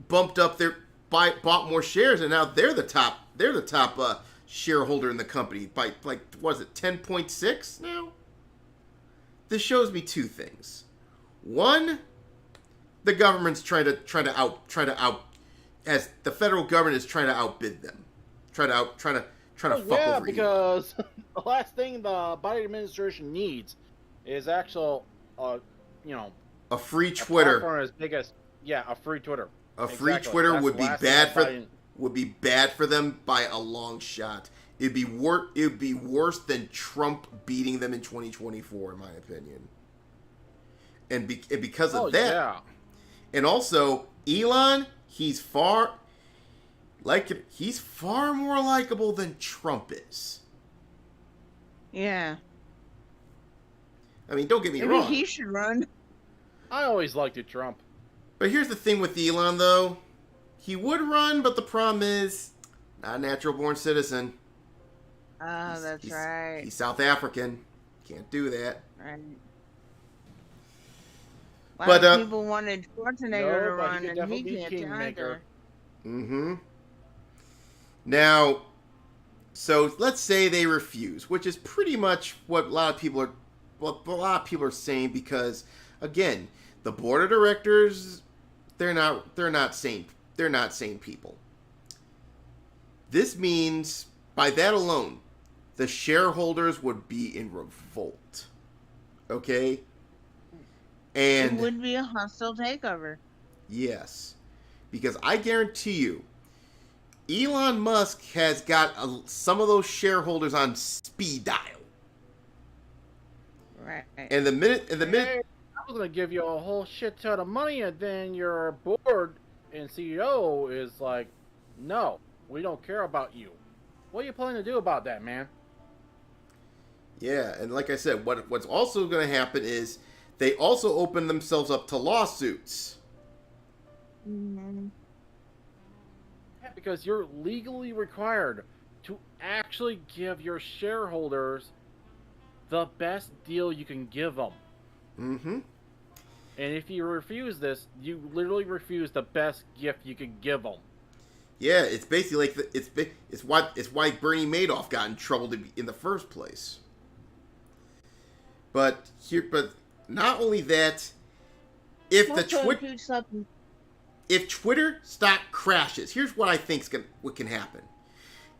bumped up bought more shares, and now they're the top shareholder in the company by like, was it 10.6 now? This shows me two things. One, the government's trying to out as the federal government is trying to outbid them. Trying to fuck over you. Because the last thing the Biden administration needs is actual a free Twitter. As big as a free Twitter. A free Twitter would be bad for them by a long shot. It'd be worse than Trump beating them in 2024, in my opinion. And because of that, yeah. And also Elon, he's far more likable than Trump is. Yeah. I mean, don't get me Maybe wrong. He should run. I always liked it, Trump. But here's the thing with Elon, though. He would run, but the problem is, not a natural-born citizen. Oh, that's right. He's South African. Can't do that. Right. A lot of people wanted Schwarzenegger to run, and he can't either. Mm-hmm. Now, so let's say they refuse, which is pretty much what a lot of people are saying, because again, the board of directors, they're not sane people. This means, by that alone, the shareholders would be in revolt. Okay? And it would be a hostile takeover. Yes. Because I guarantee you, Elon Musk has got some of those shareholders on speed dial. Right. And the minute I was gonna give you a whole shit ton of money, and then your board and CEO is like, no, we don't care about you. What are you planning to do about that, man? Yeah, and like I said, what's also going to happen is they also open themselves up to lawsuits. Mm-hmm. Yeah, because you're legally required to actually give your shareholders the best deal you can give them. Mm-hmm. And if you refuse this, you literally refuse the best gift you can give them. Yeah, it's basically like it's why Bernie Madoff got in trouble in the first place. But not only that, if Twitter stock crashes, here's what I think what can happen.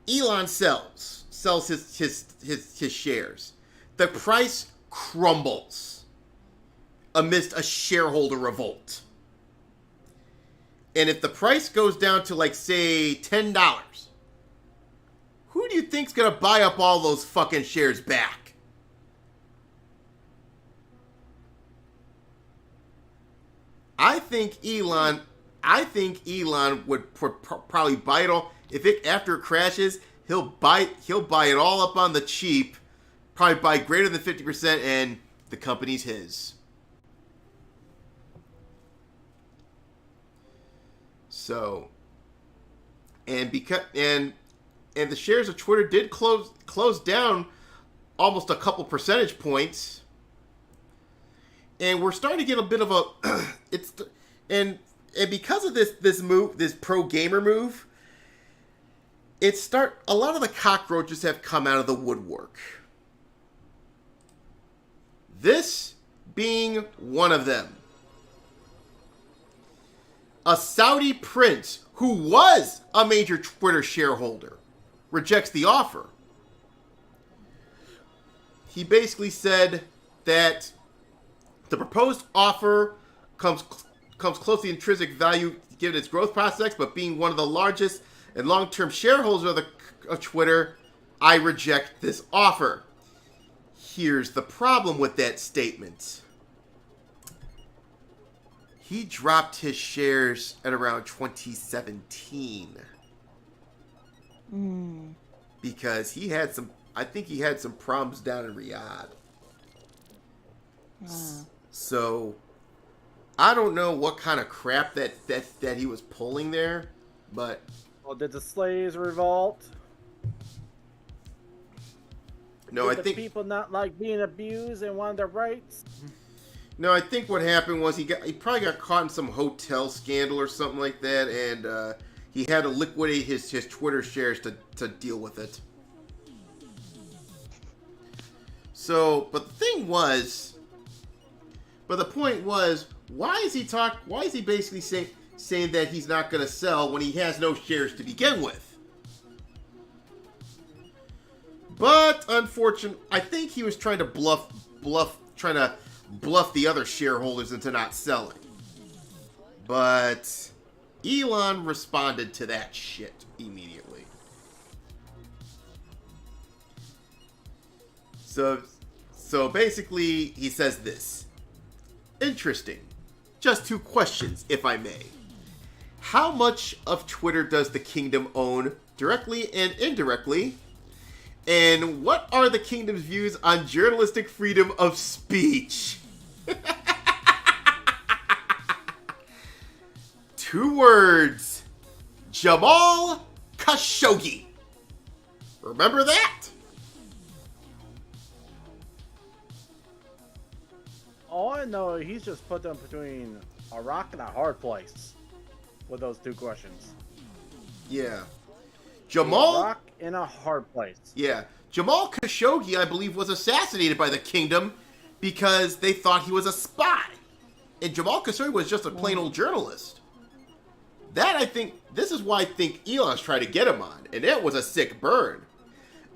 Elon sells his shares. The price crumbles amidst a shareholder revolt. And if the price goes down to, like, say, $10, who do you think's gonna buy up all those fucking shares back? I think Elon would probably buy it all. After it crashes, he'll buy it all up on the cheap, probably buy greater than 50%, and the company's his. So, and the shares of Twitter did close down almost a couple percentage points, and we're starting to get a bit of a and because of this pro gamer move, a lot of the cockroaches have come out of the woodwork. This being one of them. A Saudi prince who was a major Twitter shareholder rejects the offer. He basically said that the proposed offer comes close to the intrinsic value given its growth prospects, but being one of the largest and long-term shareholders of Twitter, I reject this offer. Here's the problem with that statement. He dropped his shares at around 2017. Because I think he had some problems down in Riyadh. So, I don't know what kind of crap that he was pulling there, but... Well, did the slaves revolt? No, did the people not like being abused and wanted their rights? No, I think what happened was he probably got caught in some hotel scandal or something like that, and he had to liquidate his Twitter shares to deal with it. So, but the point was, why is he basically saying that he's not going to sell when he has no shares to begin with? But unfortunately, I think he was trying to bluff the other shareholders into not selling. But Elon responded to that shit immediately. So basically, he says this. Interesting. Just 2 questions, if I may. How much of Twitter does the kingdom own, directly and indirectly? And what are the kingdom's views on journalistic freedom of speech? 2 words. Jamal Khashoggi. Remember that? All I know, he's just put them between a rock and a hard place with those 2 questions. Yeah. A rock and a hard place. Yeah. Jamal Khashoggi, I believe, was assassinated by the kingdom because they thought he was a spy. And Jamal Khashoggi was just a plain old journalist. This is why I think Elon's trying to get him on. And it was a sick burn.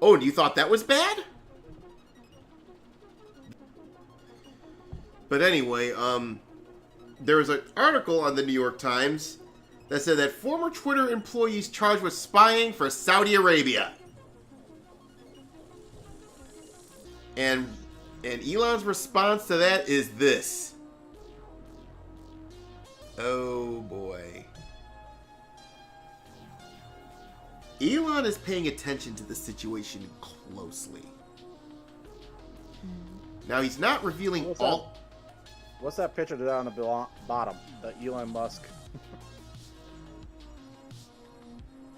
Oh, and you thought that was bad? But anyway, there was an article on the New York Times that said that former Twitter employees charged with spying for Saudi Arabia. And Elon's response to that is this. Oh boy. Elon is paying attention to the situation closely. Now he's not revealing What's that picture down on the bottom? The Elon Musk.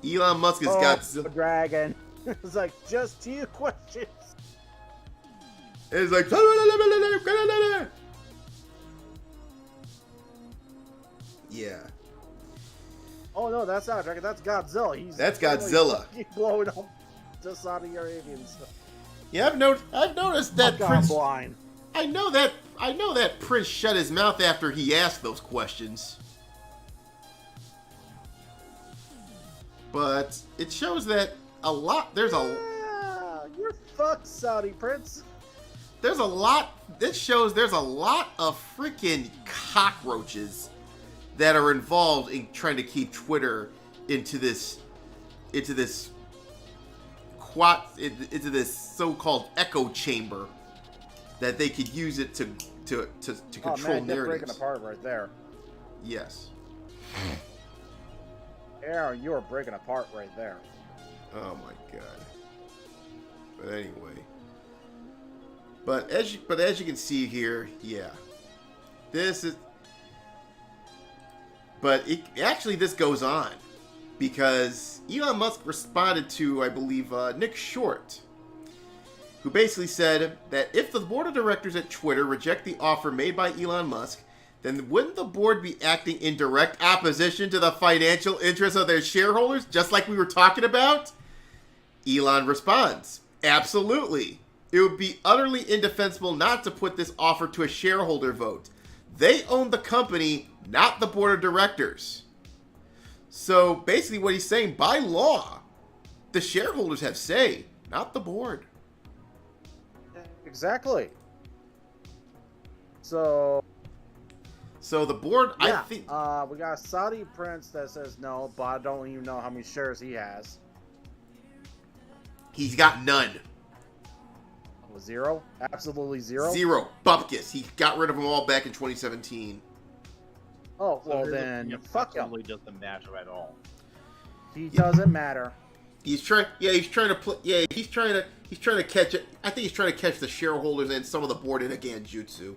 Elon Musk has got the dragon. It's like just 2 questions. It's like yeah. Oh no, that's not a dragon. That's Godzilla. That's Godzilla. He's blowing up to Saudi Arabians. Yeah, I've noticed that Prince. Blind. I know that Prince shut his mouth after he asked those questions. But it shows that you're fucked, Saudi Prince. This shows there's a lot of freaking cockroaches that are involved in trying to keep Twitter into this so-called echo chamber that they could use it to control they're narratives. breaking apart right there. Yes. Aaron, you are breaking apart right there. Oh my god. But anyway. But as you can see here, yeah. This goes on because Elon Musk responded to, I believe, Nick Short, who basically said that if the board of directors at Twitter reject the offer made by Elon Musk, then wouldn't the board be acting in direct opposition to the financial interests of their shareholders, just like we were talking about? Elon responds, absolutely. It would be utterly indefensible not to put this offer to a shareholder vote. They own the company, not the board of directors. So basically what he's saying, by law, the shareholders have say, not the board. Exactly. So the board, yeah, I think... we got a Saudi Prince that says no, but I don't even know how many shares he has. He's got none. 0? Absolutely 0? 0. Bupkis. He got rid of them all back in 2017. Oh, well then, fuck him. Absolutely doesn't matter at all. He doesn't matter. He's trying to catch it. I think he's trying to catch the shareholders and some of the board in a Ganjutsu.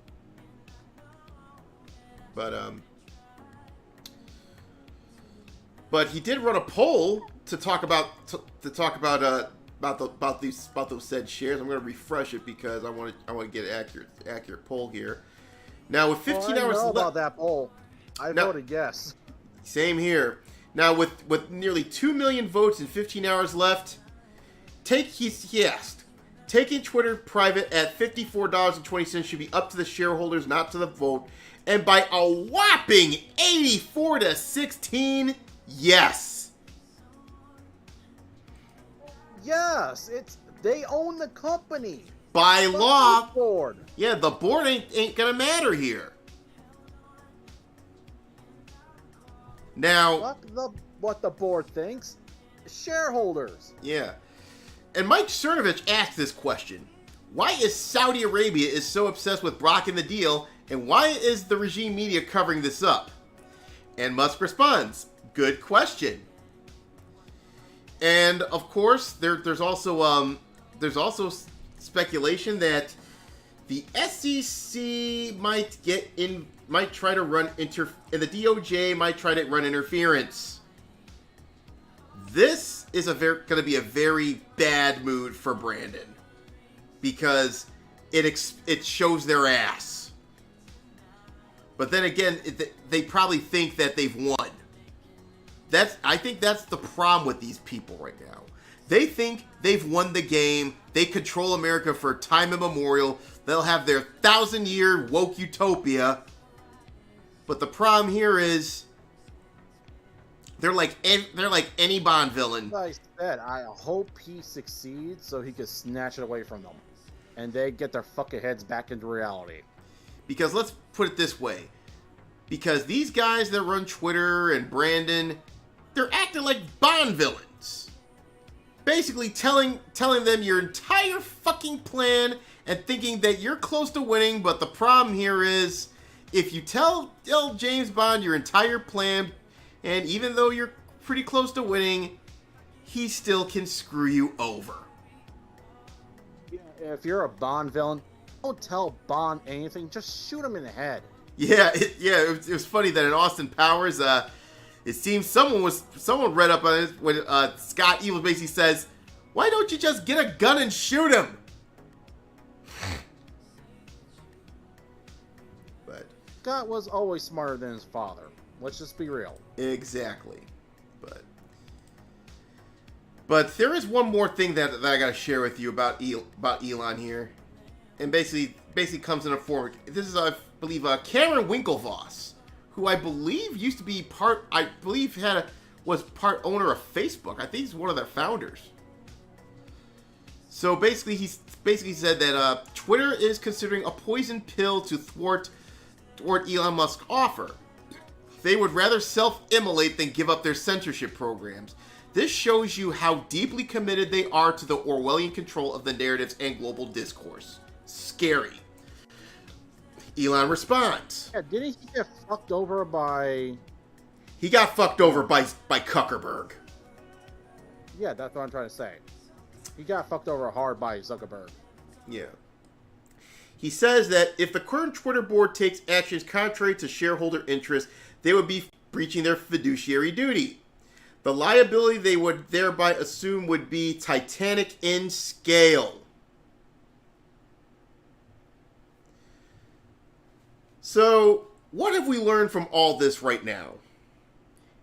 But he did run a poll to talk about those said shares. I'm going to refresh it because I want to get an accurate poll here. Now with 15 hours left, about that poll. I voted yes. Same here. Now with nearly 2 million votes and 15 hours left, he asked, taking Twitter private at $54.20 should be up to the shareholders, not to the vote, and by a whopping 84-16, yes. Yes, they own the company. By law, the board. Yeah, the board ain't gonna matter here. Now, what the board thinks, shareholders. Yeah, and Mike Cernovich asked this question: why is Saudi Arabia so obsessed with blocking the deal, and why is the regime media covering this up? And Musk responds, "Good question." And of course, there's also speculation that the SEC might try to run and the DOJ might try to run interference. This is going to be a very bad mood for Brandon because it shows their ass. But then again, they probably think that they've won. I think that's the problem with these people right now. They think they've won the game. They control America for time immemorial. They'll have their 1,000-year woke utopia. But the problem here is they're like any Bond villain. Like I said, I hope he succeeds so he can snatch it away from them, and they get their fucking heads back into reality. Because let's put it this way: because these guys that run Twitter and Brandon, they're acting like Bond villains. Basically telling them your entire fucking plan and thinking that you're close to winning, but the problem here is if you tell James Bond your entire plan, and even though you're pretty close to winning, he still can screw you over. If you're a Bond villain, don't tell Bond anything, just shoot him in the head. Yeah, it was funny that in Austin Powers, it seems someone read up on it when Scott Evil basically says, "Why don't you just get a gun and shoot him?" But Scott was always smarter than his father. Let's just be real. Exactly. But there is one more thing that I gotta share with you about Elon here, and basically comes in a form. This is, I believe, Cameron Winklevoss, who I believe used to be was part owner of Facebook. I think he's one of their founders. So basically, he said that Twitter is considering a poison pill to thwart Elon Musk's offer. They would rather self-immolate than give up their censorship programs. This shows you how deeply committed they are to the Orwellian control of the narratives and global discourse. Scary. Elon responds. Yeah, didn't he get fucked over by... He got fucked over by Zuckerberg. Yeah, that's what I'm trying to say. He got fucked over hard by Zuckerberg. Yeah. He says that if the current Twitter board takes actions contrary to shareholder interests, they would be breaching their fiduciary duty. The liability they would thereby assume would be titanic in scale. So, what have we learned from all this right now?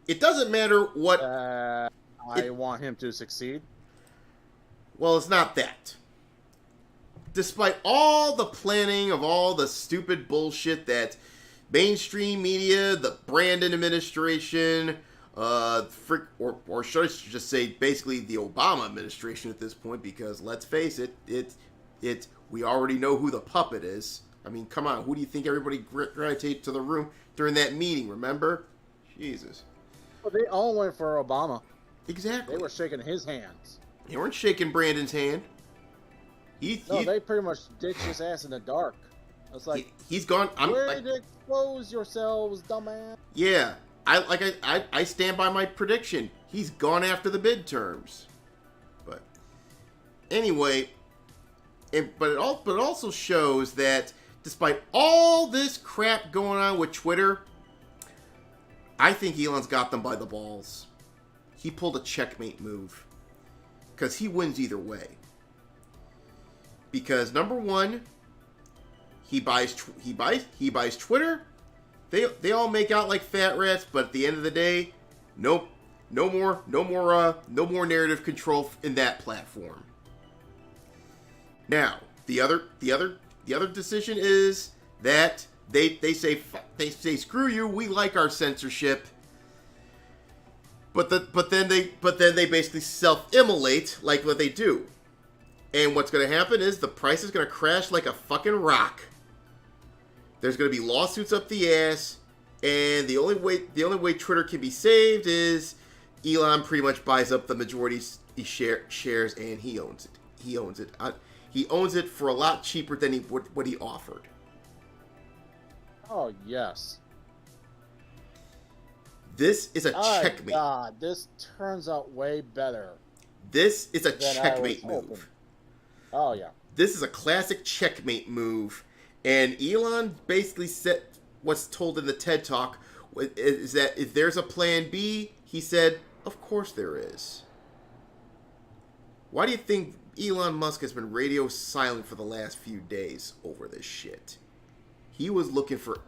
It doesn't matter what... I want him to succeed. Well, it's not that. Despite all the planning of all the stupid bullshit that mainstream media, the Brandon administration, or should I just say basically the Obama administration at this point, because let's face it, we already know who the puppet is. I mean, come on, who do you think everybody gravitated to the room during that meeting, remember? Jesus. Well, they all went for Obama. Exactly. They were shaking his hands. They weren't shaking Brandon's hand. They pretty much ditched his ass in the dark. It's like, he's gone. Where to expose yourselves, dumbass? Yeah, I stand by my prediction. He's gone after the midterms. But anyway, but it also shows that despite all this crap going on with Twitter, I think Elon's got them by the balls. He pulled a checkmate move because he wins either way. Because number one, he buys Twitter. They all make out like fat rats, but at the end of the day, nope, no more narrative control in that platform. Now, the other decision is that they say screw you, we like our censorship. But then they basically self-immolate like what they do. And what's going to happen is the price is going to crash like a fucking rock. There's going to be lawsuits up the ass, and the only way Twitter can be saved is Elon pretty much buys up the majority shares, and he owns it. He owns it. He owns it for a lot cheaper than what he offered. Oh yes. This is a checkmate. God, this turns out way better. This is a checkmate move. Oh yeah. This is a classic checkmate move. And Elon basically said what's told in the TED Talk is that if there's a plan B, he said, of course there is. Why do you think Elon Musk has been radio silent for the last few days over this shit? He was looking for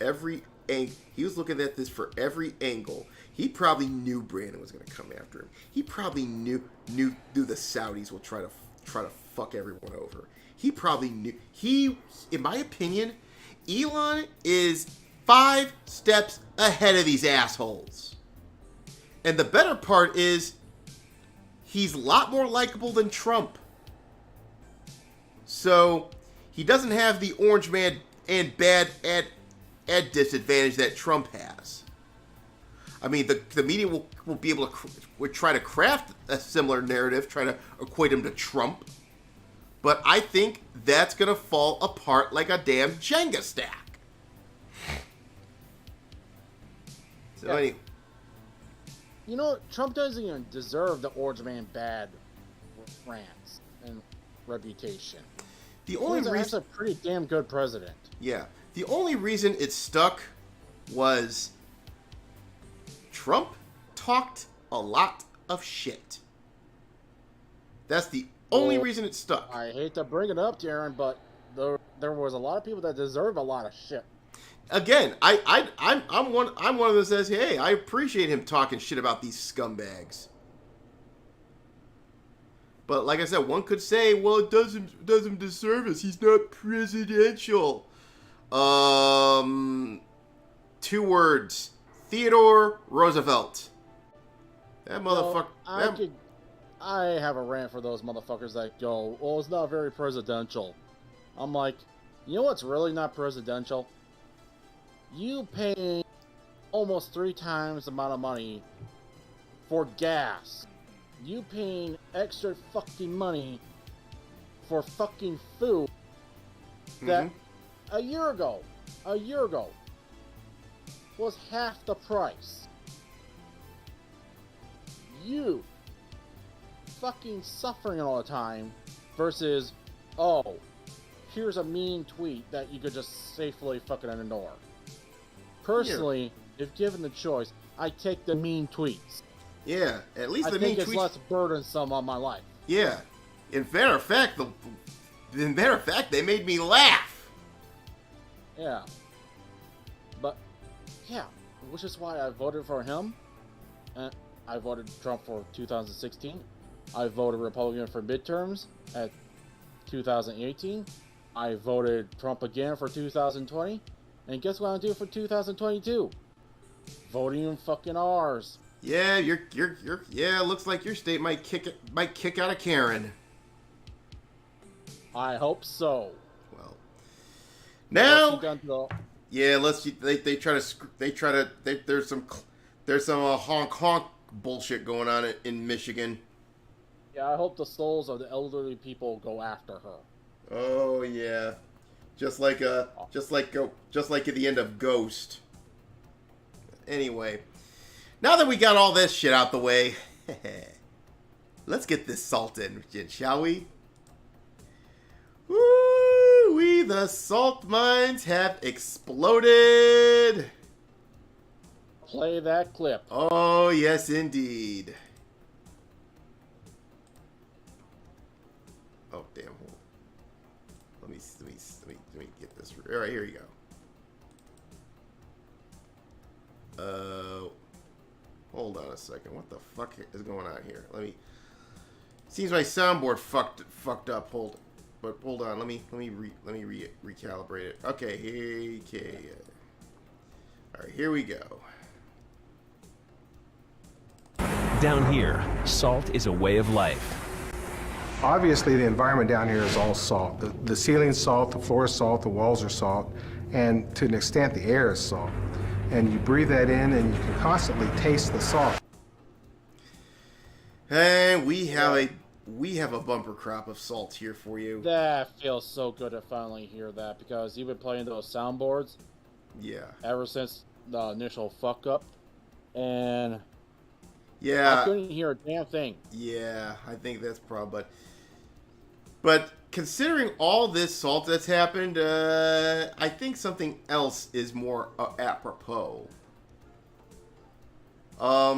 he was looking at this for every angle. He probably knew Brandon was going to come after him. He probably knew the Saudis will try to fuck everyone over. He probably knew. In my opinion, Elon is 5 steps ahead of these assholes. And the better part is, he's a lot more likable than Trump. So, he doesn't have the orange man and bad ad disadvantage that Trump has. I mean, the media will be able to try to craft a similar narrative, try to equate him to Trump. But I think that's going to fall apart like a damn Jenga stack. So anyway. You know, Trump doesn't even deserve the orange man bad rants and reputation. The only reason... He's a pretty damn good president. Yeah. The only reason it stuck was Trump talked a lot of shit. That's the only reason it stuck. I hate to bring it up, Darren, but there was a lot of people that deserve a lot of shit. Again, I'm one of those that says, hey, I appreciate him talking shit about these scumbags. But like I said, one could say, well, it does him disservice. He's not presidential. 2 words: Theodore Roosevelt. That motherfucker. I have a rant for those motherfuckers that go, well, it's not very presidential. I'm like, you know what's really not presidential? You pay almost 3 times the amount of money for gas. You paying extra fucking money for fucking food that a year ago was half the price. You fucking suffering all the time versus, oh, here's a mean tweet that you could just safely fucking ignore. Personally, if given the choice, I take the mean tweets. Yeah, at least the I mean think tweets. it's less burdensome on my life. Yeah, in matter of fact, they made me laugh. Yeah, but yeah, which is why I voted for him. And I voted Trump for 2016. I voted Republican for midterms at 2018. I voted Trump again for 2020. And guess what I'm doing for 2022? Voting in fucking R's. Yeah, yeah, looks like your state might kick out a Karen. I hope so. Well, now, yeah, there's some honk bullshit going on in Michigan. Yeah, I hope the souls of the elderly people go after her. Oh yeah, just like at the end of Ghost. Anyway, now that we got all this shit out the way, let's get this salt in, shall we? Woo! The salt mines have exploded. Play that clip. Oh yes, indeed. Oh damn! Let me get this. All right, here you go. Hold on a second. What the fuck is going on here? Seems my soundboard fucked up. Hold on. Let me recalibrate it. Okay. All right, here we go. Down here, salt is a way of life. Obviously, the environment down here is all salt. The ceiling's salt, the floor is salt, the walls are salt, and to an extent, the air is salt. And you breathe that in, and you can constantly taste the salt. And we have a bumper crop of salt here for you. That feels so good to finally hear that, because you've been playing those soundboards. Yeah. Ever since the initial fuck up, and yeah, I couldn't hear a damn thing. Yeah, I think that's probably. But considering all this salt that's happened, I think something else is more apropos. I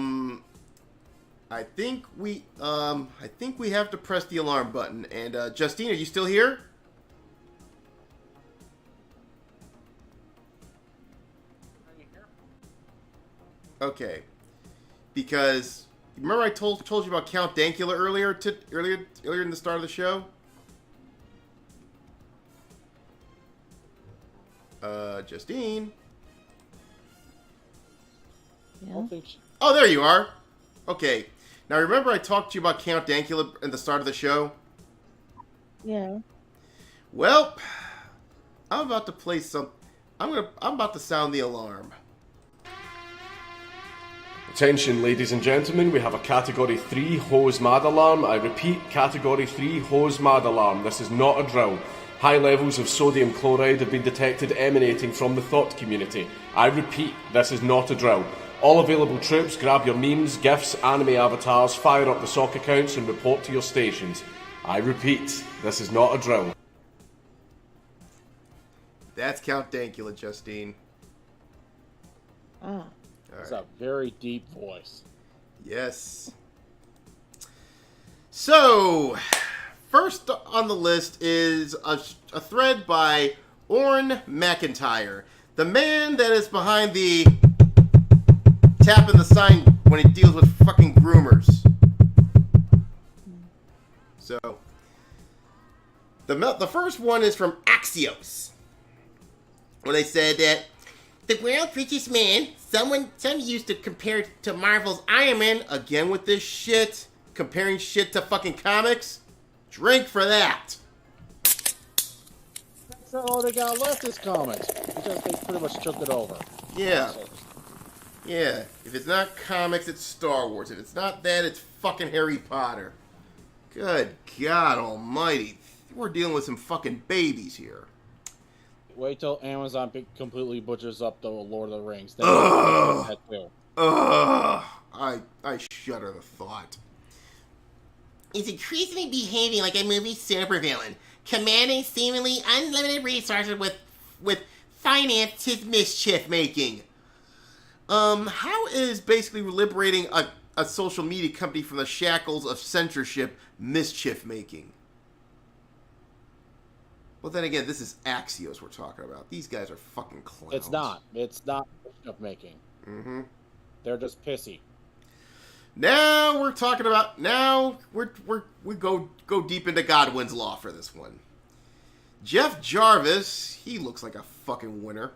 think we have to press the alarm button. And Justine, are you still here? Okay, because remember I told you about Count Dankula earlier in the start of the show. Justine. Yeah. Oh, there you are. Okay. Now remember I talked to you about Count Dankula at the start of the show? Yeah. Well, I'm about to play I'm about to sound the alarm. Attention, ladies and gentlemen, we have a Category 3 hose mad alarm. I repeat, Category 3 hose mad alarm. This is not a drill. High levels of sodium chloride have been detected emanating from the thought community. I repeat, this is not a drill. All available troops, grab your memes, GIFs, anime avatars, fire up the sock accounts and report to your stations. I repeat, this is not a drill. That's Count Dankula, Justine. It's a very deep voice. Yes. So, first on the list is a thread by Orrin McIntyre, the man that is behind the tapping the sign when he deals with fucking groomers. So, the first one is from Axios, where they said that the world's richest man, some used to compare to Marvel's Iron Man, again with this shit, comparing shit to fucking comics. Drink for that. That's all they got left is comics, because they pretty much took it over. Yeah. Yeah. If it's not comics, it's Star Wars. If it's not that, it's fucking Harry Potter. Good God almighty. We're dealing with some fucking babies here. Wait till Amazon completely butchers up the Lord of the Rings. Ugh. I shudder the thought. Is increasingly behaving like a movie supervillain, commanding seemingly unlimited resources with finance his mischief making. How is basically liberating a social media company from the shackles of censorship mischief making? Well, then again, this is Axios we're talking about. These guys are fucking clowns. It's not. It's not mischief making. Mm-hmm. They're just pissy. Now we're talking about. Now we go deep into Godwin's Law for this one. Jeff Jarvis, he looks like a fucking winner.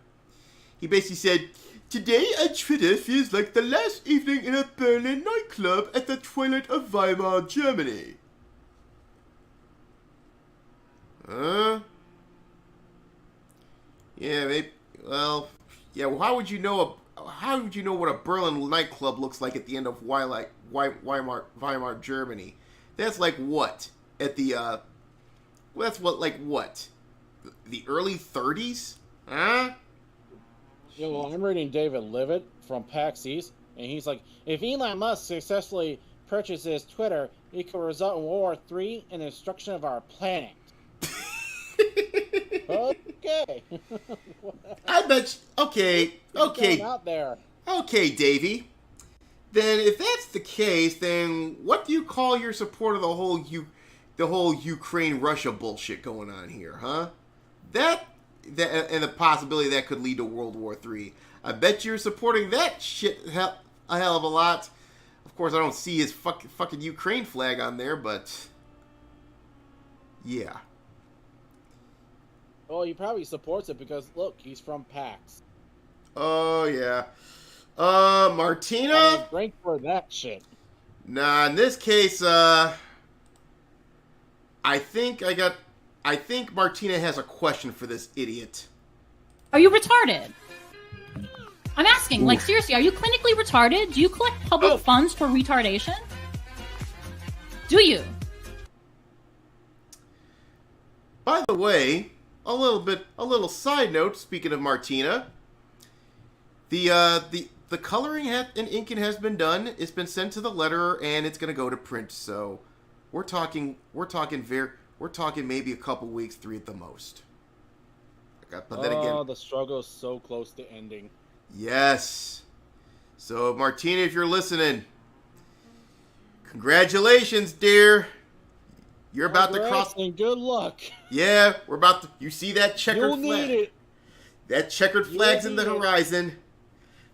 He basically said, "Today on Twitter feels like the last evening in a Berlin nightclub at the twilight of Weimar, Germany." Yeah, maybe. Well, yeah. Well, how would you know? How would you know what a Berlin nightclub looks like at the end of Weimar, Germany? That's like what at the. That's what like what, the early 30s, huh? Yeah, well, I'm reading David Levitt from PAX East, and he's like, if Elon Musk successfully purchases Twitter, it could result in World War III and the destruction of our planet. Okay. I bet you, okay. Out there. Okay, Davey. Then if that's the case, then what do you call your support of the whole Ukraine-Russia bullshit going on here, huh? That and the possibility that could lead to World War III. I bet you're supporting that shit a hell of a lot. Of course, I don't see his fucking Ukraine flag on there, but yeah. Well, he probably supports it because, look, he's from PAX. Oh, yeah. Martina? Drink for that shit. Nah, in this case, I think Martina has a question for this idiot. Are you retarded? I'm asking, like, seriously, are you clinically retarded? Do you collect public funds for retardation? Do you? By the way, a little side note, speaking of Martina, the coloring and inking has been done. It's been sent to the letterer, and it's going to go to print. So we're talking maybe a couple weeks, 3 at the most. But then again, the struggle is so close to ending. Yes. So Martina, if you're listening, congratulations, dear. You're about to cross. And good luck. Yeah, we're about to. You see that checkered You'll flag? need it. That checkered flag's in the horizon,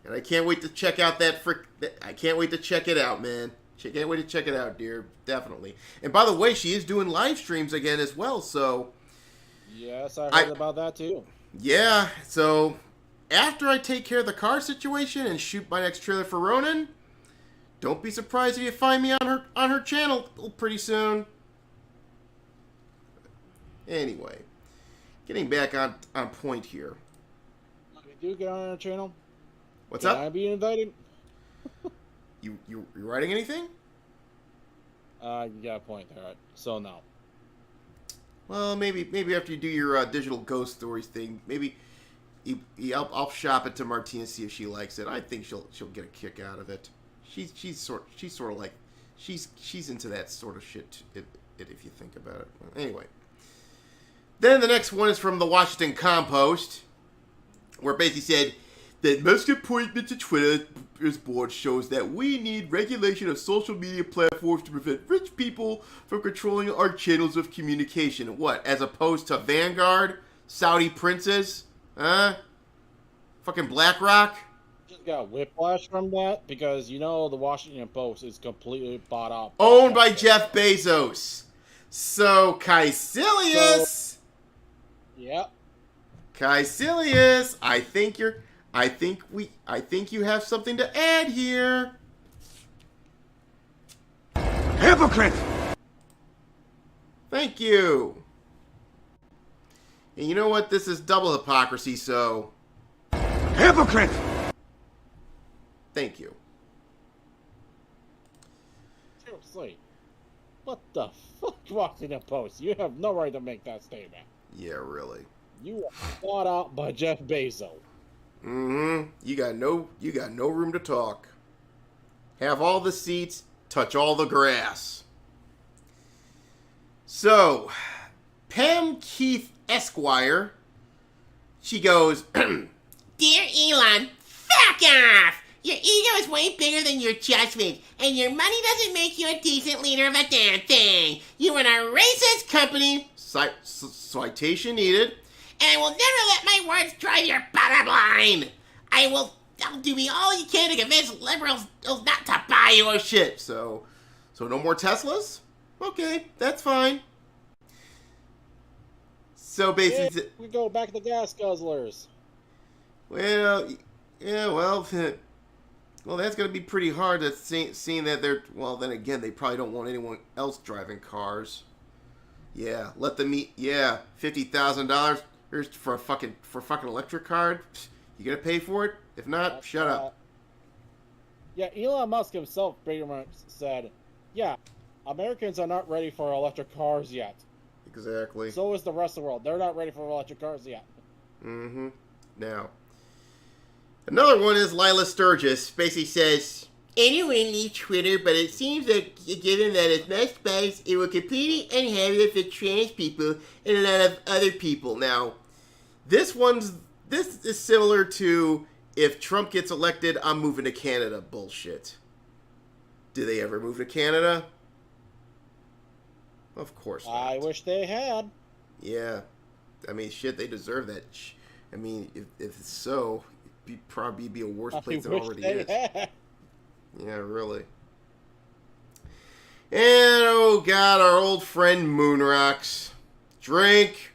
and I can't wait to check out I can't wait to check it out, man. Can't wait to check it out, dear. Definitely. And by the way, she is doing live streams again as well. So. Yes, I heard about that too. Yeah. So after I take care of the car situation and shoot my next trailer for Ronin, don't be surprised if you find me on her channel pretty soon. Anyway, getting back on point here. Did you get on our channel? What's Can up? I be invited? You writing anything? You got a point there. So no. Well, maybe after you do your digital ghost stories thing, maybe I'll shop it to Martina, see if she likes it. I think she'll get a kick out of it. She's sort of like she's into that sort of shit. If you think about it. Anyway. Then the next one is from the Washington Compost, where it basically said, That Musk's appointment to Twitter's board shows that we need regulation of social media platforms to prevent rich people from controlling our channels of communication. What, as opposed to Vanguard? Saudi princes? Huh? Fucking BlackRock? Just got whiplash from that because the Washington Post is completely bought up. Owned by Jeff Bezos. So, Caecilius. Yep. Caecilius, I think you have something to add here. Hypocrite! Thank you. And you know what? This is double hypocrisy, so... Hypocrite! Thank you. Seriously. What the fuck, Washington Post? You have no right to make that statement. Yeah, really. You are bought out by Jeff Bezos. Mm-hmm. You got no room to talk. Have all the seats, touch all the grass. So, Pam Keith Esquire, she goes, Dear Elon, fuck off! Your ego is way bigger than your judgment, and your money doesn't make you a decent leader of a damn thing. You run a racist company, citation needed, and I will never let my words drive your bottom line. I'll do me all you can to convince liberals not to buy your shit. So no more Teslas? Okay, that's fine. So basically... we go back to the gas guzzlers. Well, yeah, well, that's going to be pretty hard to seeing that they're... Well, then again, they probably don't want anyone else driving cars. Yeah, let them eat... Yeah, $50,000 for a fucking electric car. You gonna pay for it? If not, shut up. Yeah, Elon Musk himself pretty much said, yeah, Americans are not ready for electric cars yet. Exactly. So is the rest of the world. They're not ready for electric cars yet. Mm-hmm. Now, another one is Lila Sturgis. Basically says, anyone needs Twitter, but it seems that given that it's mass space, it will completely uninhabitable for trans people and a lot of other people. Now, this is similar to if Trump gets elected, I'm moving to Canada bullshit. Do they ever move to Canada? Of course not. I wish they had. Yeah. I mean, shit, they deserve that. I mean, if it's so, it'd probably be a worse place than it already is. Yeah, really. And, oh god, our old friend Moonrocks. Drink.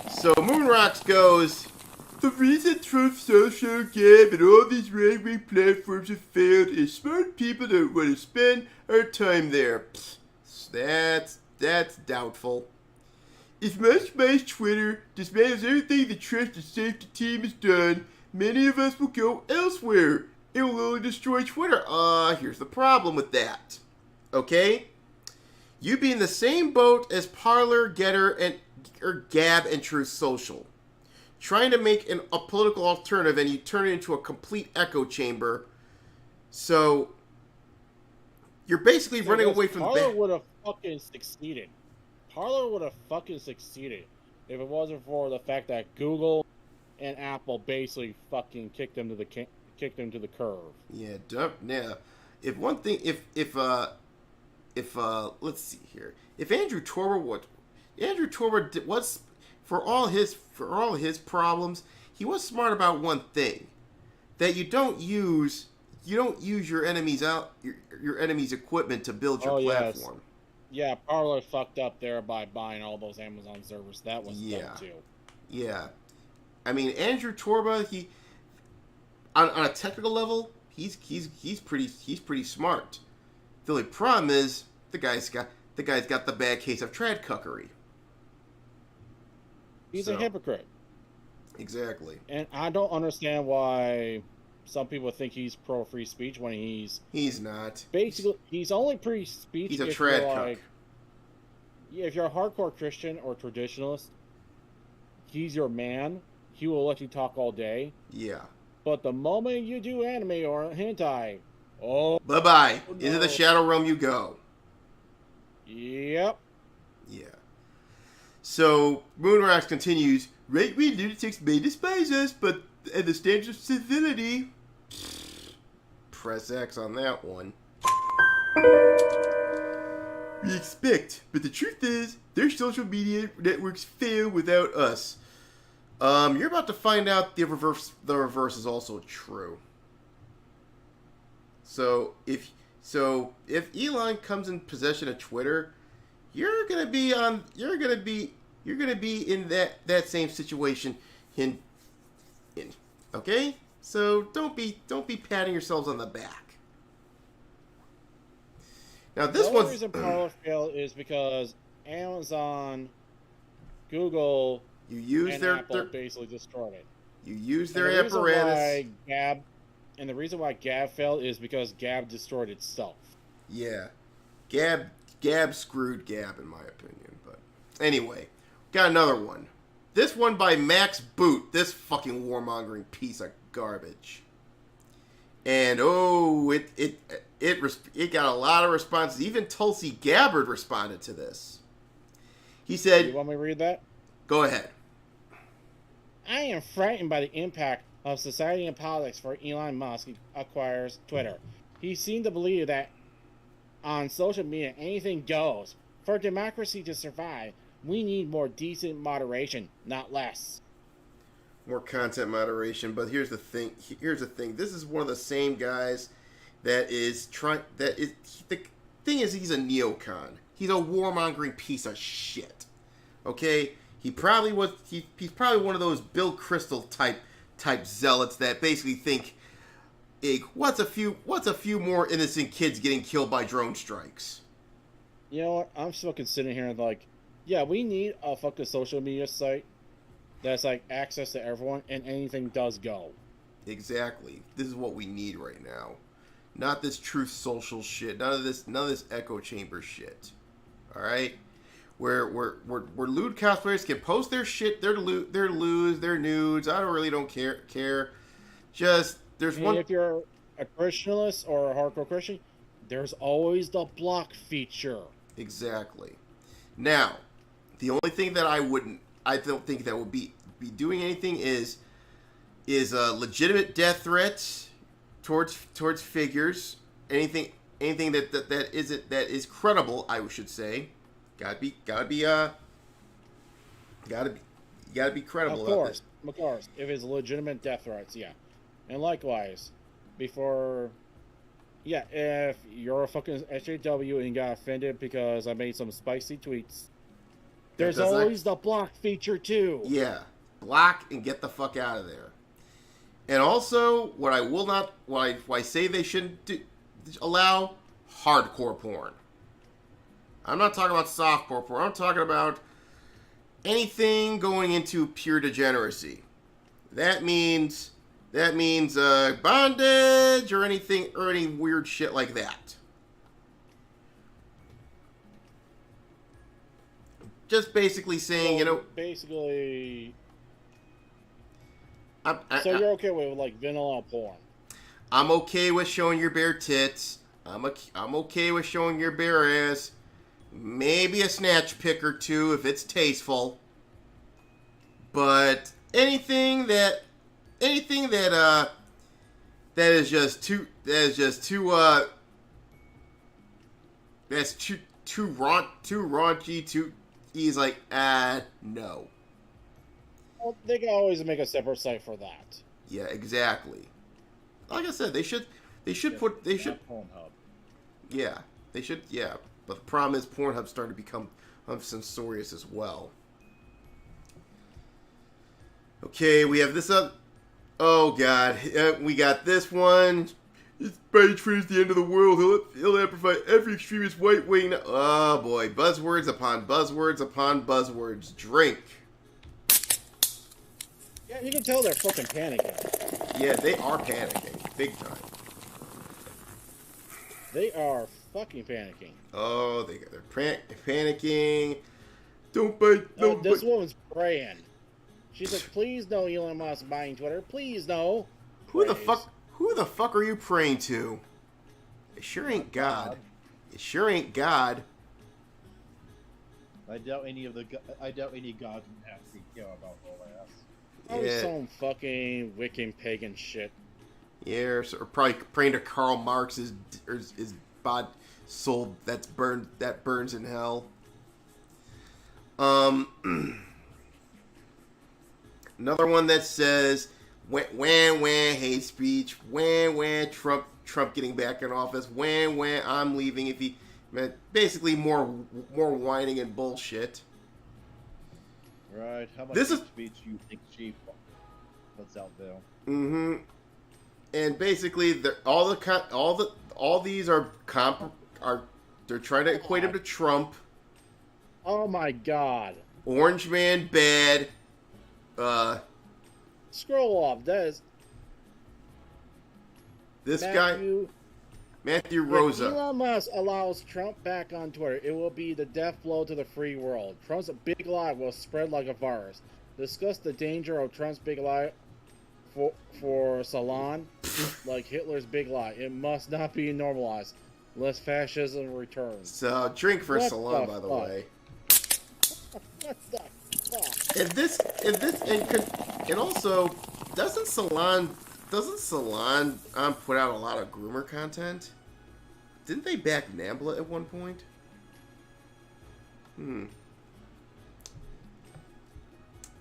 So Moonrocks goes, the reason Trump's social gap and all these right-wing platforms have failed is smart people don't want to spend our time there. Psst, that's doubtful. If Musk buys Twitter, dismantles everything the trust and safety team has done, many of us will go elsewhere. It will only destroy Twitter. Here's the problem with that. Okay? You be in the same boat as Parler, Getter, or Gab and Truth Social. Trying to make a political alternative and you turn it into a complete echo chamber. So, you're basically running away from the Parler would have fucking succeeded. Parler would have fucking succeeded if it wasn't for the fact that Google and Apple basically fucking kicked them to the curb. Yeah, if one thing, if let's see here, if Andrew Torba was for all his problems, he was smart about one thing, that you don't use your enemies your enemies' equipment to build your platform. Yes. Yeah, Parler fucked up there by buying all those Amazon servers. That was dumb too. Yeah. I mean, Andrew Torba, he on a technical level, he's pretty smart. The only problem is the guy's got the bad case of trad cuckery. He's a hypocrite. Exactly. And I don't understand why some people think he's pro free speech when he's not. Basically, he's only free speech. He's a trad cuck. Yeah, if you're a hardcore Christian or traditionalist, he's your man. He will let you talk all day. Yeah. But the moment you do anime or hentai, bye-bye. No. Into the shadow realm you go. Yep. Yeah. So Moonrax continues, right-wing lunatics may despise us, but the standards of civility... Press X on that one. We expect, but the truth is, their social media networks fail without us. You're about to find out the reverse is also true. So if Elon comes in possession of Twitter, you're gonna be in that same situation. Okay? So don't be patting yourselves on the back. Now this the only one's reason Parler failed is because Amazon, Google, and Apple basically destroyed it. You use their apparatus. And the reason why Gab failed is because Gab destroyed itself. Yeah, Gab screwed Gab in my opinion. But anyway, got another one. This one by Max Boot. This fucking warmongering piece of garbage. And it got a lot of responses. Even Tulsi Gabbard responded to this. He said, "You want me to read that?" Go ahead. I am frightened by the impact of society and politics for Elon Musk acquires Twitter. He seemed to believe that on social media anything goes. For democracy to survive, we need more decent moderation, not less. More content moderation, but here's the thing. This is one of the same guys that is trying. The thing is, he's a neocon. He's a warmongering piece of shit. Okay, he probably was. He's probably one of those Bill Crystal type zealots that basically think, what's a few more innocent kids getting killed by drone strikes? You know what? I'm still sitting here and like, yeah, we need a fucking social media site that's like access to everyone and anything does go. Exactly. This is what we need right now. Not this Truth Social shit. None of this echo chamber shit. All right, where lewd cosplayers can post their shit, their nudes. I don't care. Just there's one. If you're a Christianist or a hardcore Christian, there's always the block feature. Exactly. Now, the only thing that I don't think that would be doing anything is legitimate death threats towards figures. Anything that is credible, I should say. Gotta be credible. Of course. If it's legitimate death threats, yeah. And likewise, if you're a fucking SJW and got offended because I made some spicy tweets, there's always the block feature too. Yeah, block and get the fuck out of there. And also, what I say they shouldn't allow hardcore porn. I'm not talking about softcore porn. I'm talking about anything going into pure degeneracy. That means bondage or any weird shit like that. Just basically saying, basically. So you're okay with like vanilla porn? I'm okay with showing your bare tits. I'm okay with showing your bare ass. Maybe a snatch pic or two if it's tasteful. But anything that is just too raunchy, he's like, no. Well, they can always make a separate site for that. Yeah, exactly. Like I said, they should Pornhub. Yeah, they should. Yeah, but the problem is Pornhub's starting to become censorious as well. Okay, we have this up. Oh God, we got this one. This Betrayal is the end of the world. He'll amplify every extremist white wing. Oh boy, buzzwords upon buzzwords upon buzzwords. Drink. Yeah, you can tell they're fucking panicking. Yeah, they are panicking, big time. They are fucking panicking. Oh, they're panicking. Don't bite. Don't this bite. woman's praying. She's like, please no, Elon Musk buying Twitter. Please no. Who the fuck are you praying to? It sure ain't God. It sure ain't God. I doubt any god can actually care about all that. Probably some fucking Wiccan pagan shit. Yeah, or probably praying to Karl Marx's body soul that burns in hell. Another one that says wah hate speech, wah Trump getting back in office, wah I'm leaving if he basically more whining and bullshit. Right. How much speech do you think she puts out there? Mm-hmm. And basically, all these are they're trying to equate him to Trump. Oh my God. Orange man bad. Scroll off. That is this guy, Matthew Rosa. If Elon Musk allows Trump back on Twitter, it will be the death blow to the free world. Trump's big lie will spread like a virus. Discuss the danger of Trump's big lie for Salon, like Hitler's big lie. It must not be normalized, lest fascism returns. So drink for Salon, by the way. What the fuck? And also, doesn't Salon put out a lot of groomer content? Didn't they back Nambla at one point?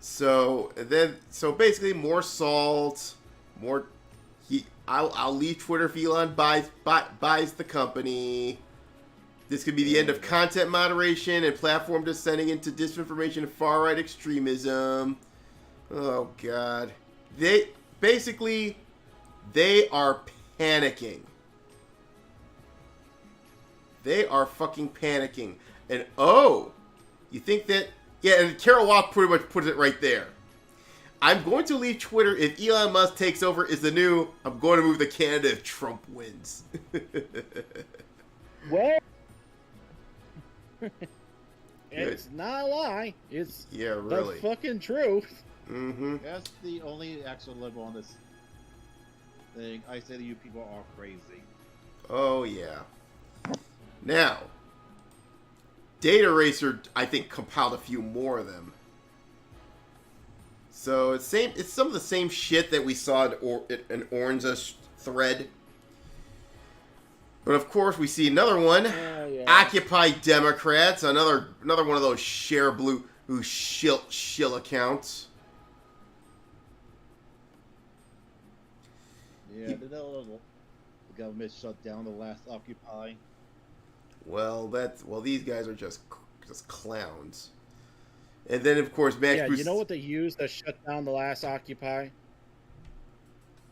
So basically, more salt, more. I'll leave Twitter if Elon buys the company. This could be the end of content moderation and platform descending into disinformation and far-right extremism. Oh God, they are panicking. They are fucking panicking. And you think that? Yeah, and Carol Walk pretty much puts it right there. I'm going to leave Twitter if Elon Musk takes over is the new, I'm going to move to Canada if Trump wins. Well, it's not a lie. It's really the fucking truth. Mm-hmm. That's the only actual liberal on this thing. I say to you people are crazy. Oh, yeah. Now, Data Racer, I think, compiled a few more of them. So it's some of the same shit that we saw in Orange's thread. But of course, we see another one. Occupy Democrats, another one of those share blue who shill accounts. Yeah, the government shut down the last Occupy. Well, these guys are just clowns. And then, of course, Max Bruce... you know what they used to shut down the last Occupy?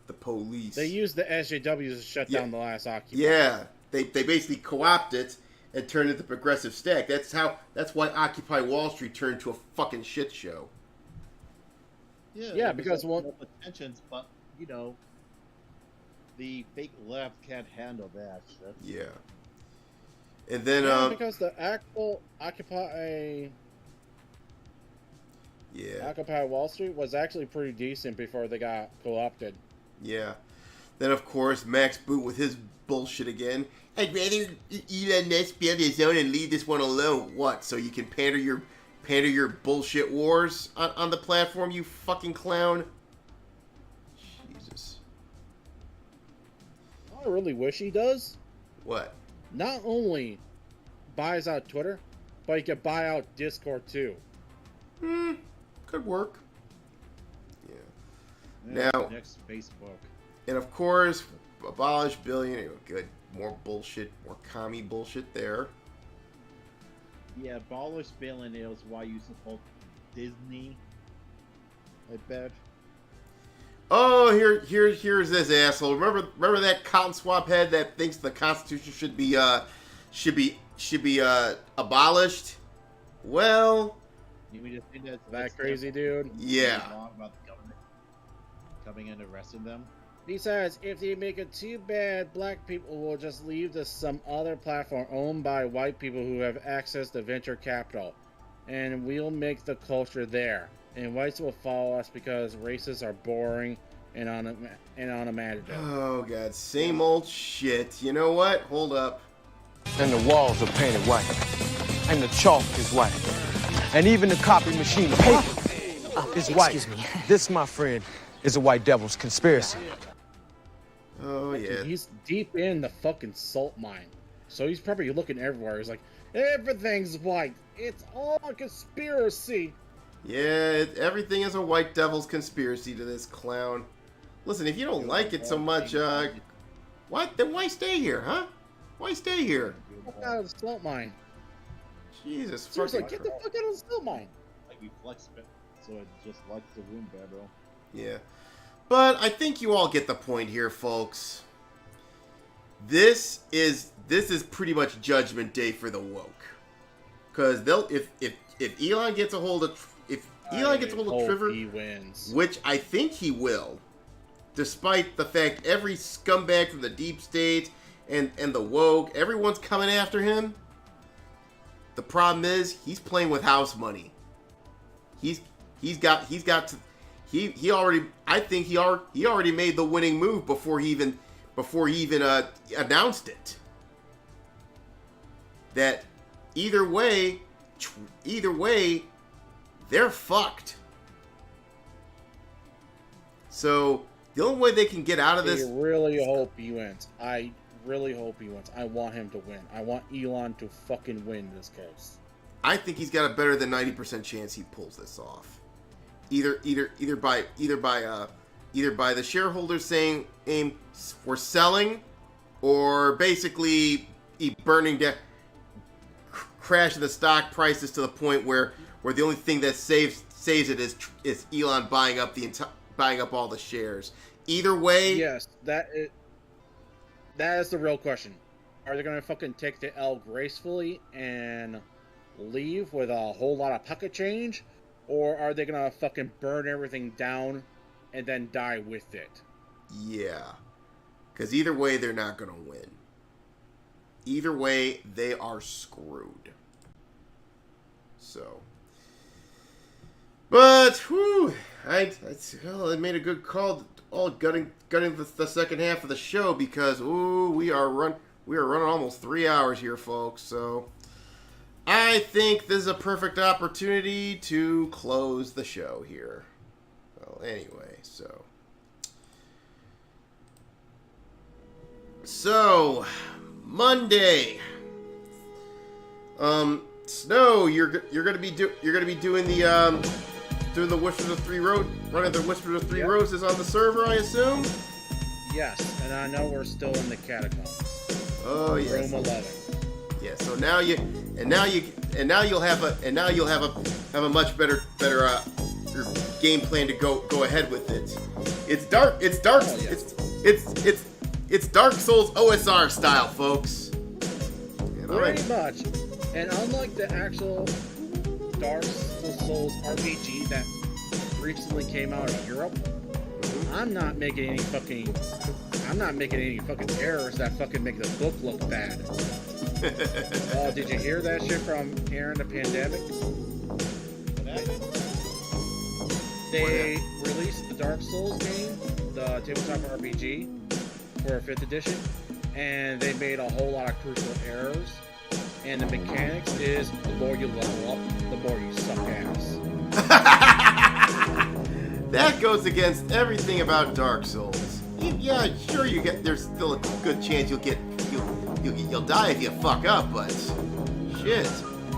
The police. They used the SJWs to shut down the last Occupy. Yeah, they basically co-opted it and turned it to progressive stack. That's why Occupy Wall Street turned to a fucking shit show. Yeah, because tensions, but the fake left can't handle that shit. Yeah. And then because the actual Occupy Wall Street was actually pretty decent before they got co-opted. Yeah. Then of course Max Boot with his bullshit again. I'd rather Elon Musk build his own and leave this one alone. What? So you can pander your bullshit wars on the platform, you fucking clown? Jesus. I really wish he does. What? Not only buys out Twitter, but he could buy out Discord too. Could work. Yeah. Now, next Facebook. And of course, abolish billion. Good. More bullshit. More commie bullshit there. Yeah, abolish billionaires while you support Disney. I bet. Oh, here's this asshole. Remember that cotton swab head that thinks the Constitution should be abolished? Well, you just think that crazy dude? Yeah. About the government coming and arresting them. Besides, if they make it too bad, black people will just leave to some other platform owned by white people who have access to venture capital, and we'll make the culture there. And whites will follow us because races are boring and unimaginative. Oh God, same old shit. You know what? Hold up. And the walls are painted white. and the chalk is white. And even the copy machine paper is white. Excuse me. This, my friend, is a white devil's conspiracy. Oh, yeah. Dude, he's deep in the fucking salt mine. So he's probably looking everywhere. He's like, everything's white. It's all a conspiracy. Yeah, everything is a white devil's conspiracy to this clown. Listen, if you don't like it so much, what? Then why stay here, huh? Why stay here? Get out of the salt mine. Jesus, Seriously, fucking get the fuck out of the salt mine. Like we flex it, so it just likes the room better, bro. Yeah. But I think you all get the point here, folks. This is pretty much Judgment Day for the woke. Because they'll if Elon gets a hold of Trevor, he wins. which I think he will, despite the fact every scumbag from the deep state and the woke, everyone's coming after him. The problem is he's playing with house money. He already made the winning move before he even announced it. That either way, they're fucked. So the only way they can get out of this. I really hope he wins. I really hope he wins. I want him to win. I want Elon to fucking win this case. I think he's got a better than 90% chance he pulls this off. Either by the shareholders saying we're selling, or basically burning down, crashing the stock prices to the point where the only thing that saves it is Elon buying up all the shares. Either way, yes, that is the real question. Are they gonna fucking take the L gracefully and leave with a whole lot of pocket change, or are they gonna fucking burn everything down and then die with it? Yeah, because either way they're not gonna win. Either way they are screwed. So, but whew, I made a good call. All gutting the second half of the show because we are running almost 3 hours here, folks. So I think this is a perfect opportunity to close the show here. Well, anyway, so Monday, Snow, you're gonna be doing the Whispers of Three Roses on the server, I assume. Yes, and I know we're still in the catacombs. Oh yes. Room 11. Yeah. So now you'll have a much better game plan to go ahead with it. It's dark. Oh, yeah. It's Dark Souls OSR style, folks. Pretty much. And unlike the actual Dark Souls RPG that recently came out of Europe, I'm not making any fucking errors that fucking make the book look bad. Oh, did you hear that shit from Aaron the Pandemic? They released the Dark Souls game, the tabletop RPG, for 5th edition, and they made a whole lot of crucial errors. And the mechanics is the more you level up, the more you suck ass. That goes against everything about Dark Souls. Yeah, sure there's still a good chance you'll die if you fuck up, but shit.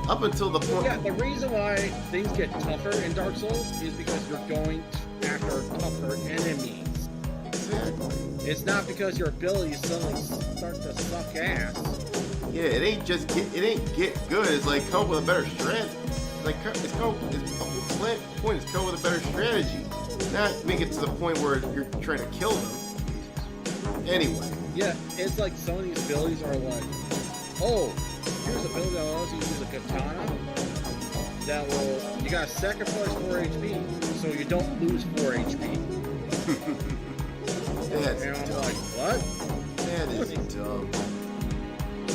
Up until the point. Yeah, the reason why things get tougher in Dark Souls is because you're going after tougher enemies. Exactly. It's not because your abilities suddenly start to suck ass. Yeah, it ain't get good. It's like come up with a better strategy. The point is come up with a better strategy. Not make it to the point where you're trying to kill them. Anyway. Yeah, it's like some of these abilities are like, oh, here's an ability that allows you to use a katana that you gotta sacrifice 4 HP so you don't lose 4 HP. That's and I'm dumb. like, what? That is dumb.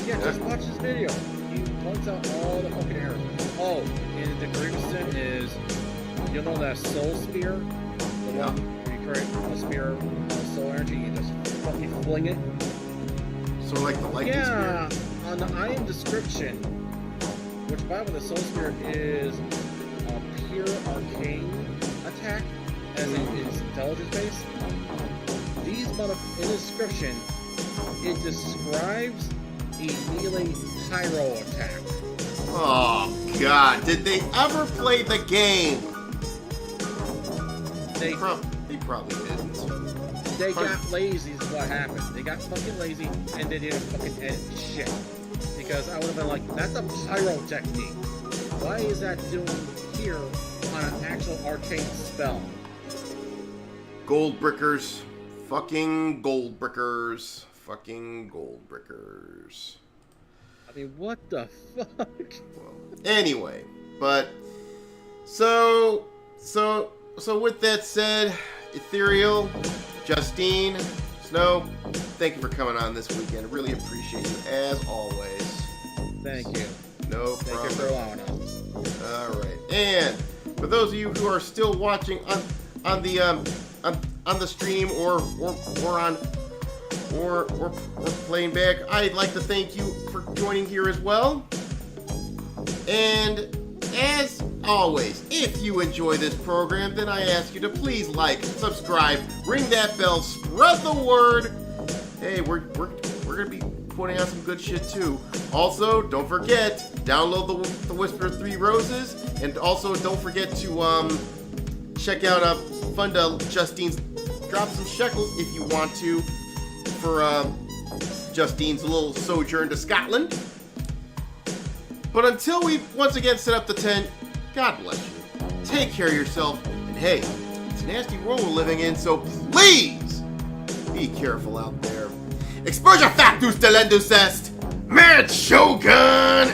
Yeah, just watch this video. He points out all the fucking errors. Oh, and the greatest thing is, you know that soul spear? The one where you create a spear of soul energy, you just fucking fling it? Sort of like the lightning spear? Yeah, on the item description, which by the way, the Soul Spear is a pure arcane attack, as in its intelligence base. These in the description, it describes a melee pyro attack. Oh God! Did they ever play the game? They probably didn't. They got lazy is what happened. They got fucking lazy and they didn't fucking edit shit. Because I would have been like, that's a pyro technique. Why is that doing here on an actual arcane spell? Gold brickers. Fucking gold brickers. Fucking gold brickers. I mean, what the fuck? Well, anyway, but so with that said, Ethereal, Justine, Snow, thank you for coming on this weekend. I really appreciate you as always. Thank you. No problem. Thank you for allowing us. All right, and for those of you who are still watching on the stream or playing back, I'd like to thank you for joining here as well. And as always, if you enjoy this program, then I ask you to please like, subscribe, ring that bell, spread the word. Hey, we're gonna be putting out some good shit too. Also, don't forget, download the Whisper of Three Roses, and also don't forget to check out Fund Justine's Drop Some Shekels if you want to for Justine's little sojourn to Scotland. But until we once again set up the tent, God bless you. Take care of yourself, and hey, it's a nasty world we're living in, so please be careful out there. Exposure factus delendus est, Mad Shogun!